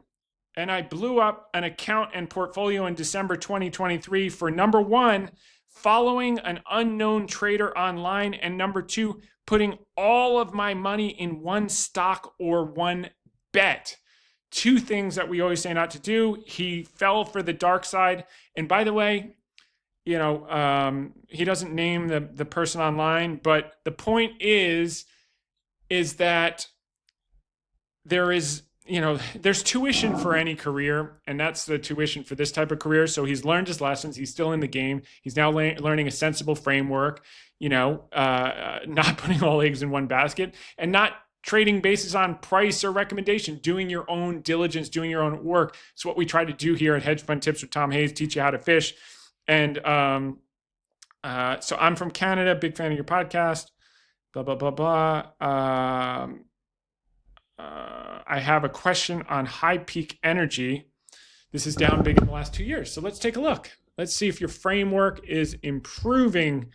And I blew up an account and portfolio in December 2023 for number one, following an unknown trader online, and number two, putting all of my money in one stock or one bet. Two things that we always say not to do. He fell for the dark side. And by the way, he doesn't name the person online, but the point is that there's tuition for any career, and that's the tuition for this type of career. So he's learned his lessons. He's still in the game. He's now learning a sensible framework, not putting all eggs in one basket and not trading basis on price or recommendation, doing your own diligence, doing your own work. It's what we try to do here at Hedge Fund Tips with Tom Hayes, teach you how to fish. And so I'm from Canada, big fan of your podcast, blah, blah, blah, blah. I have a question on High Peak Energy. This is down big in the last 2 years. So let's take a look. Let's see if your framework is improving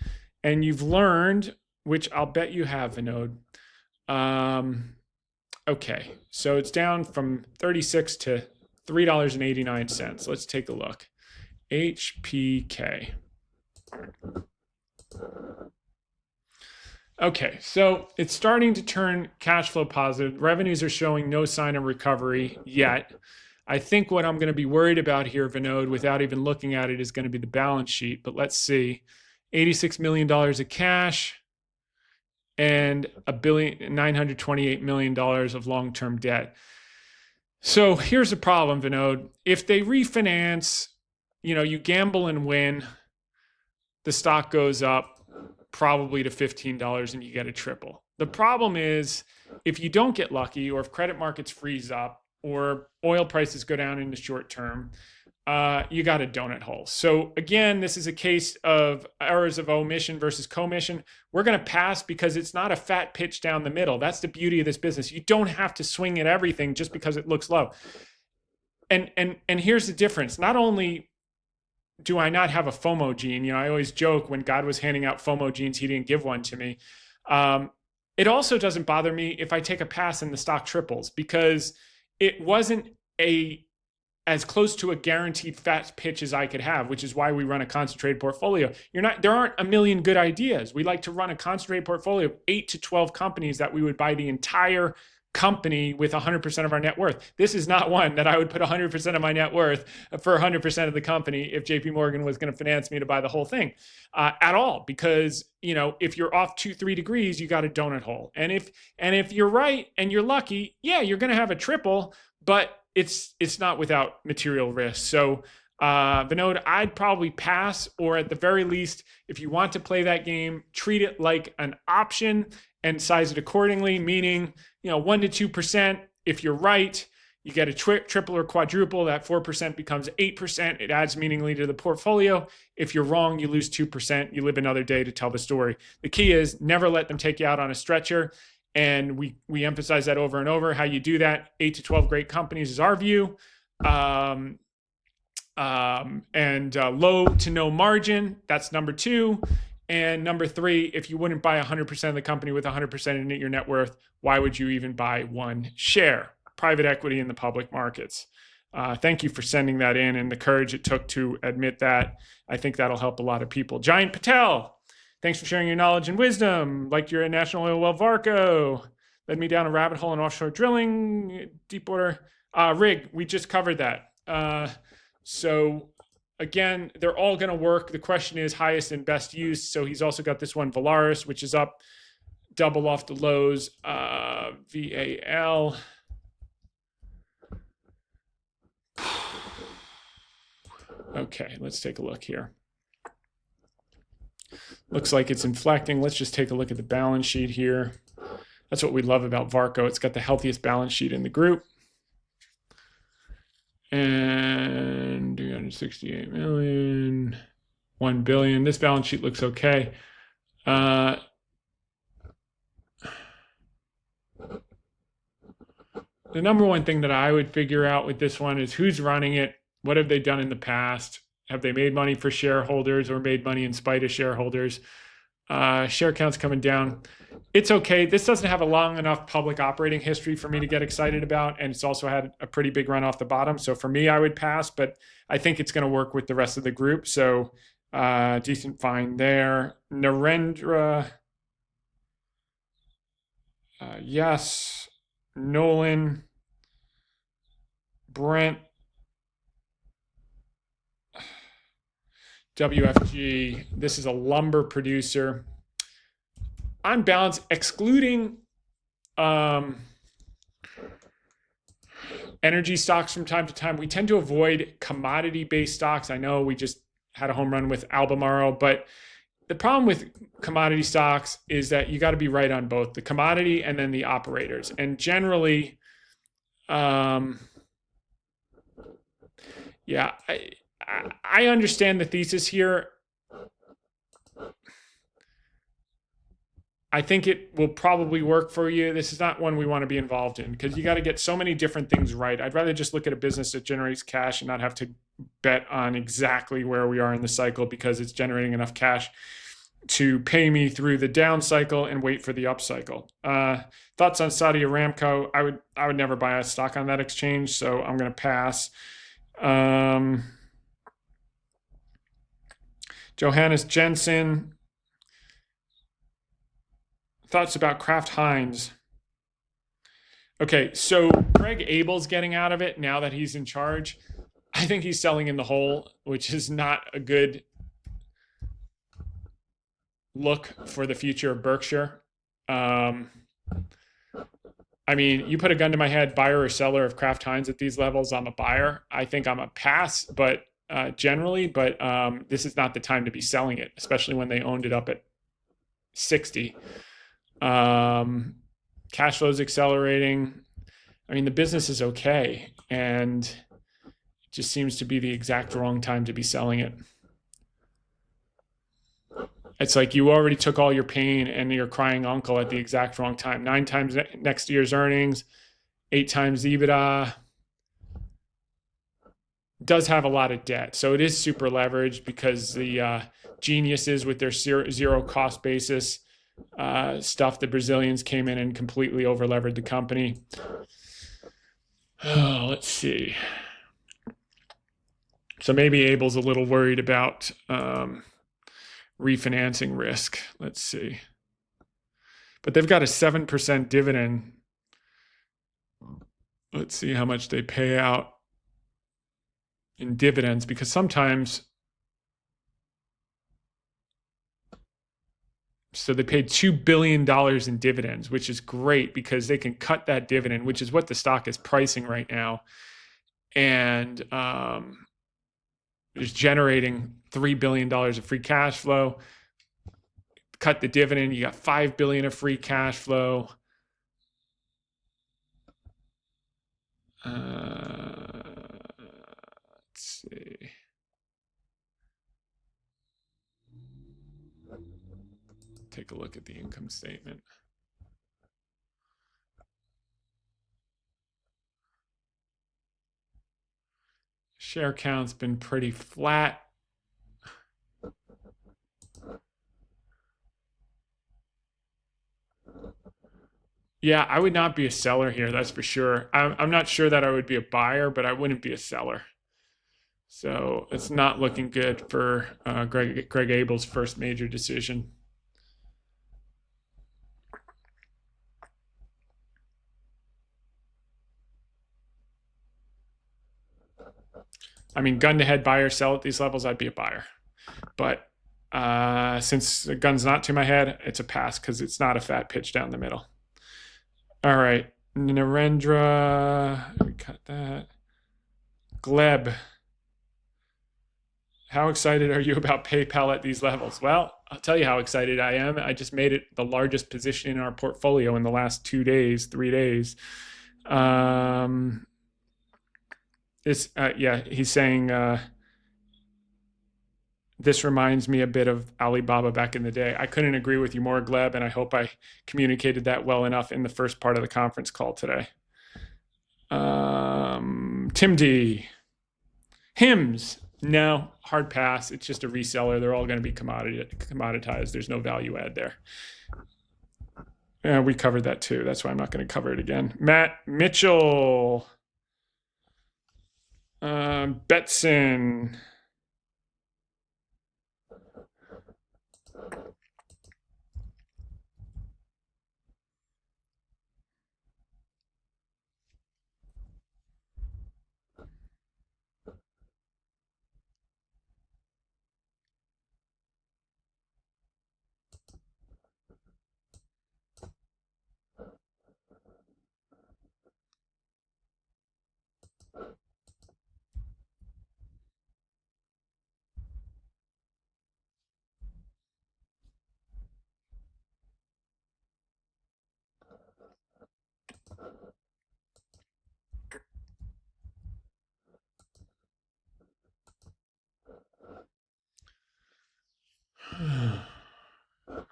and you've learned, which I'll bet you have, Vinod. Okay, so it's down from 36 to $3.89. Let's take a look. HPK. Okay, so it's starting to turn cash flow positive. Revenues are showing no sign of recovery yet. I think what I'm going to be worried about here, Vinod, without even looking at it, is going to be the balance sheet. But let's see. $86 million of cash. and $928 million of long-term debt. So here's the problem, Vinod. If they refinance, you gamble and win, the stock goes up probably to $15 and you get a triple. The problem is if you don't get lucky, or if credit markets freeze up, or oil prices go down in the short term, you got a donut hole. So again, this is a case of errors of omission versus commission. We're going to pass because it's not a fat pitch down the middle. That's the beauty of this business. You don't have to swing at everything just because it looks low. And here's the difference. Not only do I not have a FOMO gene, I always joke when God was handing out FOMO genes, he didn't give one to me. It also doesn't bother me if I take a pass and the stock triples, because it wasn't as close to a guaranteed fat pitch as I could have, which is why we run a concentrated portfolio. There aren't a million good ideas. We like to run a concentrated portfolio of 8 to 12 companies that we would buy the entire company with 100% of our net worth. This is not one that I would put 100% of my net worth for 100% of the company if JP Morgan was going to finance me to buy the whole thing at all. Because, if you're off 2-3 degrees, you got a donut hole. And if you're right and you're lucky, yeah, you're going to have a triple, but it's not without material risk. So Vinod, I'd probably pass, or at the very least, if you want to play that game, treat it like an option and size it accordingly, meaning 1 to 2%. If you're right, you get a triple or quadruple. That 4% becomes 8%. It adds meaningfully to the portfolio. If you're wrong, you lose 2%. You live another day to tell the story. The key is never let them take you out on a stretcher. And we emphasize that over and over. How you do that, 8 to 12 great companies is our view. And low to no margin, that's number 2. And number 3, if you wouldn't buy 100% of the company with 100% in your net worth, why would you even buy one share? Private equity in the public markets. Thank you for sending that in and the courage it took to admit that. I think that'll help a lot of people. Giant Patel, thanks for sharing your knowledge and wisdom. Like you're a National Oil Well Varco. Led me down a rabbit hole in offshore drilling, deepwater rig. We just covered that. So again, they're all going to work. The question is highest and best use. So he's also got this one, Valaris, which is up double off the lows, VAL. Okay, let's take a look here. Looks like it's inflecting. Let's just take a look at the balance sheet here. That's what we love about Varco. It's got the healthiest balance sheet in the group. And 368 million, 1 billion. This balance sheet looks okay. The number one thing that I would figure out with this one is who's running it. What have they done in the past? Have they made money for shareholders or made money in spite of shareholders? Share count's coming down. It's okay. This doesn't have a long enough public operating history for me to get excited about. And it's also had a pretty big run off the bottom. So for me, I would pass, but I think it's going to work with the rest of the group. So decent find there. Narendra. Yes. Nolan. Brent. WFG, this is a lumber producer. On balance, excluding energy stocks from time to time, we tend to avoid commodity-based stocks. I know we just had a home run with Albemarle, but the problem with commodity stocks is that you got to be right on both the commodity and then the operators. And generally, I understand the thesis here. I think it will probably work for you. This is not one we want to be involved in because you got to get so many different things right. I'd rather just look at a business that generates cash and not have to bet on exactly where we are in the cycle because it's generating enough cash to pay me through the down cycle and wait for the up cycle. Thoughts on Saudi Aramco? I would never buy a stock on that exchange, so I'm going to pass. Johannes Jensen. Thoughts about Kraft Heinz? Okay, so Greg Abel's getting out of it now that he's in charge. I think he's selling in the hole, which is not a good look for the future of Berkshire. I mean, you put a gun to my head, buyer or seller of Kraft Heinz at these levels, I'm a buyer. I think I'm a pass, but generally, but this is not the time to be selling it, especially when they owned it up at 60. Cash flow is accelerating. I mean, the business is okay, and it just seems to be the exact wrong time to be selling it. It's like you already took all your pain and you're crying uncle at the exact wrong time. 9 times next year's earnings, 8 times EBITDA. Does have a lot of debt. So it is super leveraged because the geniuses with their zero cost basis stuff, the Brazilians came in and completely over levered the company. Oh, let's see. So maybe Abel's a little worried about refinancing risk. Let's see. But they've got a 7% dividend. Let's see how much they pay out in dividends, because sometimes, so they paid $2 billion in dividends, which is great because they can cut that dividend, which is what the stock is pricing right now. And is generating $3 billion of free cash flow. Cut the dividend, you got $5 billion of free cash flow. Let's see. Take a look at the income statement. Share count's been pretty flat. Yeah, I would not be a seller here, that's for sure. I'm not sure that I would be a buyer, but I wouldn't be a seller. So it's not looking good for Greg Abel's first major decision. I mean, gun to head, buy or sell at these levels, I'd be a buyer. But since the gun's not to my head, it's a pass because it's not a fat pitch down the middle. All right, Narendra, let me cut that. Gleb, how excited are you about PayPal at these levels? Well, I'll tell you how excited I am. I just made it the largest position in our portfolio in the last 2 days, 3 days. Yeah, he's saying this reminds me a bit of Alibaba back in the day. I couldn't agree with you more, Gleb, and I hope I communicated that well enough in the first part of the conference call today. Tim D. Hims. No, hard pass. It's just a reseller. They're all going to be commoditized. There's no value add there. Yeah, we covered that too. That's why I'm not going to cover it again. Matt Mitchell. Betson.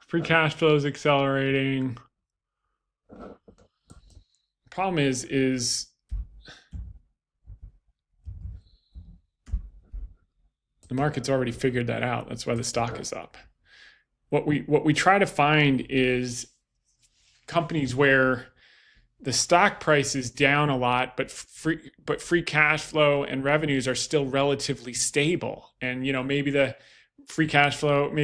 Free cash flow is accelerating. Problem is the market's already figured that out. That's why the stock is up. What we try to find is companies where the stock price is down a lot, but free cash flow and revenues are still relatively stable. And maybe the free cash flow and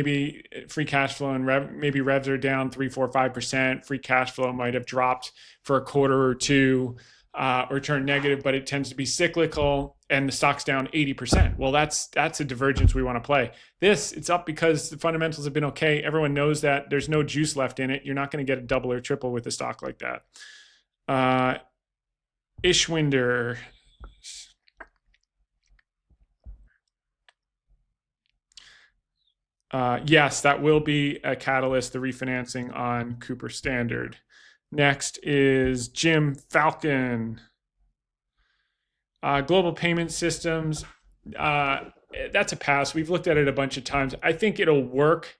maybe revs are down 3, 4, 5%. Free cash flow might have dropped for a quarter or two, or turned negative, but it tends to be cyclical. and the stock's down 80%. Well, that's a divergence we want to play. It's up because the fundamentals have been okay. Everyone knows that there's no juice left in it. You're not going to get a double or triple with a stock like that. Ishwinder. Yes, that will be a catalyst, the refinancing on Cooper Standard. Next is Jim Falcon. Global payment systems. That's a pass. We've looked at it a bunch of times. I think it'll work.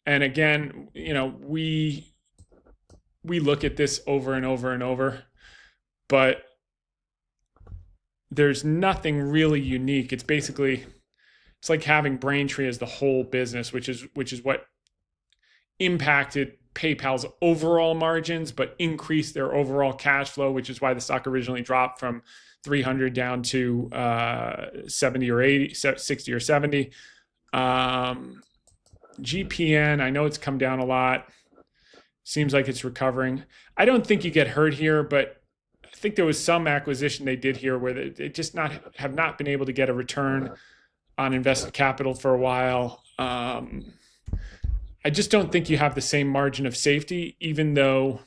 And again, we look at this over and over and over, but there's nothing really unique. It's like having Braintree as the whole business, which is what impacted PayPal's overall margins, but increased their overall cash flow, which is why the stock originally dropped from 300 down to 70 or 80, 60 or 70. GPN, I know it's come down a lot. Seems like it's recovering. I don't think you get hurt here, but I think there was some acquisition they did here where they just have not been able to get a return on invested capital for a while. I just don't think you have the same margin of safety, even though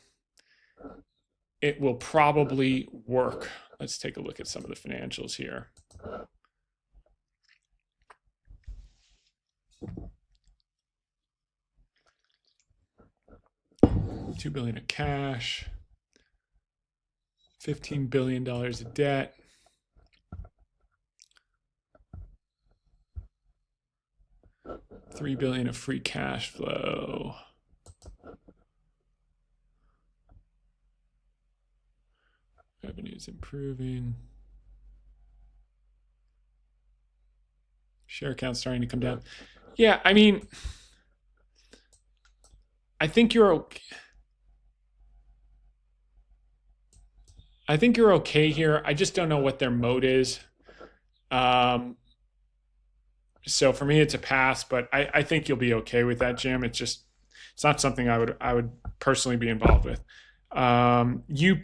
it will probably work. Let's take a look at some of the financials here. $2 billion of cash, $15 billion of debt. $3 billion of free cash flow. Revenue's improving. Share count starting to come down. Yeah, I mean, I think you're okay. I think you're okay here. I just don't know what their mode is. So for me, it's a pass, but I think you'll be okay with that, Jim. It's not something I would personally be involved with. UPBD.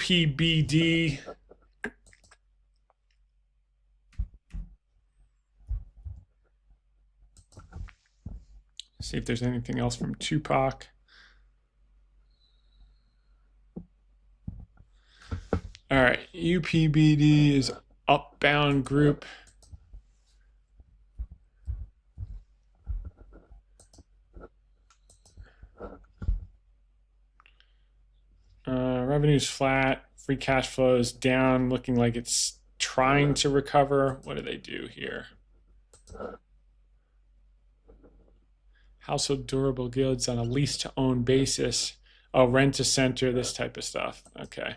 See if there's anything else from Tupac. All right, UPBD is Upbound Group. Revenue's flat, free cash flow is down, looking like it's trying to recover. What do they do here? Household durable goods on a lease-to-own basis. Oh, rent-to-center, this type of stuff. Okay.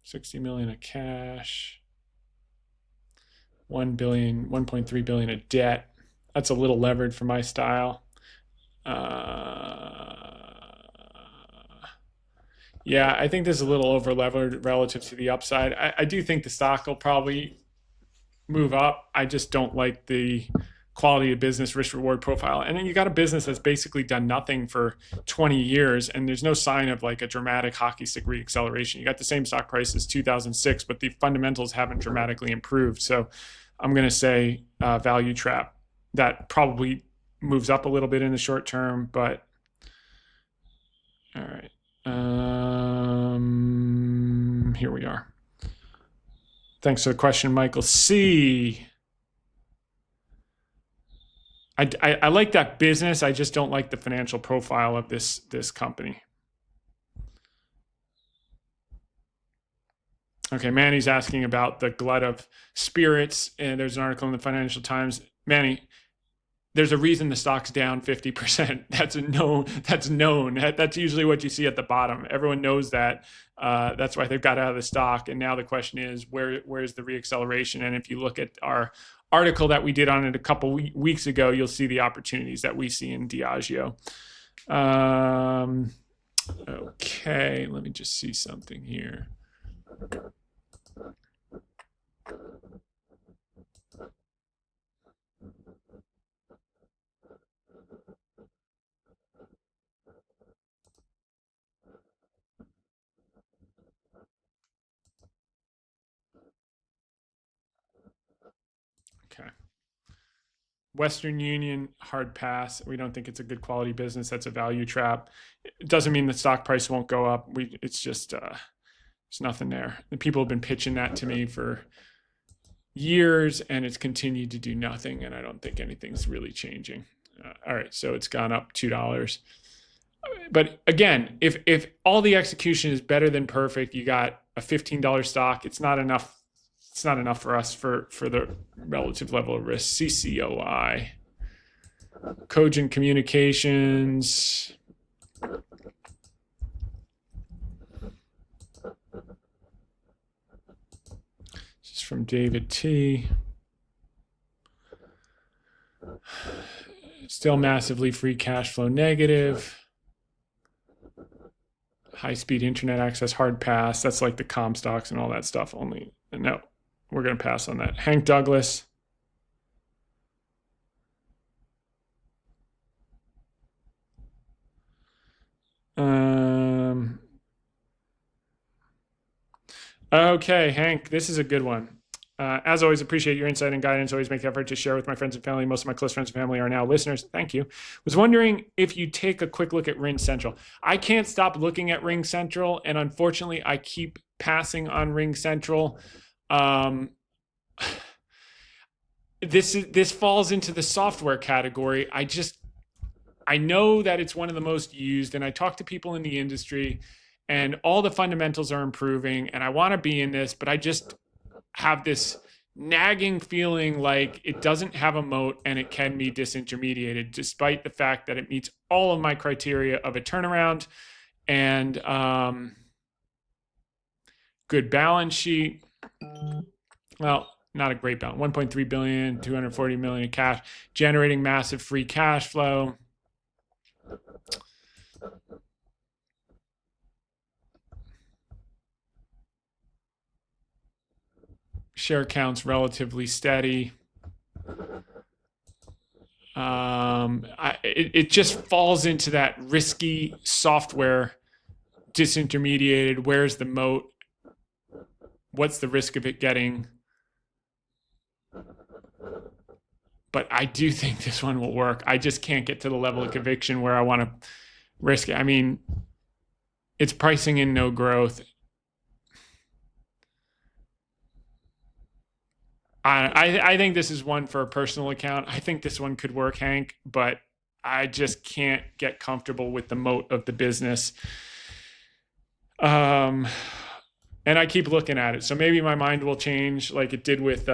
$60 million of cash, $1.3 billion of debt. That's a little levered for my style. Yeah, I think this is a little over levered relative to the upside. I do think the stock will probably move up. I just don't like the quality of business risk reward profile. And then you got a business that's basically done nothing for 20 years, and there's no sign of like a dramatic hockey stick reacceleration. You got the same stock price as 2006, but the fundamentals haven't dramatically improved. So I'm going to say value trap. That probably moves up a little bit in the short term, but all right. Here we are. Thanks for the question, Michael C. I like that business. I just don't like the financial profile of this company. Okay, Manny's asking about the glut of spirits, and there's an article in the Financial Times. Manny, there's a reason the stock's down 50%. That's known. That's usually what you see at the bottom. Everyone knows that. That's why they've got out of the stock. And now the question is, where's the reacceleration? And if you look at our article that we did on it a couple weeks ago, you'll see the opportunities that we see in Diageo. Okay, let me just see something here. Western Union, hard pass. We don't think it's a good quality business. That's a value trap. It doesn't mean the stock price won't go up. It's just there's nothing there. And people have been pitching that to me for years, and it's continued to do nothing. And I don't think anything's really changing. All right, so it's gone up $2. But again, if all the execution is better than perfect, you got a $15 stock. It's not enough. It's not enough for us for the relative level of risk. CCOI, Cogent Communications. This is from David T. Still massively free cash flow negative. High-speed internet access, hard pass. That's like the comm stocks and all that stuff only. No, we're going to pass on that. Hank Douglas. Okay, Hank, this is a good one. As always, appreciate your insight and guidance. Always make the effort to share with my friends and family. Most of my close friends and family are now listeners. Thank you. Was wondering if you take a quick look at Ring Central. I can't stop looking at Ring Central, and unfortunately, I keep passing on Ring Central. This falls into the software category. I know that it's one of the most used, and I talk to people in the industry, and all the fundamentals are improving, and I want to be in this, but I just have this nagging feeling like it doesn't have a moat and it can be disintermediated, despite the fact that it meets all of my criteria of a turnaround and good balance sheet. Well, not a great balance. 1.3 billion, 240 million in cash, generating massive free cash flow. Share count's relatively steady. It just falls into that risky software disintermediated. Where's the moat? What's the risk of it getting? But I do think this one will work. I just can't get to the level of conviction where I want to risk it. I mean, it's pricing in no growth. I think this is one for a personal account. I think this one could work, Hank, but I just can't get comfortable with the moat of the business. And I keep looking at it. So maybe my mind will change like it did with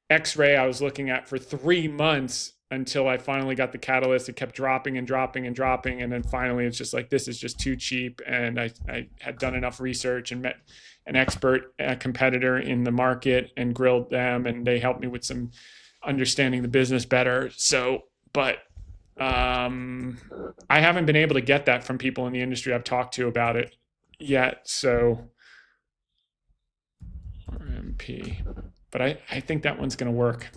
X-Ray. I was looking at for 3 months until I finally got the catalyst. It kept dropping and dropping and dropping. And then finally it's just like, this is just too cheap. And I had done enough research and met an expert competitor in the market and grilled them, and they helped me with some understanding the business better. So, but I haven't been able to get that from people in the industry I've talked to about it yet. So RMP, but I think that one's going to work,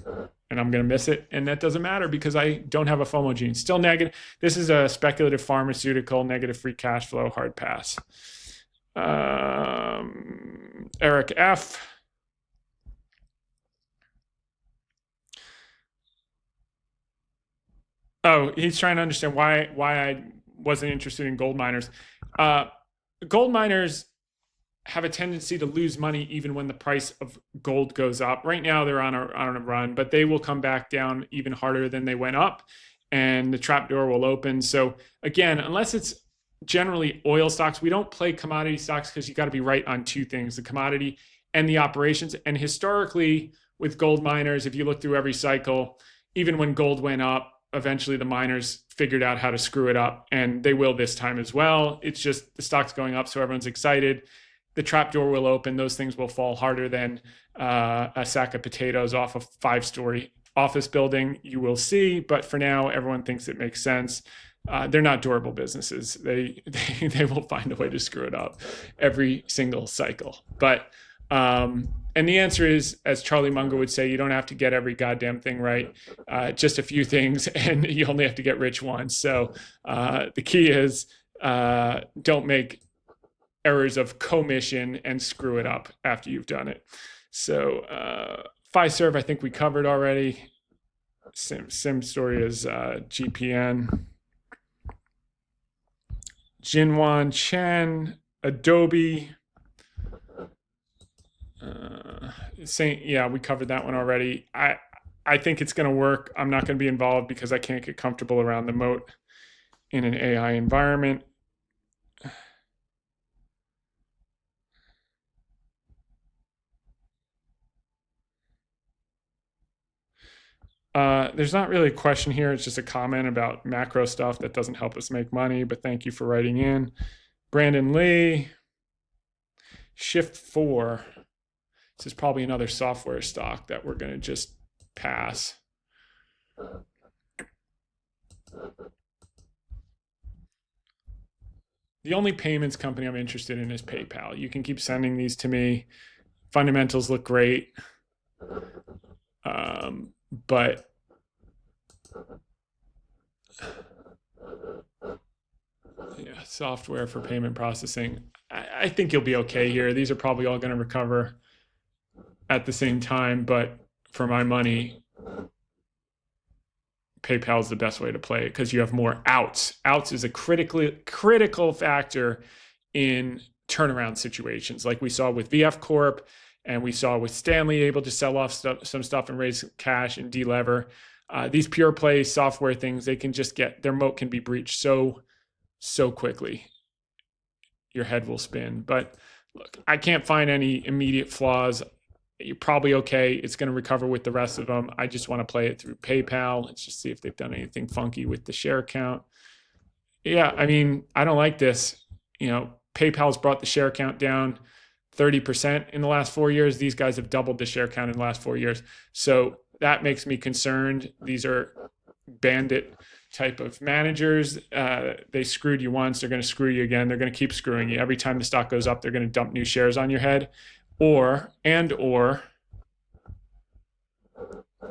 and I'm going to miss it. And that doesn't matter because I don't have a FOMO gene. Still negative. This is a speculative pharmaceutical, negative free cash flow, hard pass. Eric F. Oh, he's trying to understand why I wasn't interested in gold miners. Gold miners have a tendency to lose money even when the price of gold goes up. Right now they're on a run, but they will come back down even harder than they went up, and the trapdoor will open. So again, unless it's generally oil stocks, we don't play commodity stocks because you got to be right on two things, the commodity and the operations. And historically with gold miners, if you look through every cycle, even when gold went up, eventually the miners figured out how to screw it up, and they will this time as well. It's just the stock's going up, so everyone's excited. The trapdoor will open. Those things will fall harder than a sack of potatoes off a 5-story office building. You will see, but for now, everyone thinks it makes sense. They're not durable businesses. They will find a way to screw it up every single cycle. But and the answer is, as Charlie Munger would say, you don't have to get every goddamn thing right. Just a few things, and you only have to get rich once. So the key is don't make errors of commission and screw it up after you've done it. So Fiserv, I think we covered already. Sim story is GPN. Jinwan Chen, Adobe. Yeah, we covered that one already. I think it's going to work. I'm not going to be involved because I can't get comfortable around the moat in an AI environment. There's not really a question here. It's just a comment about macro stuff that doesn't help us make money, but thank you for writing in. Brandon Lee, Shift 4. This is probably another software stock that we're going to just pass. The only payments company I'm interested in is PayPal. You can keep sending these to me. Fundamentals look great. But yeah, software for payment processing. I think you'll be okay here. These are probably all going to recover at the same time, but for my money, PayPal is the best way to play it because you have more outs. Outs is a critical factor in turnaround situations, like we saw with VF Corp, and we saw with Stanley able to sell off some stuff and raise cash and delever. These pure play software things, they can just get, their moat can be breached so quickly. Your head will spin. But look, I can't find any immediate flaws. You're probably okay. It's going to recover with the rest of them. I just want to play it through PayPal. Let's just see if they've done anything funky with the share count. Yeah, I mean, I don't like this. PayPal's brought the share count down 30% in the last 4 years. These guys have doubled the share count in the last 4 years. So that makes me concerned. These are bandit type of managers. They screwed you once. They're going to screw you again. They're going to keep screwing you. Every time the stock goes up, they're going to dump new shares on your head or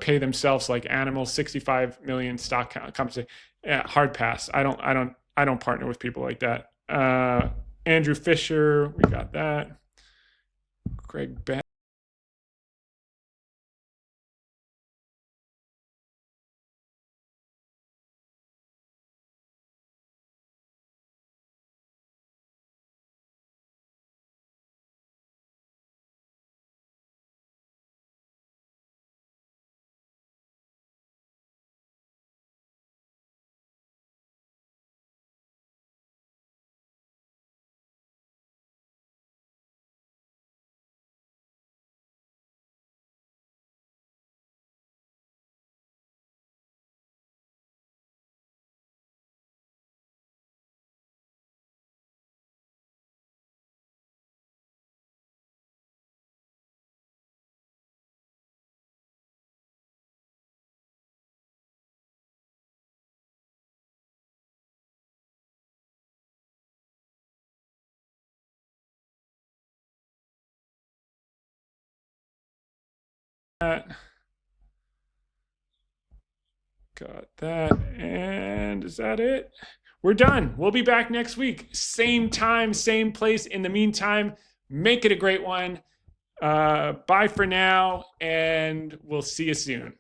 pay themselves like animals, 65 million stock compensation. Hard pass. I don't partner with people like that. Andrew Fisher, we got that. Greg Beck. Got that. And is that it? We're done. We'll be back next week. Same time, same place. In the meantime, make it a great one. Bye for now, and we'll see you soon.